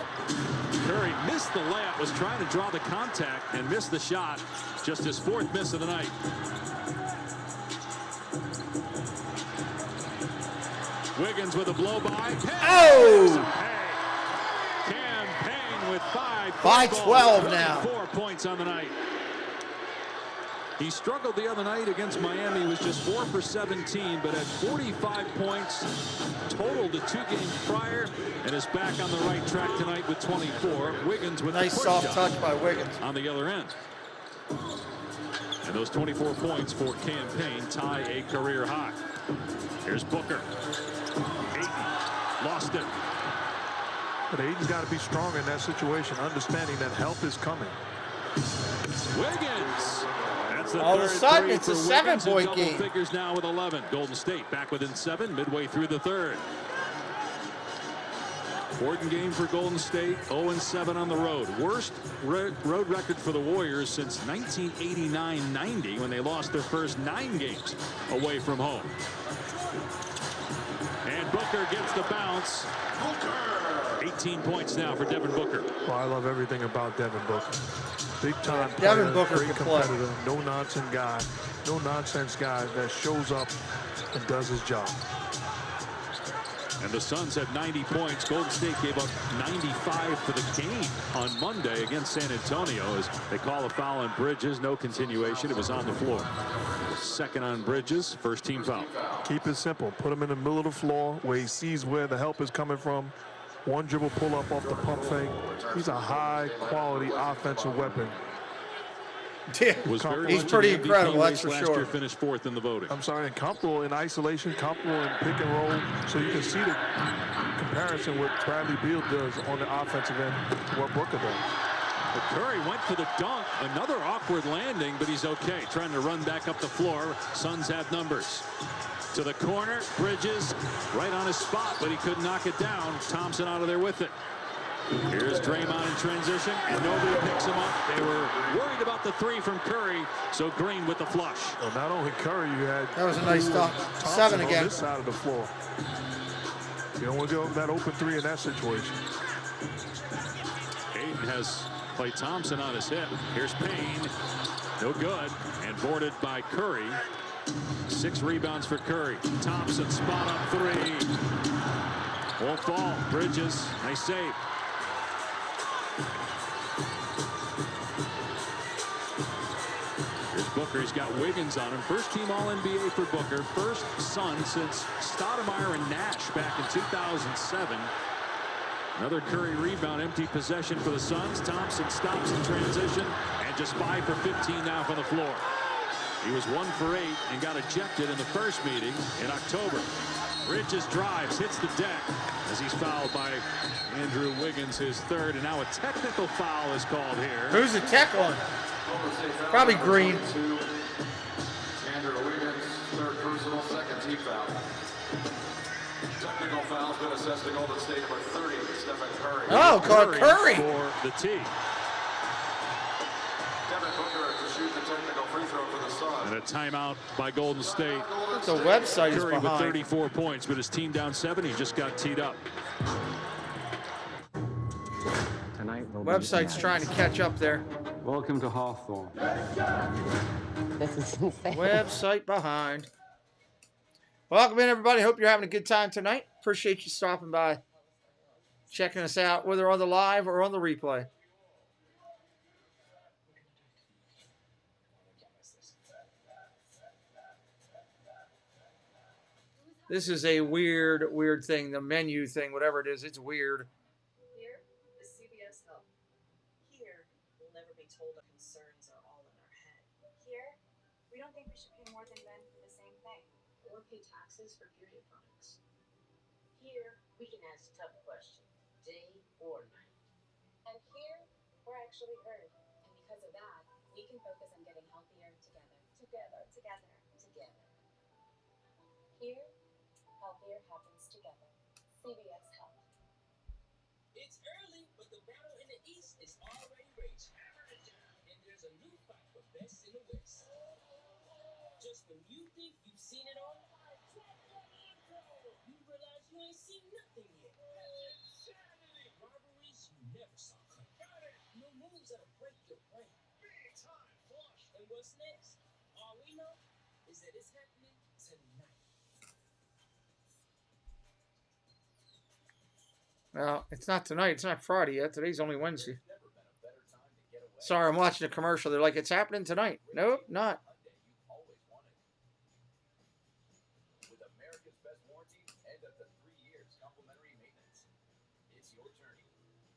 Curry missed the layup, was trying to draw the contact and missed the shot. Just his 4th miss of the night. Wiggins with a blow by. Campaign with 5. By 12 now. 4 points on the night. He struggled the other night against Miami. He was just 4 for 17, but had 45 points total to 2 games prior, and is back on the right track tonight with 24. Wiggins with nice the soft shot touch by Wiggins on the other end. And those 24 points for Campaign tie a career high. Here's Booker. Ayton lost it. But Ayton's got to be strong in that situation, understanding that help is coming. Wiggins. That's the All of a third sudden, three it's a for Wiggins, 7-point and game. double figures now with 11. Golden State back within 7 midway through the third. Important game for Golden State. 0-7 on the road. Worst road record for the Warriors since 1989-90 when they lost their first 9 games away from home. And Booker gets the bounce. 18 points now for Devin Booker. Well, I love everything about Devin Booker. Big time Devin player, Booker great can play. competitor, no nonsense guy that shows up and does his job. And the Suns had 90 points. Golden State gave up 95 for the game on Monday against San Antonio as they call a foul on Bridges. No continuation. It was on the floor. Second on Bridges. First team foul. Keep it simple. Put him in the middle of the floor where he sees where the help is coming from. One dribble pull up off the pump fake. He's a high quality offensive weapon. He's pretty incredible, that's for last sure. year finished 4th in the voting. I'm sorry, and comfortable in isolation, comfortable in pick and roll. So you can see the comparison what Bradley Beal does on the offensive end to what Booker does. But Curry went for the dunk. Another awkward landing, but he's okay. Trying to run back up the floor. Suns have numbers. To the corner, Bridges right on his spot, but he couldn't knock it down. Thompson out of there with it. Here's Draymond in transition, and nobody picks him up. They were worried about the 3 from Curry, so Green with the flush. Well, not only Curry, you had That was a nice Thompson stop. 7 on again. this side of the floor. You don't want to go that open 3 in that situation. Ayton has Klay Thompson on his hip. Here's Payne. No good. And boarded by Curry. 6 rebounds for Curry. Thompson spot up 3. Won't fall. Bridges. Nice save. Here's Booker. He's got Wiggins on him. First team All-NBA for Booker. First Sun since Stoudemire and Nash back in 2007. Another Curry rebound. Empty possession for the Suns. Thompson stops in transition and just 5 for 15 now from the floor. He was 1 for 8 and got ejected in the first meeting in October. Bridges drives, hits the deck as he's fouled by Andrew Wiggins, his 3rd, and now a technical foul is called here. Who's the tech on? Probably Green. Andrew Wiggins, 3rd personal, 2nd team foul. Technical foul's been assessed to Golden State number 30, Stephen Curry. Oh, called Curry. For the tee. Devin Booker to shoot the technical free throw for the Suns. And a timeout by Golden State. The website is Curry with behind. 34 points, but his team down 7. He just got teed up. Tonight will be Website's trying to catch up there. Welcome to Hawthorne. This is insane. Website behind. Welcome in, everybody. Hope you're having a good time tonight. Appreciate you stopping by, checking us out, whether on the live or on the replay. This is a weird thing. The menu thing, whatever it is, it's weird. Here is CBS Help. Here, we'll never be told our concerns are all in our head. Here, we don't think we should pay more than men for the same thing. Or pay taxes for period products. Here, we can ask tough questions, day or night. And here, we're actually heard. And because of that, we can focus on getting healthier together. Together. Here, healthier happens together. CVS Health. It's early, but the battle in the East is already raging. And there's a new fight for best in the West. Just when you think you've seen it all, you realize you ain't seen nothing yet. Rivalries you never saw coming. No moves that'll break your brain. And what's next? All we know is that it's happening tonight. Well, it's not tonight. It's not Friday yet. Today's only Wednesday. Sorry, I'm watching a commercial. They're like, it's happening tonight. Nope, not. With America's best warranty and up to 3 years complimentary maintenance. It's your journey.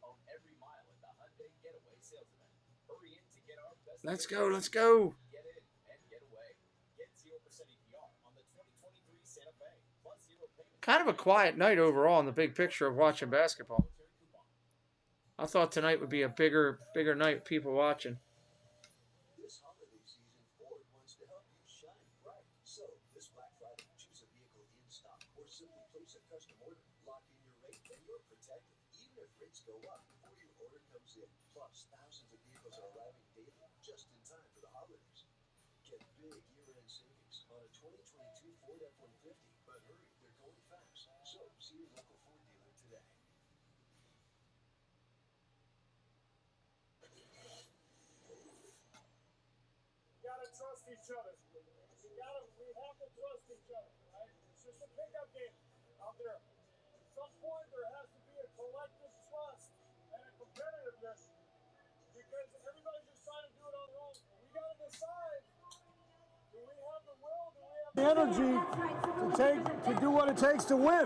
Own every mile at the Hyundai Getaway Sales Event. Hurry in to get our best. Let's go, let's go. Get in and get away. Get 0% APR on the 2023 Santa Fe. Plus 0 payment. Kind of a quiet night overall in the big picture of watching basketball. I thought tonight would be a bigger night, people watching. This holiday season, Ford wants to help you shine bright. So, this Black Friday, choose a vehicle in stock or simply place a custom order. Lock in your rate and you're protected, even if rates go up before your order comes in. Plus, thousands of vehicles are arriving daily just in time for the holidays. Get big year-end savings on a 2022 Ford F-150. But hurry, they're going fast. So, see your local Ford dealer today. Trust each other. We have to trust each other, right? It's just a pickup game out there. At some point, there has to be a collective trust and a competitiveness because everybody's just trying to do it on their own. We got to decide: do we have the will? Do we have the energy to do what it takes to win?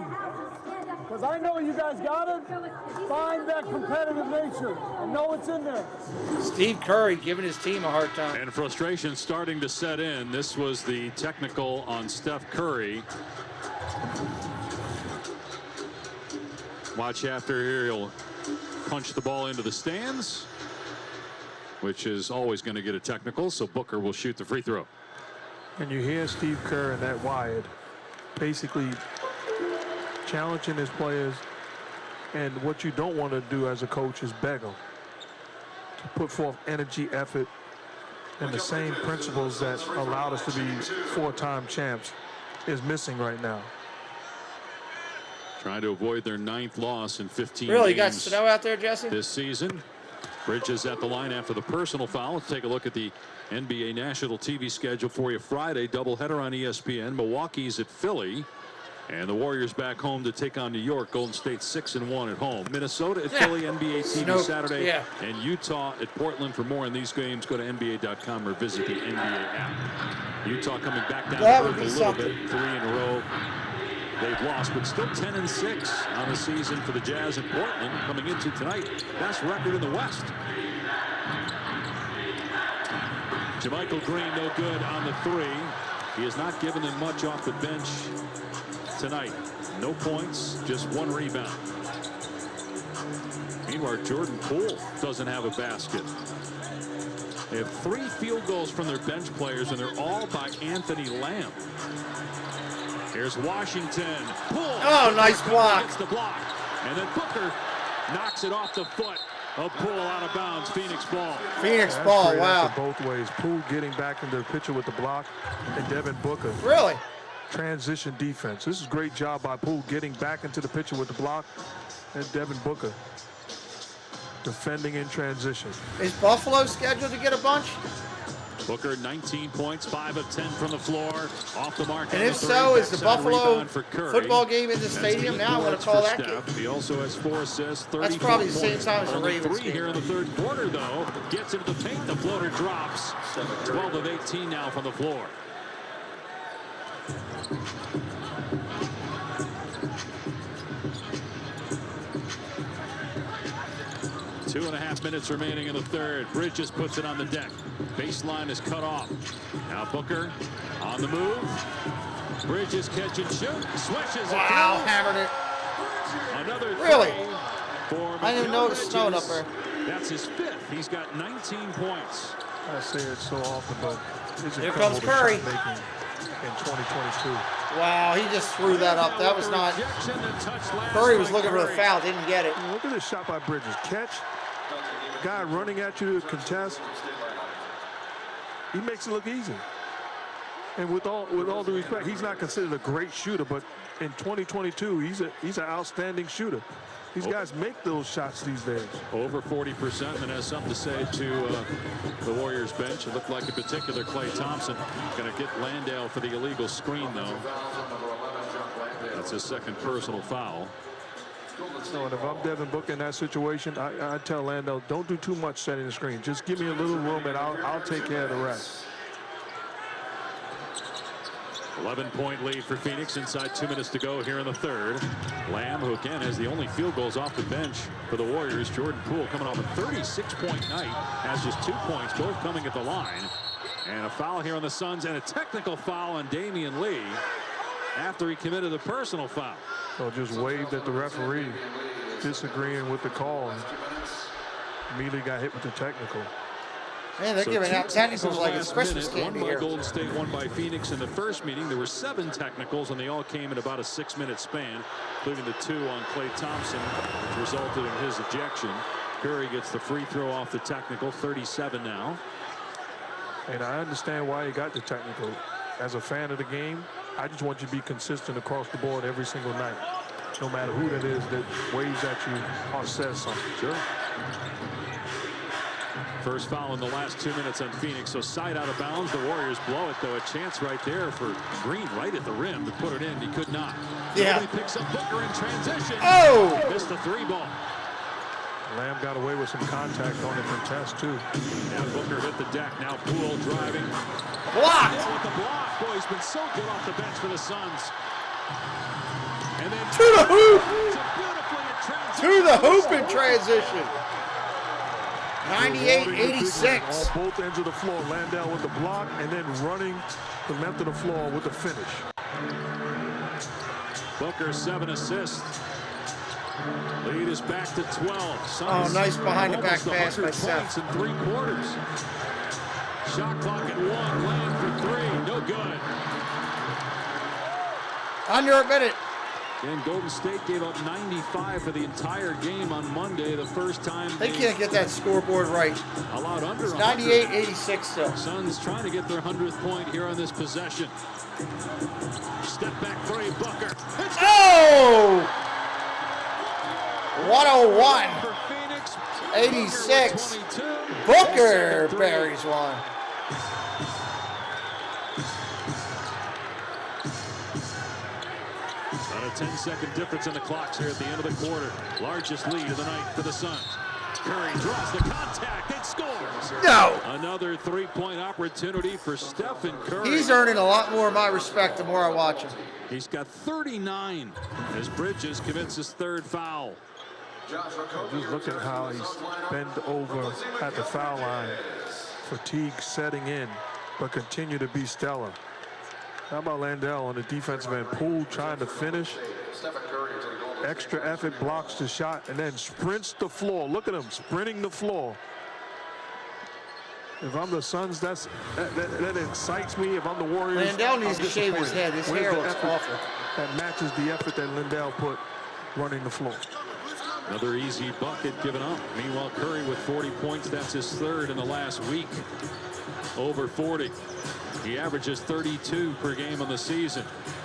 Because I know you guys got it. Find that competitive nature. I know it's in there. Steve Curry giving his team a hard time. And frustration starting to set in. This was the technical on Steph Curry. Watch after here. He'll punch the ball into the stands, which is always going to get a technical. So Booker will shoot the free throw. And you hear Steve Kerr and that Wyatt basically challenging his players. And what you don't want to do as a coach is beg them to put forth energy, effort, and the same principles that allowed us to be 4-time champs is missing right now. Trying to avoid their 9th loss in 15 Really, you got games snow out there, Jesse? this season. Bridges at the line after the personal foul. Let's take a look at the NBA national TV schedule for you. Friday, doubleheader on ESPN. Milwaukee's at Philly. And the Warriors back home to take on New York. Golden State 6-1 at home. Minnesota at Philly, NBA TV Saturday. And Utah at Portland. For more on these games, go to NBA.com or visit the NBA app. Utah coming back down to earth a little bit. 3 in a row they've lost, but still 10-6 on the season for the Jazz in Portland coming into tonight. Best record in the West. JaMychal Green no good on the 3. He has not given them much off the bench tonight. No points, just 1 rebound. Meanwhile, Jordan Poole doesn't have a basket. They have 3 field goals from their bench players, and they're all by Anthony Lamb. Here's Washington. Poole. Oh, nice block. Gets the block. And then Booker knocks it off the foot of Poole out of bounds. Phoenix ball. Phoenix ball, wow. Both ways. Poole getting back into the picture with the block, and Devin Booker. Really? Transition defense. This is a great job by Poole getting back into the picture with the block, and Devin Booker defending in transition. Is Buffalo scheduled to get a bunch? Booker 19 points, 5 of 10 from the floor, off the mark. And if so, is the Buffalo football game in the stadium now? I'm going to call that game. He also has 4 assists, 34 That's probably the same points. time as the Only Ravens 3 game. here in the third quarter, though. Gets into the paint, the floater drops. 12 of 18 now from the floor. Two and a half minutes remaining in the third. Bridges puts it on the deck. Baseline is cut off. Now Booker on the move. Bridges catch and shoot. Swishes it. Wow, hammered it. Another Really? For I didn't even know it was snowing up Bridges. there. That's his 5th. He's got 19 points. I say it so often, but it's Here comes Curry. In 2022. Wow, he just threw that up. That was not. Curry was looking for the foul, didn't get it. Look at this shot by Bridges. Catch, guy running at you to contest. He makes it look easy. And with all due respect, he's not considered a great shooter, but in 2022, he's an outstanding shooter. These guys make those shots these days. Over 40%, and has something to say to the Warriors bench. It looked like in particular Klay Thompson going to get Landale for the illegal screen, though. That's his 2nd personal foul. No, and if I'm Devin Booker in that situation, I tell Landale, don't do too much setting the screen. Just give me a little room, and I'll take care of the rest. 11-point lead for Phoenix. Inside 2 minutes to go here in the third. Lamb, who again has the only field goals off the bench for the Warriors. Jordan Poole coming off a 36-point night, has just 2 points, both coming at the line. And a foul here on the Suns, and a technical foul on Damian Lee after he committed the personal foul. So just waved at the referee, disagreeing with the call. Immediately got hit with the technical. Man, they're giving out technicals like it's Christmas candy One by here. Golden State, one by Phoenix. In the first meeting, there were 7 technicals, and they all came in about a 6-minute span, including the 2 on Klay Thompson, which resulted in his ejection. Curry gets the free throw off the technical, 37 now. And I understand why he got the technical. As a fan of the game, I just want you to be consistent across the board every single night. No matter who that is that waves at you or says something. Sure. First foul in the last 2 minutes on Phoenix. So side out of bounds. The Warriors blow it, though. A chance right there for Green right at the rim to put it in. He could not. Yeah. Nobody picks up Booker in transition. Oh! Missed the 3 ball. Lamb got away with some contact on the contest, too. Now Booker hit the deck. Now Poole driving. Blocked! Yeah, with the block. Boy, he's been so good off the bench for the Suns. And then to the hoop! To the hoop in transition. 98-86. On both ends of the floor. Landale with the block and then running the length of the floor with the finish. Booker 7 assists. Lead is back to 12. Suns Oh, nice behind-the-back almost pass by 100 Seth. points in 3 quarters. Shot clock at 1. Lamb for 3. No good. Under a minute. And Golden State gave up 95 for the entire game on Monday. The first time They can't get that scoreboard right. allowed under. It's 100. 98-86 still. Suns trying to get their 100th point here on this possession. Step back three, Booker. Oh! 101. For Phoenix, 86. Booker buries one. About a 10-second difference in the clocks here at the end of the quarter. Largest lead of the night for the Suns. Curry draws the contact and scores. No. Another three-point opportunity for Stephen Curry. He's earning a lot more of my respect the more I watch him. He's got 39 as Bridges commits his third foul. Just look at how he's bent over at the foul line. Fatigue setting in, but continue to be stellar. How about Landale on the defensive end? Poole trying to finish. Extra effort, blocks the shot, and then sprints the floor. Look at him sprinting the floor. If I'm the Suns, that excites me. If I'm the Warriors, Landale needs I'm to shave his disappointed. head. His Where's hair the looks effort awful. that matches the effort that Landale put running the floor? Another easy bucket given up. Meanwhile, Curry with 40 points. That's his third in the last week. Over 40. He averages 32 per game on the season.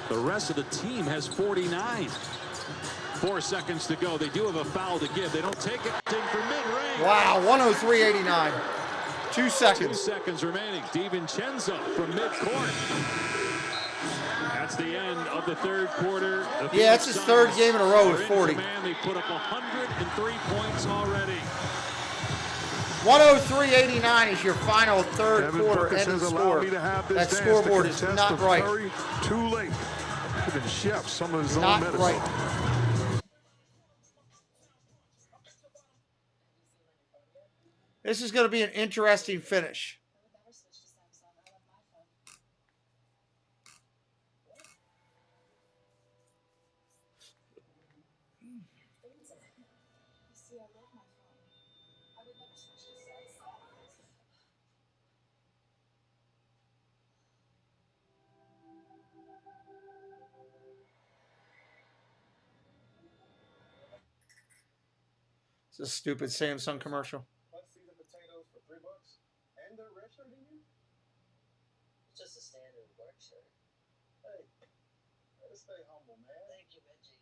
The rest of the team has 49. 4 seconds to go. They do have a foul to give. They don't take it for mid-range. Wow, 103.89. 2 seconds. 2 seconds remaining. DiVincenzo from mid-court. That's the end of the third quarter. Yeah, that's his third game in a row with 40. They put up 103 points already. 103.89 is your final third quarter Booker end of says, the allow score. me to have this That dance scoreboard to is contest not of right. Curry. Too late. Giving Chef some of his own Not medicine. right. This is going to be an interesting finish. It's a stupid Samsung commercial. It's just a standard work shirt. Hey, let's stay humble, man. Thank you, Benji.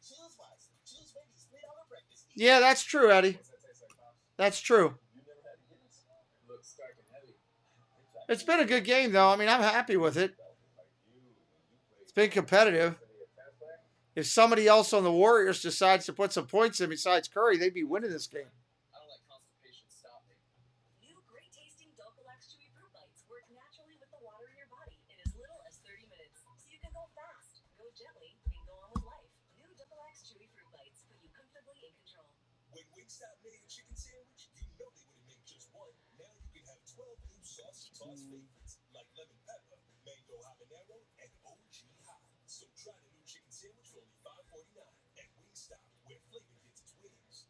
Chills Wise. Chills Wendy's $3 breakfast. Yeah, that's true, Eddie. That's true. It's been a good game, though. I mean, I'm happy with it. It's been competitive. If somebody else on the Warriors decides to put some points in besides Curry, they'd be winning this game. I don't let constipation stop me. New great-tasting Dulcolax Chewy Fruit Bites work naturally with the water in your body in as little as 30 minutes. So you can go fast, go gently, and go on with life. New Dulcolax Chewy Fruit Bites put you comfortably in control. When Wingstop made a chicken sandwich, you know they wouldn't make just one. Now you can have 12 new sauce favorites like lemon pepper, mango habanero, and OG hot. So try the new chicken sandwich for only $5.49 at Wingstop, where flavor gets its wings.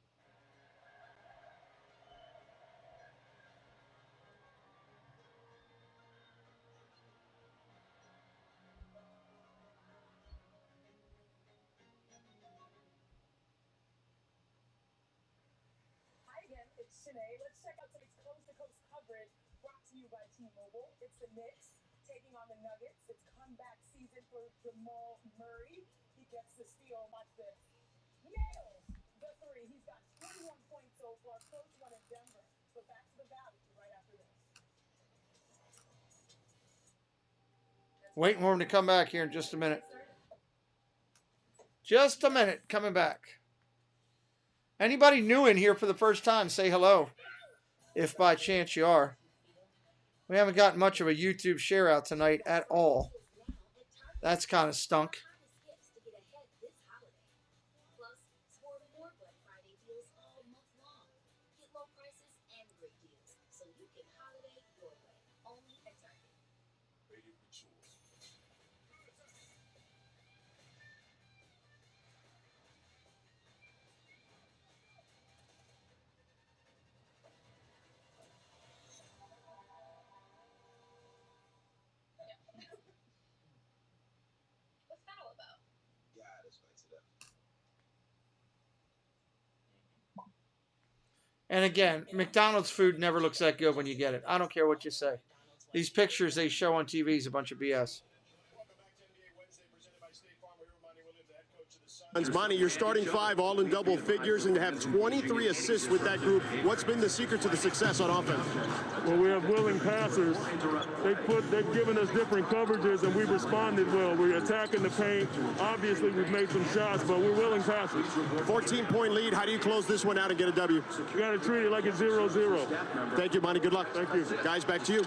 Hi again, it's Shanae. Let's check out tonight's coast-to-coast coverage brought to you by T-Mobile. It's the Knicks taking on the Nuggets. It's comeback season for Jamal Murray. He gets the steal. Watch this. Nails the three. He's got 21 points so far. Close one in Denver. So back to the Valley right after this. Waiting for him to come back here in just a minute. Just a minute, coming back. Anybody new in here for the first time, say hello, if by chance you are. We haven't gotten much of a YouTube share out tonight at all. That's kind of stunk. Plus, score more Black Friday deals all month long. Get low prices and great deals, so you can holiday your way. Only at Target. What's that all about? God, it's spice it up. And again, McDonald's food never looks that good when you get it. I don't care what you say. These pictures they show on TV is a bunch of BS. Welcome back to NBA Wednesday, presented by State Farm. We're reminding Williams, the head coach of the Monty, you're starting 5 all in double figures and to have 23 assists with that group. What's been the secret to the success on offense? Well, we have willing passers. They've given us different coverages, and we've responded well. We're attacking the paint. Obviously, we've made some shots, but we're willing passers. 14-point lead. How do you close this one out and get a W? You got to treat it like it's 0-0. Thank you, Monty. Good luck. Thank you. Guys, back to you.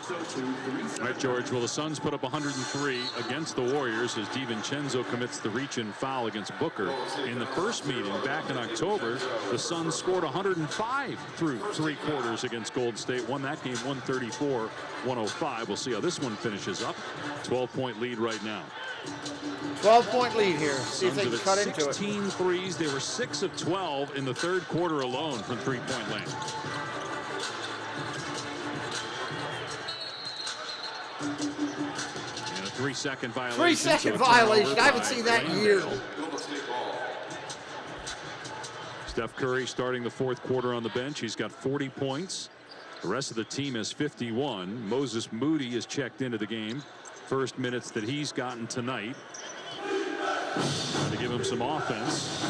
All right, George. Well, the Suns put up 103 against the Warriors as DiVincenzo commits the reach-in foul against Booker. In the first meeting back in October, the Suns scored 105 through 3 quarters against Golden State. Won that game 134-105. We'll see how this one finishes up. 12-point lead right now. 12-point lead here. See if Suns they can have cut hit into it. 16 threes. They were 6 of 12 in the third quarter alone from three-point land. And a 3-second violation. 3-second violation. I haven't seen that in years. Steph Curry starting the fourth quarter on the bench. He's got 40 points. The rest of the team has 51. Moses Moody is checked into the game. First minutes that he's gotten tonight. Trying to give him some offense.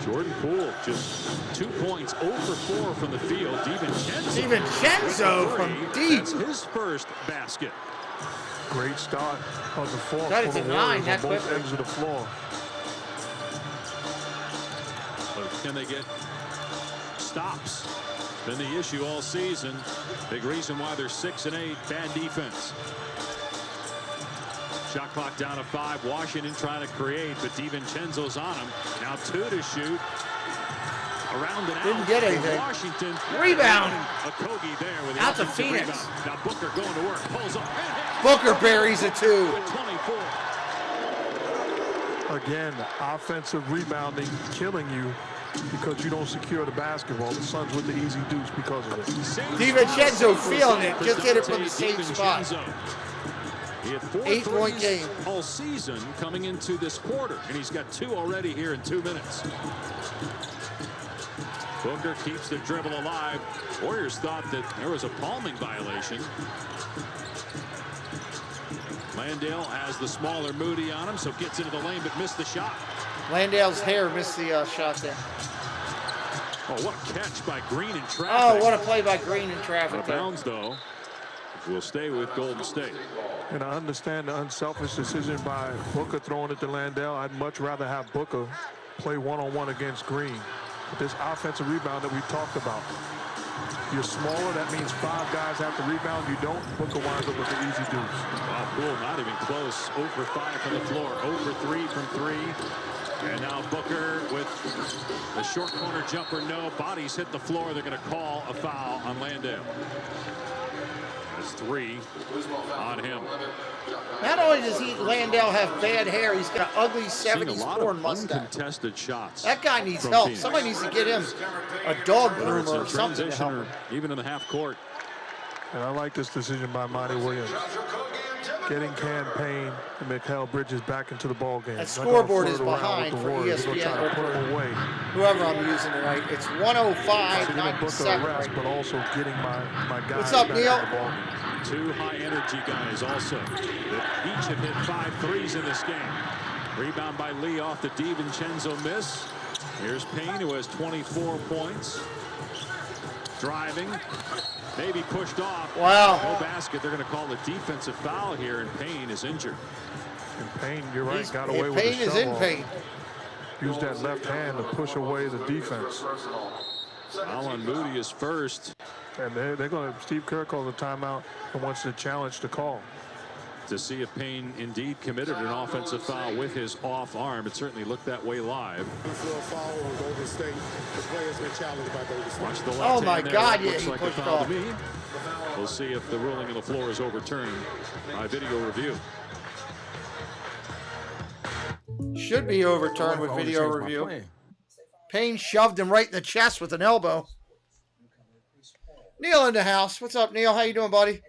Jordan Poole just 2 points, 0 for 4 from the field. DiVincenzo from deep. That's his first basket. Great start on the fourth Got it for to the 9 Warriors that on both quickly. ends of the floor. But can they get stops? Been the issue all season. Big reason why they're 6 and 8. Bad defense. Shot clock down to 5. Washington trying to create, but DiVincenzo's on him. Now 2 to shoot. Around and out. Didn't get anything. Washington. Rebound. Okogie there with the Out to offensive Phoenix. rebound. Now Booker going to work. Pulls up. Booker buries a 2. With 24. Again, offensive rebounding killing you because you don't secure the basketball. The Suns with the easy deuce because of it. DiVincenzo feeling it. Just hit it from the same spot. He had 4 8-point threes game. all season coming into this quarter, and he's got 2 already here in 2 minutes. Booker keeps the dribble alive. Warriors thought that there was a palming violation. Landale has the smaller Moody on him, so gets into the lane but missed the shot. Landale's hair missed the shot there. Oh, what a catch by Green in traffic. Oh, what a play by Green in traffic Out of there. bounds, though. Will stay with Golden State. And I understand the unselfish decision by Booker throwing it to Landale. I'd much rather have Booker play one-on-one against Green. But this offensive rebound that we talked about, you're smaller, that means 5 guys have to rebound. You don't, Booker winds up with the easy deuce. Wow, Poole not even close. 0 for 5 from the floor. 0 for 3 from 3. And now Booker with the short corner jumper. No, bodies hit the floor. They're going to call a foul on Landale. That's 3 on him. Not only does Landale have bad hair, he's got an ugly Seeing a 70s lot born of mustache. uncontested shots. That guy needs from help. Phoenix. Somebody needs to get him a dog Whether it's groomer in or something to transition help him. or even in the half court. And I like this decision by Monty Williams. Getting Campaign and Mikal Bridges back into the ball game. That Not gonna scoreboard is flirt around behind with the for Warriors. They're ESPN gonna try to put or them away. whoever I'm using tonight. It's 105, So giving Booker a 97. rest, but also getting my guys What's up, back Neil? in the ball game. 2 high energy guys also that each have hit 5 threes in this game. Rebound by Lee off the DiVincenzo miss. Here's Payne, who has 24 points. Driving, maybe pushed off. Wow. No basket. They're going to call a defensive foul here, and Payne is injured. And Payne, you're right, got away with Payne the is in shove-off. pain. Use that left hand to push away the defense. Alan Moody is first. And they're going to, Steve Kerr calls a timeout and wants to challenge the call. To see if Payne indeed committed an offensive foul with his off arm. It certainly looked that way live. Foul on Golden State. The player's been challenged by Golden State. Watch the left Oh, my hand there. God, That yeah, looks he like a pushed foul off. to me. We'll see if the ruling on the floor is overturned by video review. Should be overturned with video review. Payne shoved him right in the chest with an elbow. Neil in the house. What's up, Neil? How you doing, buddy?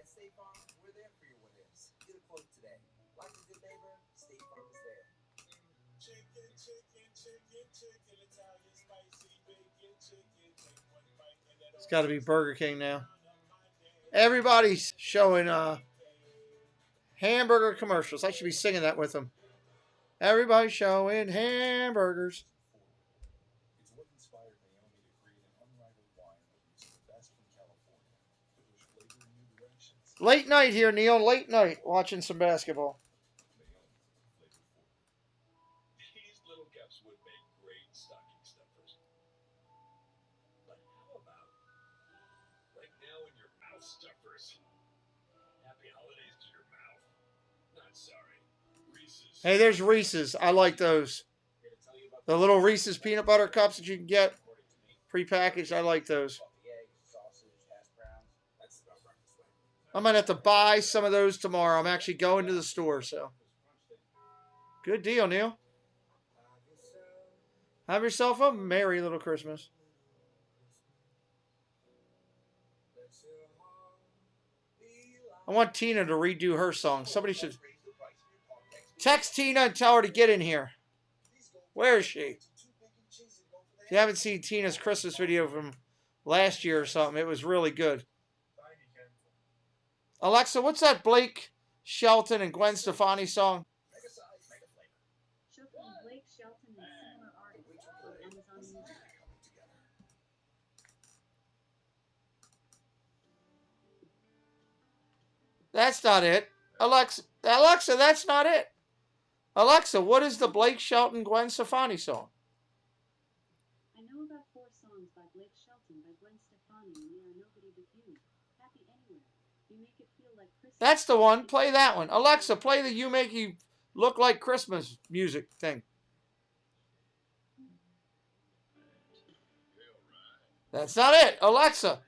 It's got to be Burger King now. Everybody's showing hamburger commercials. I should be singing that with them. Everybody showing hamburgers. It's what inspired Naomi to create an unrivaled wine that uses the best from California to push flavor in new directions. Late night here, Neil. Late night watching some basketball. These little cups would make great stocking stuffers. But how about right now in your mouth stuffers? Happy holidays to your mouth. Not sorry. Reese's. Hey, there's Reese's. I like those. The little Reese's peanut butter cups that you can get prepackaged. I like those. I might have to buy some of those tomorrow. I'm actually going to the store, so. Good deal, Neil. Have yourself a merry little Christmas. I want Tina to redo her song. Somebody should text Tina and tell her to get in here. Where is she? If you haven't seen Tina's Christmas video from last year or something, it was really good. Alexa, what's that Blake Shelton and Gwen Stefani song? Blake Shelton and similar artists on Amazon Music. That's not it. Alexa, that's not it. Alexa, what is the Blake Shelton Gwen Stefani song? I know about 4 songs by Blake Shelton, by Gwen Stefani, and they are Nobody But You, Happy Anywhere, You Make It Feel Like Christmas. That's the one. Play that one. Alexa, play the You Make You Look Like Christmas music thing. That's not it. Alexa,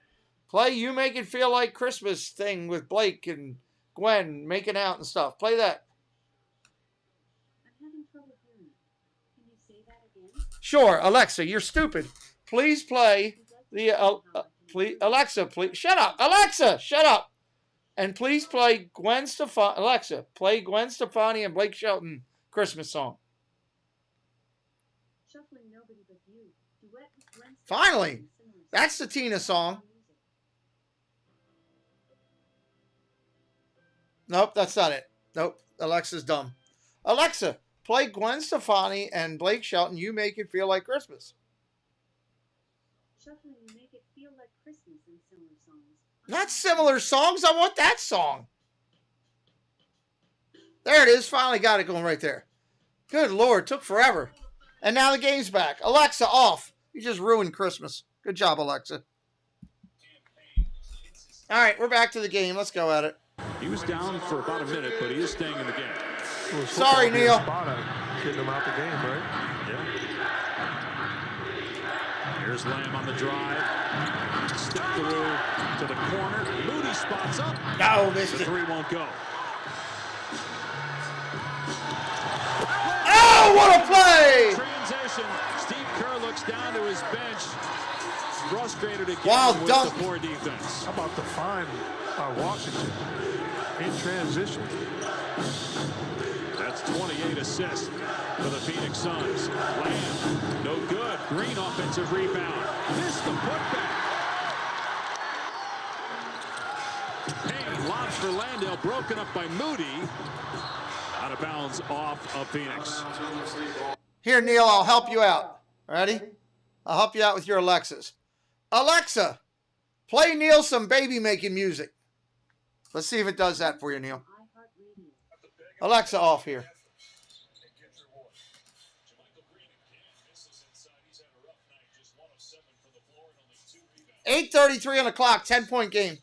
play You Make It Feel Like Christmas thing with Blake and Gwen making out and stuff. Play that. I'm having trouble hearing it. Can you say that again? Sure, Alexa, you're stupid. Please play the please, Alexa, please shut up. Alexa, shut up. And please play Gwen Stefani. Alexa, play Gwen Stefani and Blake Shelton Christmas song. Shuffling Nobody But You. Duet with Gwen Stefani. Finally, that's the Tina song. Nope, that's not it. Nope, Alexa's dumb. Alexa, play Gwen Stefani and Blake Shelton, You Make It Feel Like Christmas. Shuffling You Make It Feel Like Christmas and similar songs. Not similar songs, I want that song. There it is, finally got it going right there. Good Lord, took forever. And now the game's back. Alexa, off. You just ruined Christmas. Good job, Alexa. All right, we're back to the game. Let's go at it. He was down for about a minute, but he is staying in the game. Sorry, Neil. Getting him out the game, right? Yeah. Here's Lamb on the drive. Step through to the corner. Moody spots up. No, missed it. The 3 won't go. Oh, what a play! Transition. Steve Kerr looks down to his bench. Frustrated again with dunk. the poor defense. How about the fine by Washington in transition? That's 28 assists for the Phoenix Suns. Lamb, no good. Green offensive rebound. Missed the putback. Payne lobs for Landale, broken up by Moody. Out of bounds off of Phoenix. Here, Neil, I'll help you out. Ready? I'll help you out with your Alexas. Alexa, play Neil some baby-making music. Let's see if it does that for you, Neil. Alexa, off here. 8:33 on the clock, 10-point game.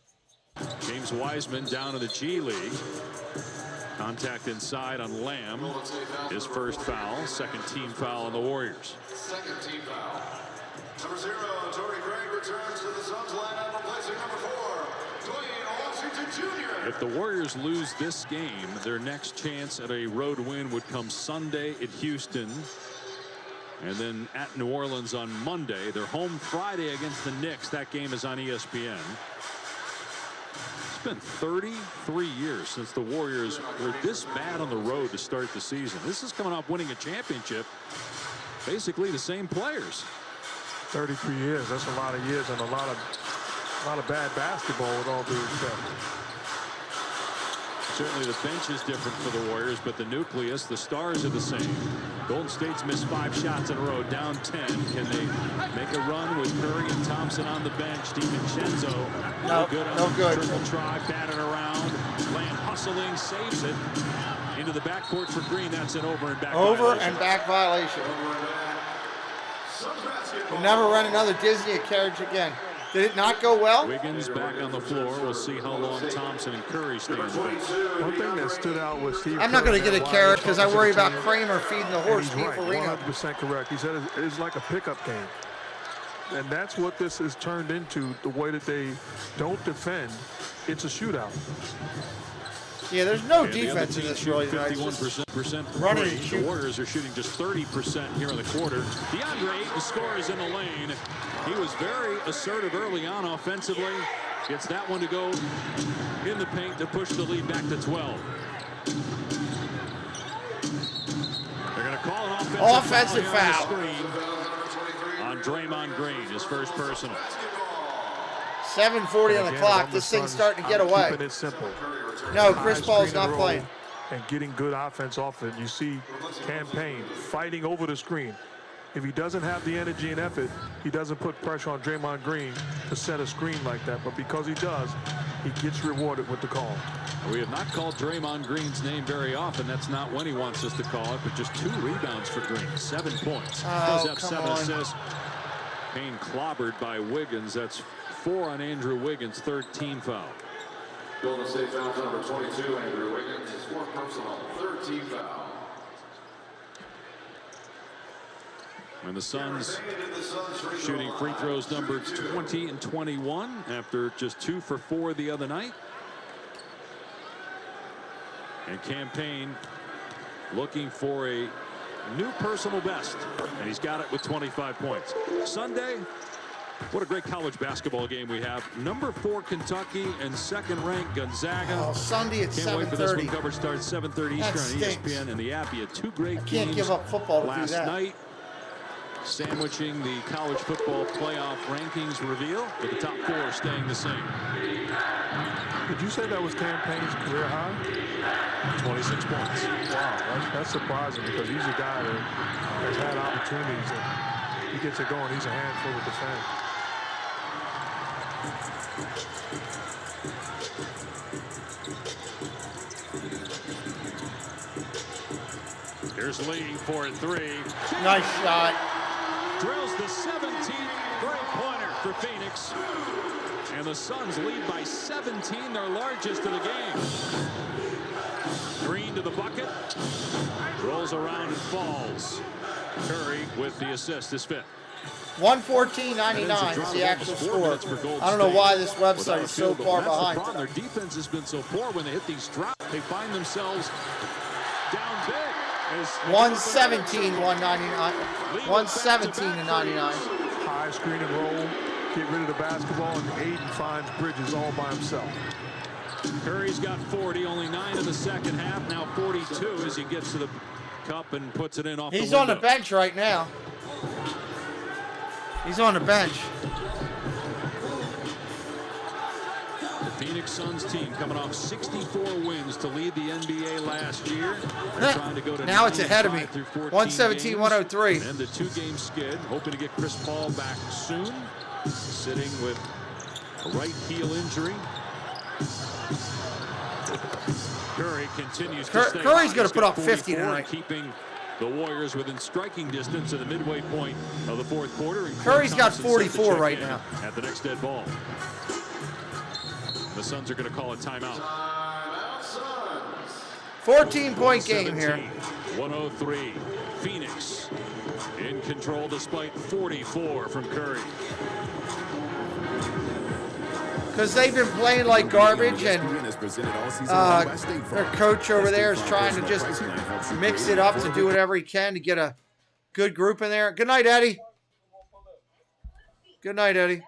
James Wiseman down in the G League. Contact inside on Lamb. His first foul, second team foul on the Warriors. Second team foul. Number 0, Torrey Craig returns to the Suns lineup, replacing number 4, Dwayne Washington Jr. If the Warriors lose this game, their next chance at a road win would come Sunday at Houston. And then at New Orleans on Monday. They're home Friday against the Knicks. That game is on ESPN. It's been 33 years since the Warriors were this bad on the road to start the season. This is coming off winning a championship. Basically the same players. 33 years. That's a lot of years and a lot of bad basketball, with all due respect. certainly the bench is different for the Warriors, but the nucleus, the stars are the same. Golden State's missed 5 shots in a row, down 10. Can they make a run with Curry and Thompson on the bench? DiVincenzo, no good on the triple try, batted around. Lamb hustling, saves it into the backcourt for Green. That's an over and back and back violation. We'll never run another Disney at Carriage again. Did it not go well? Wiggins back on the floor. We'll see how long Thompson and Curry stay on the bench. One thing that stood out was Steve I'm not going to get a Carriage because I worry about Kramer feeding the horse. He's right, 100% correct. He said it's like a pickup game. And that's what this has turned into, the way that they don't defend. It's a shootout. Yeah, there's no defense in this really tonight. 51% running free. and shooting. The Warriors are shooting just 30% here in the quarter. DeAndre Ayton scores in the lane. He was very assertive early on offensively. Gets that one to go in the paint to push the lead back to 12. They're going to call an offensive foul. On Draymond Green, his first personal. 7:40 on the clock. This thing's starting to get away. Keeping it simple. No, Chris Paul's not playing. And getting good offense off it. You see Campaign fighting over the screen. If he doesn't have the energy and effort, he doesn't put pressure on Draymond Green to set a screen like that. But because he does, he gets rewarded with the call. We have not called Draymond Green's name very often. That's not when he wants us to call it, but just 2 rebounds for Green. 7 points. Does have 7 assists. Payne clobbered by Wiggins. That's 4 on Andrew Wiggins, 13 foul. Golden State foul number 22, Andrew Wiggins, his 4th personal, 13 foul. And the Suns shooting free throws number 20 and 21 after just 2 for 4 the other night. And Campaign looking for a new personal best, and he's got it with 25 points. Sunday, what a great college basketball game we have. Number 4 Kentucky and 2nd ranked Gonzaga. Oh, Sunday at 7:30. Can't wait for this one. Coverage starts 7:30 That Eastern on stinks. ESPN and the app. You had 2 great games. Can't give up football to do last that. night, sandwiching the college football playoff rankings reveal, with the top 4 staying the same. Did you say that was Campaign's career high? 26 points. Wow, that's surprising because he's a guy that has had opportunities and he gets it going. He's a handful to defend. Here's Lee for a 3. Nice shot. Drills the 17th three-pointer for Phoenix. And the Suns lead by 17, their largest of the game. Green to the bucket. Rolls around and falls. Curry with the assist, his 5th. 114.99 is the actual score. I don't know why this website is so far behind. Their defense has been so poor when they hit these drops. They find themselves down big. 117, 199. 117 to 99. High screen and roll. Get rid of the basketball, and Ayton finds Bridges all by himself. Curry's got 40, only 9 in the second half. Now 42 as he gets to the cup and puts it in off the window. He's on the bench right now. He's on the bench. The Phoenix Suns team coming off 64 wins to lead the NBA last year. They're trying to go to now it's ahead of me. 117, 103. And the 2-game skid, hoping to get Chris Paul back soon. Sitting with a right heel injury. Curry continues to stay Curry's hot. going to put up 44, 50 tonight. Keeping the Warriors within striking distance at the midway point of the 4th quarter. And Curry's got Thompson set to 44 check right in now. At the next dead ball. The Suns are going to call a timeout. 14-point game here. 103. Phoenix in control despite 44 from Curry. Because they've been playing like garbage, and their coach over there is trying to just mix it up to do whatever he can to get a good group in there. Good night, Eddie. Good night, Eddie.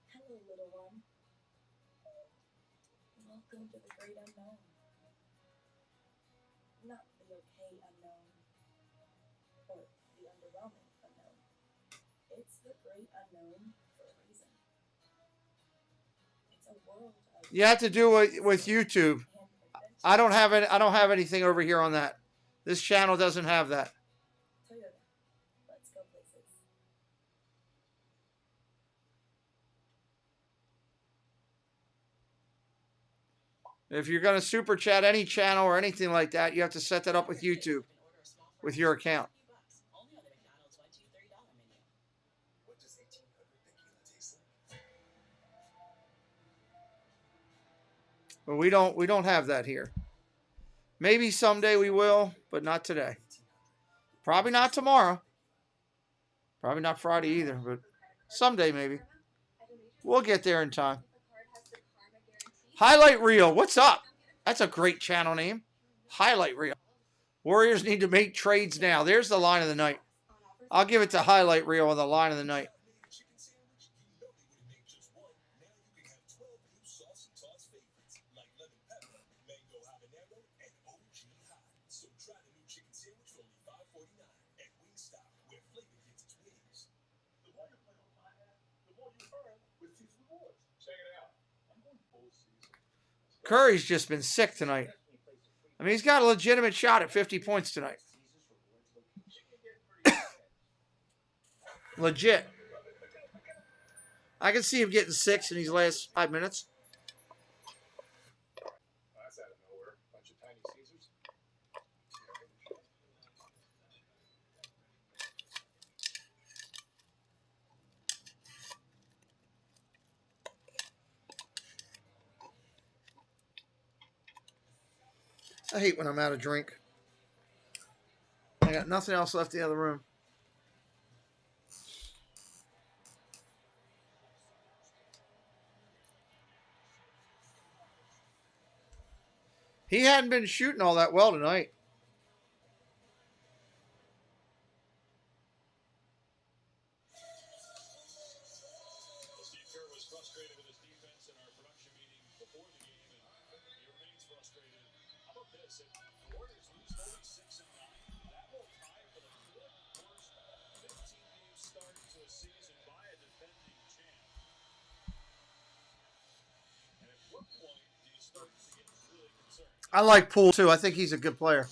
Hello, little one. Welcome to the great unknown. Not the okay unknown or the underwhelming unknown. It's the great unknown for a reason. It's a world of You have to do it with YouTube. I don't have it. I don't have anything over here on that. This channel doesn't have that. Toyota. Let's go places. If you're going to super chat any channel or anything like that, you have to set that up with YouTube, with your account. But we don't have that here. Maybe someday we will, but not today. Probably not tomorrow. Probably not Friday either, but someday maybe. We'll get there in time. Highlight Reel, what's up? That's a great channel name. Highlight Reel. Warriors need to make trades now. There's the line of the night. I'll give it to Highlight Reel on the line of the night. Curry's just been sick tonight. I mean, he's got a legitimate shot at 50 points tonight. Legit. I can see him getting 6 in these last 5 minutes. That's out of nowhere. Bunch of tiny Caesars. I hate when I'm out of drink. I got nothing else left in the other room. He hadn't been shooting all that well tonight. Steve Kerr was frustrated with his defense in our production meeting before the game, and he remains frustrated. How about this? If the Warriors lose 46-9, that will tie for the fourth worst 15-game start to a season by a defending champ. And at what point do you start to get really concerned? I like Poole too. I think he's a good player.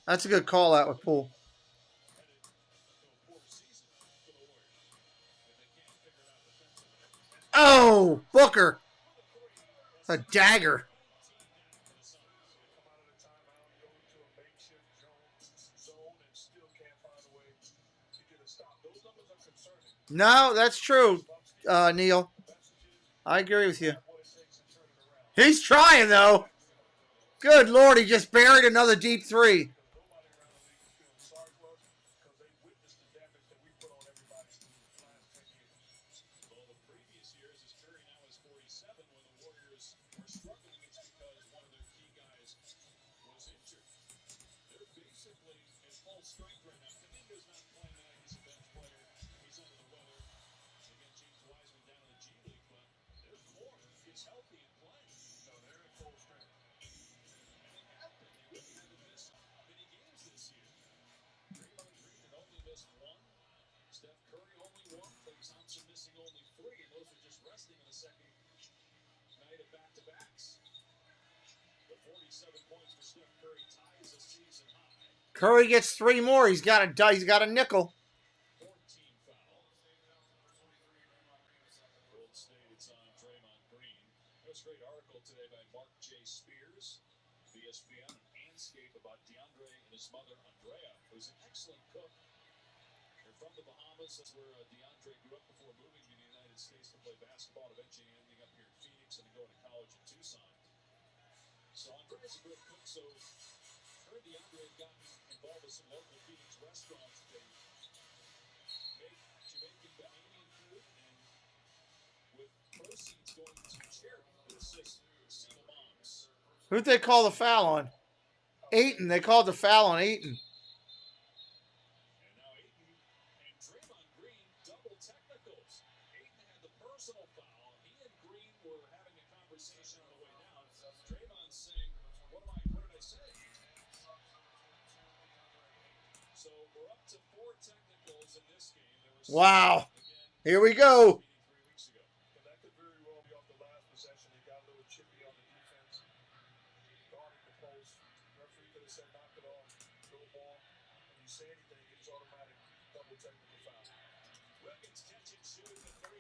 That's a good call out with Poole. Oh, Booker. A dagger. No, that's true, Neil. I agree with you. He's trying, though. Good Lord, he just buried another deep three. Curry gets 3 more. He's got a nickel. There's a great article today by Mark J. Spears, ESPN, and Anscape about DeAndre and his mother, Andrea, who's an excellent cook. They're from the Bahamas. That's where DeAndre grew up before moving to the United States to play basketball, eventually ending up here in Phoenix and going to college in Tucson. So Andrea's a good cook, so her and DeAndre have gotten involved with some local Phoenix restaurants. They make Jamaican Bahamian food, and with proceeds going to charity to assist single moms. Who'd they call the foul on? Ayton. They called the foul on Ayton. And now Ayton and Draymond Green double technicals. Ayton had the personal foul. He and Green were having a conversation on the way down. Draymond saying, what did I say? Wow. Here we go.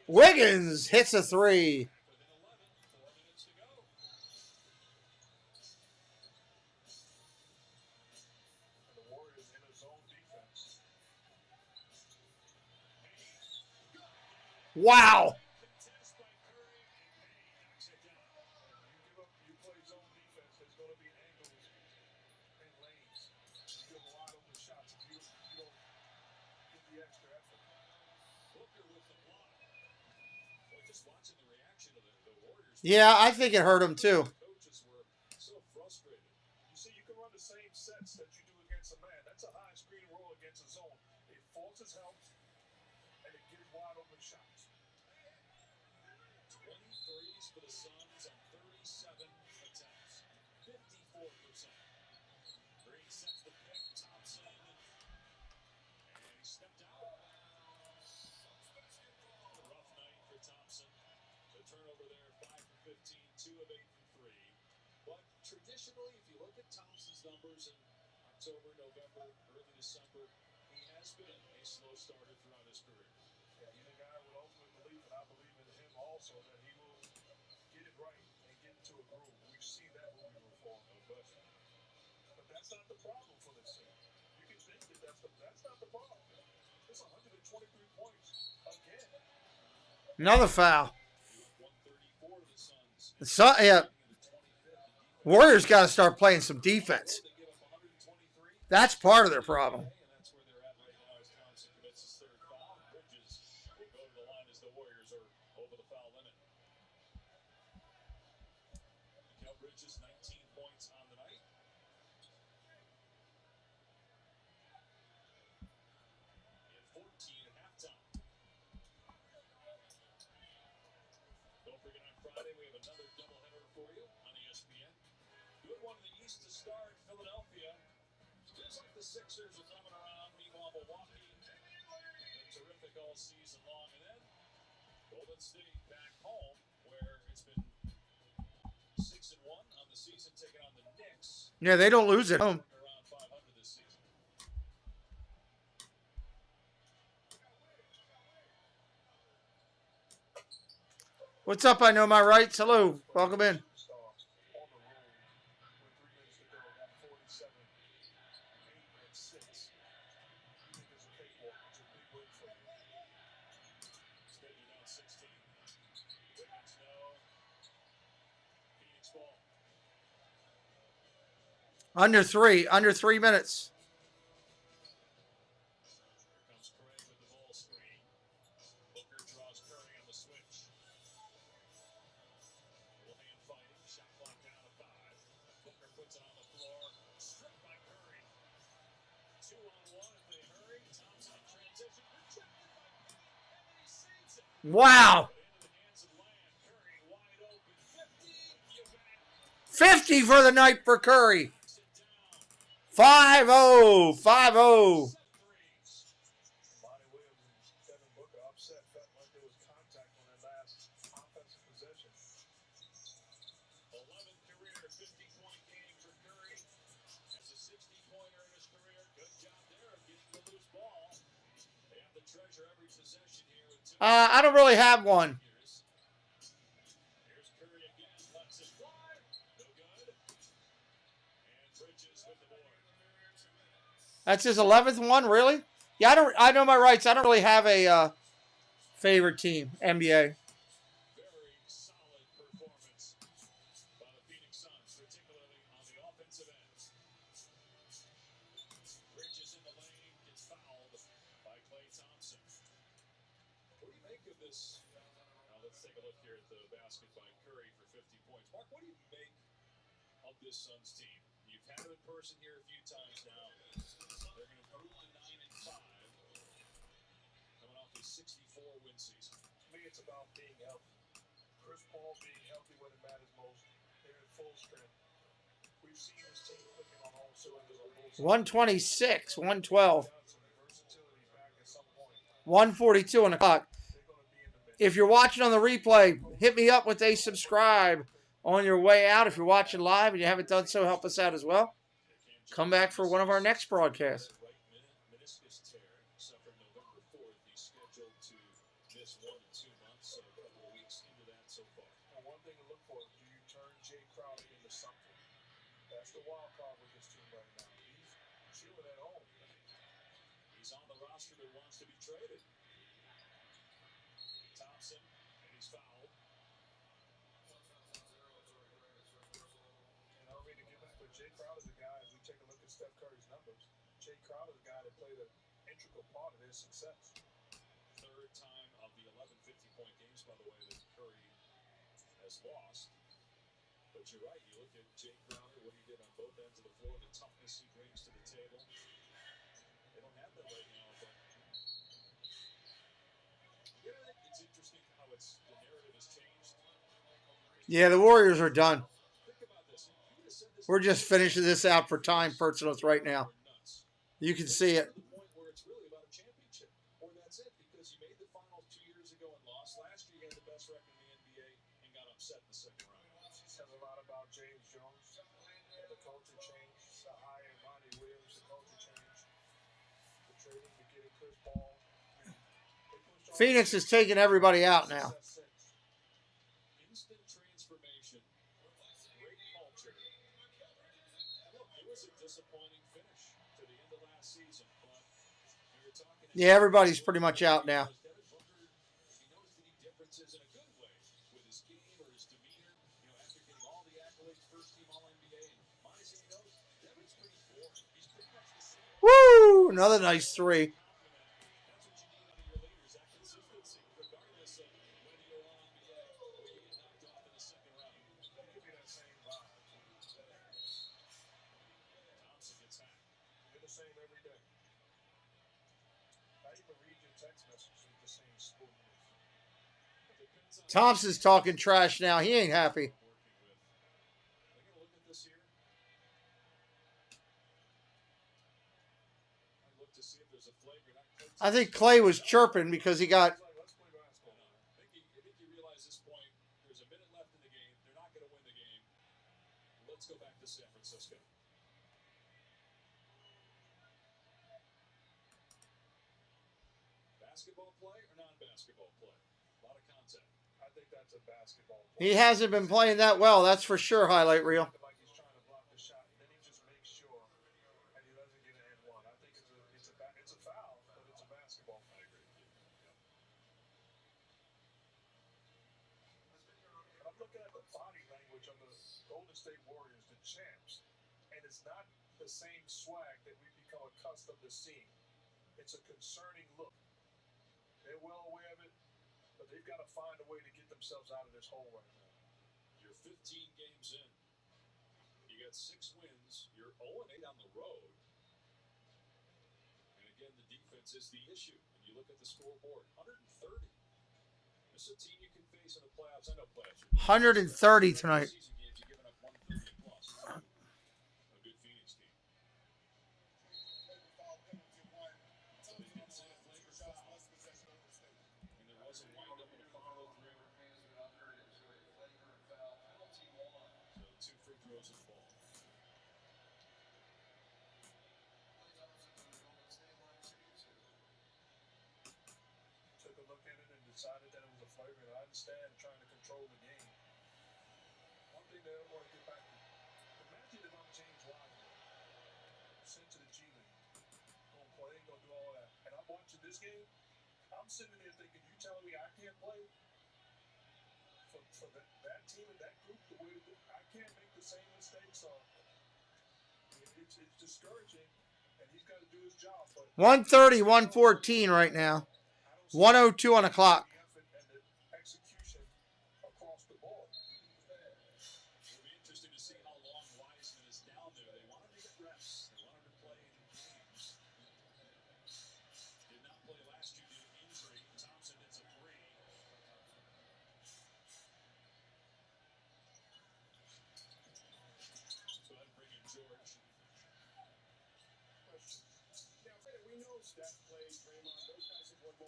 Wiggins hits a three. Wow. Yeah, I think it hurt him too. Traditionally, if you look at Thompson's numbers in October, November, early December, he has been a slow starter throughout his career. Yeah, he's a guy with ultimate belief, and I believe in him also that he will get it right and get into a groove. We've seen that movie before, no question. But that's not the problem for this team. You can think that that's not the problem. It's 123 points again. Another foul. Yeah. Warriors got to start playing some defense. That's part of their problem. Bridges 19 points on the night. And 14 at halftime. Don't forget on Friday we have another doubleheader for you on ESPN. Good one in the East to start. Philadelphia. Just like the Sixers are coming around. Meanwhile, Milwaukee been terrific all season long. And then Golden State back home where it's been 6-1 on the season, taking on the Knicks. Yeah, they don't lose at home. Around 500 this season. What's up? I know my rights. Hello. Welcome in. Under 3 minutes. Comes Craig with the ball screen. Booker draws Curry on the switch. Little hand fighting. Shot clock down to 5. Booker puts it on the floor. Stripped by Curry. 2-on-1 if they hurry. Thompson in transition. Rejected by Curry. And he saves it. Wow. Into the hands of Lamb. Curry wide open. 50. You bet. 50 for the night for Curry. 5-0. 5-0. Monty Williams and Devin Booker upset, felt like there was contact on that last offensive possession. 11 career 50-point game for Curry. That's a 60-pointer in his career. Good job there of getting the loose ball. They have to treasure every possession here with 2 I don't really have one. Here's Curry again. Lets it fly. No good. And Bridges with the board. That's his 11th one, really? Yeah, I know my rights. I don't really have a favorite team, NBA. Very solid performance by the Phoenix Suns, particularly on the offensive end. Bridges in the lane, gets fouled by Klay Thompson. What do you make of this? Now let's take a look here at the basket by Curry for 50 points. Mark, what do you make of this Suns team? You've had them in person here a few times now. They're going to move to 9-5, coming off a 64-win season. To me, it's about being healthy. Chris Paul being healthy when it matters most. They're in full strength. We've seen this team clicking on all cylinders on both sides. 126, 112. 1:42 on the clock. If you're watching on the replay, hit me up with a subscribe on your way out. If you're watching live and you haven't done so, help us out as well. Come back for one of our next broadcasts. Meniscus tear suffered November 4th. He's scheduled to miss 1 to 2 months, so a couple of weeks into that so far. And one thing to look for, do you turn Jay Crowder into something? That's the wild card with this team right now. He's chilling at home. He's on the roster but wants to be traded. Thompson, and he's fouled. And I don't mean to give up, but Jay Crowder's a guy, as we take a look at Steph Curry's numbers, Jay Crowder's a guy that played an integral part of their success. Third time of the 11 50-point games, by the way, that Curry has lost. But you're right, you look at Jay Crowder, what he did on both ends of the floor, the toughness he brings to the table. They don't have that right now, but it's interesting how the narrative has changed. Yeah, the Warriors are done. We're just finishing this out for time personals right now. You can see it. Where it's really about a championship, or that's it, because you made the finals 2 years ago and lost. Last year, you had the best record in the NBA and got upset in the second round. It says a lot about James Jones and the culture change, the hire Monty Williams, the culture change, the trading to getting Chris Paul. Phoenix is taking everybody out now. Instant transformation, great culture. Look, it was a disappointing finish to the end of last season, but we were talking. Yeah, everybody's pretty much out now. He noticed any differences in a good way with his game or his demeanor. After getting all the accolades, first team All NBA, and Monty said, Devin's pretty boring. He's pretty much the same. Woo! Another nice three. Thompson's talking trash now. He ain't happy. I think Clay was chirping because he got. I think you realize this point. There's a minute left in the game. They're not going to win the game. Let's go back to San Francisco. Basketball play or non-basketball play? A lot of contact. I think that's a basketball play. He hasn't been playing that well, that's for sure, highlight reel. Like he's trying to block the shot, and then he just makes sure and he doesn't get an and one. I think it's a foul, but it's a basketball. I agree. I'm looking at the body language of the Golden State Warriors, the champs, and it's not the same swag that we've become accustomed to seeing. It's a concerning look. They're well aware of it, but they've got to find a way to get themselves out of this hole right now. You're 15 games in. You got 6 wins. You're 0-8 on the road. And again, the defense is the issue. And you look at the scoreboard, 130. This is a team you can face in the playoffs. I know playoffs. 130 tonight. Season games, you're giving up 130 plus. A good Phoenix team. And there was a wind-up and a follow-through. So 2 free throws in the ball. Took a look at it and decided that it was a flagrant. I understand trying to control the game. One thing that I want to get back to, imagine if I'm James Wiseman, sent to the G League, gonna play, gonna do all that, and I'm watching this game. I'm sitting there thinking, you telling me I can't play for that team and that group the way I can't make the same mistakes on. It's discouraging, and he's got to do his job. But 130, 114 right now. 102 on the clock. execution across the board. It'll be interesting to see how long Wiseman is down there. They want him to get reps. They want him to play in games. Did not play last year due to injury. Thompson hits a 3. So I'd bring in George. Now, we know Steph plays, Draymond, those guys have worked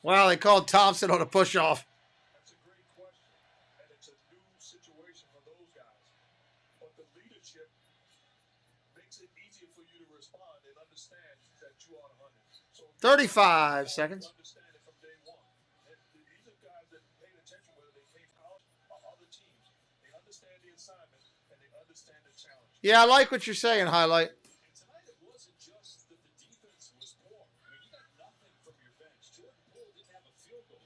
Wow, they called Thompson on a push-off. That's a great question, and it's a new situation for those guys. But the leadership makes it easier for you to respond and understand that you are 100. So 35 seconds. understand it from day one. And these are guys that paid attention whether they came college or other teams. They understand the assignment and they understand the challenge. Yeah, I like what you're saying, Highlight. And tonight it wasn't just that the defense was poor. I mean, you got nothing from your bench. Jordan Poole didn't have a field goal.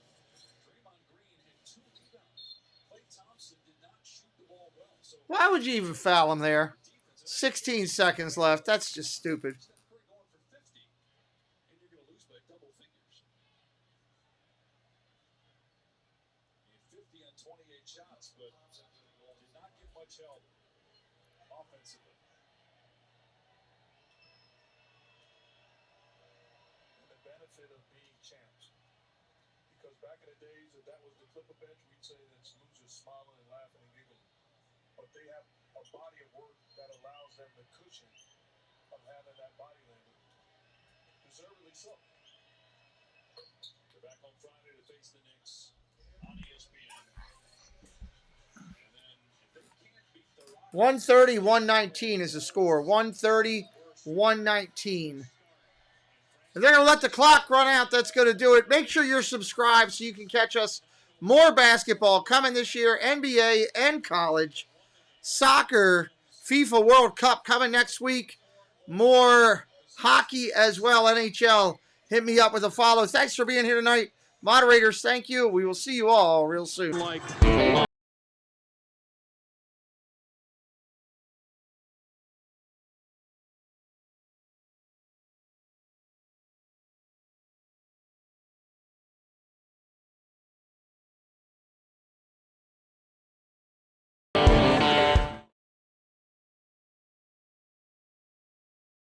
Draymond Green had 2 rebounds. Klay Thompson did not shoot the ball well. So Why would you even foul him there? 16 seconds left. That's just stupid. Steph Curry going for 50, and you're going to lose by double figures. He had 50 on 28 shots, but did not get much help offensively. And the benefit of being champs. Because back in the days, if that was the Clipper bench, we'd say that's losers smiling and laughing and giggling. But they have a body of work that allows them the cushion of having that body language. Deservedly so. They're back on Friday to face the Knicks on ESPN. And then if they can't beat the Rockets, 130-119 is the score. 130-119. If they're going to let the clock run out, that's going to do it. Make sure you're subscribed so you can catch us. More basketball coming this year, NBA and college. Soccer, FIFA World Cup coming next week. More hockey as well, NHL. Hit me up with a follow. Thanks for being here tonight. Moderators, thank you. We will see you all real soon.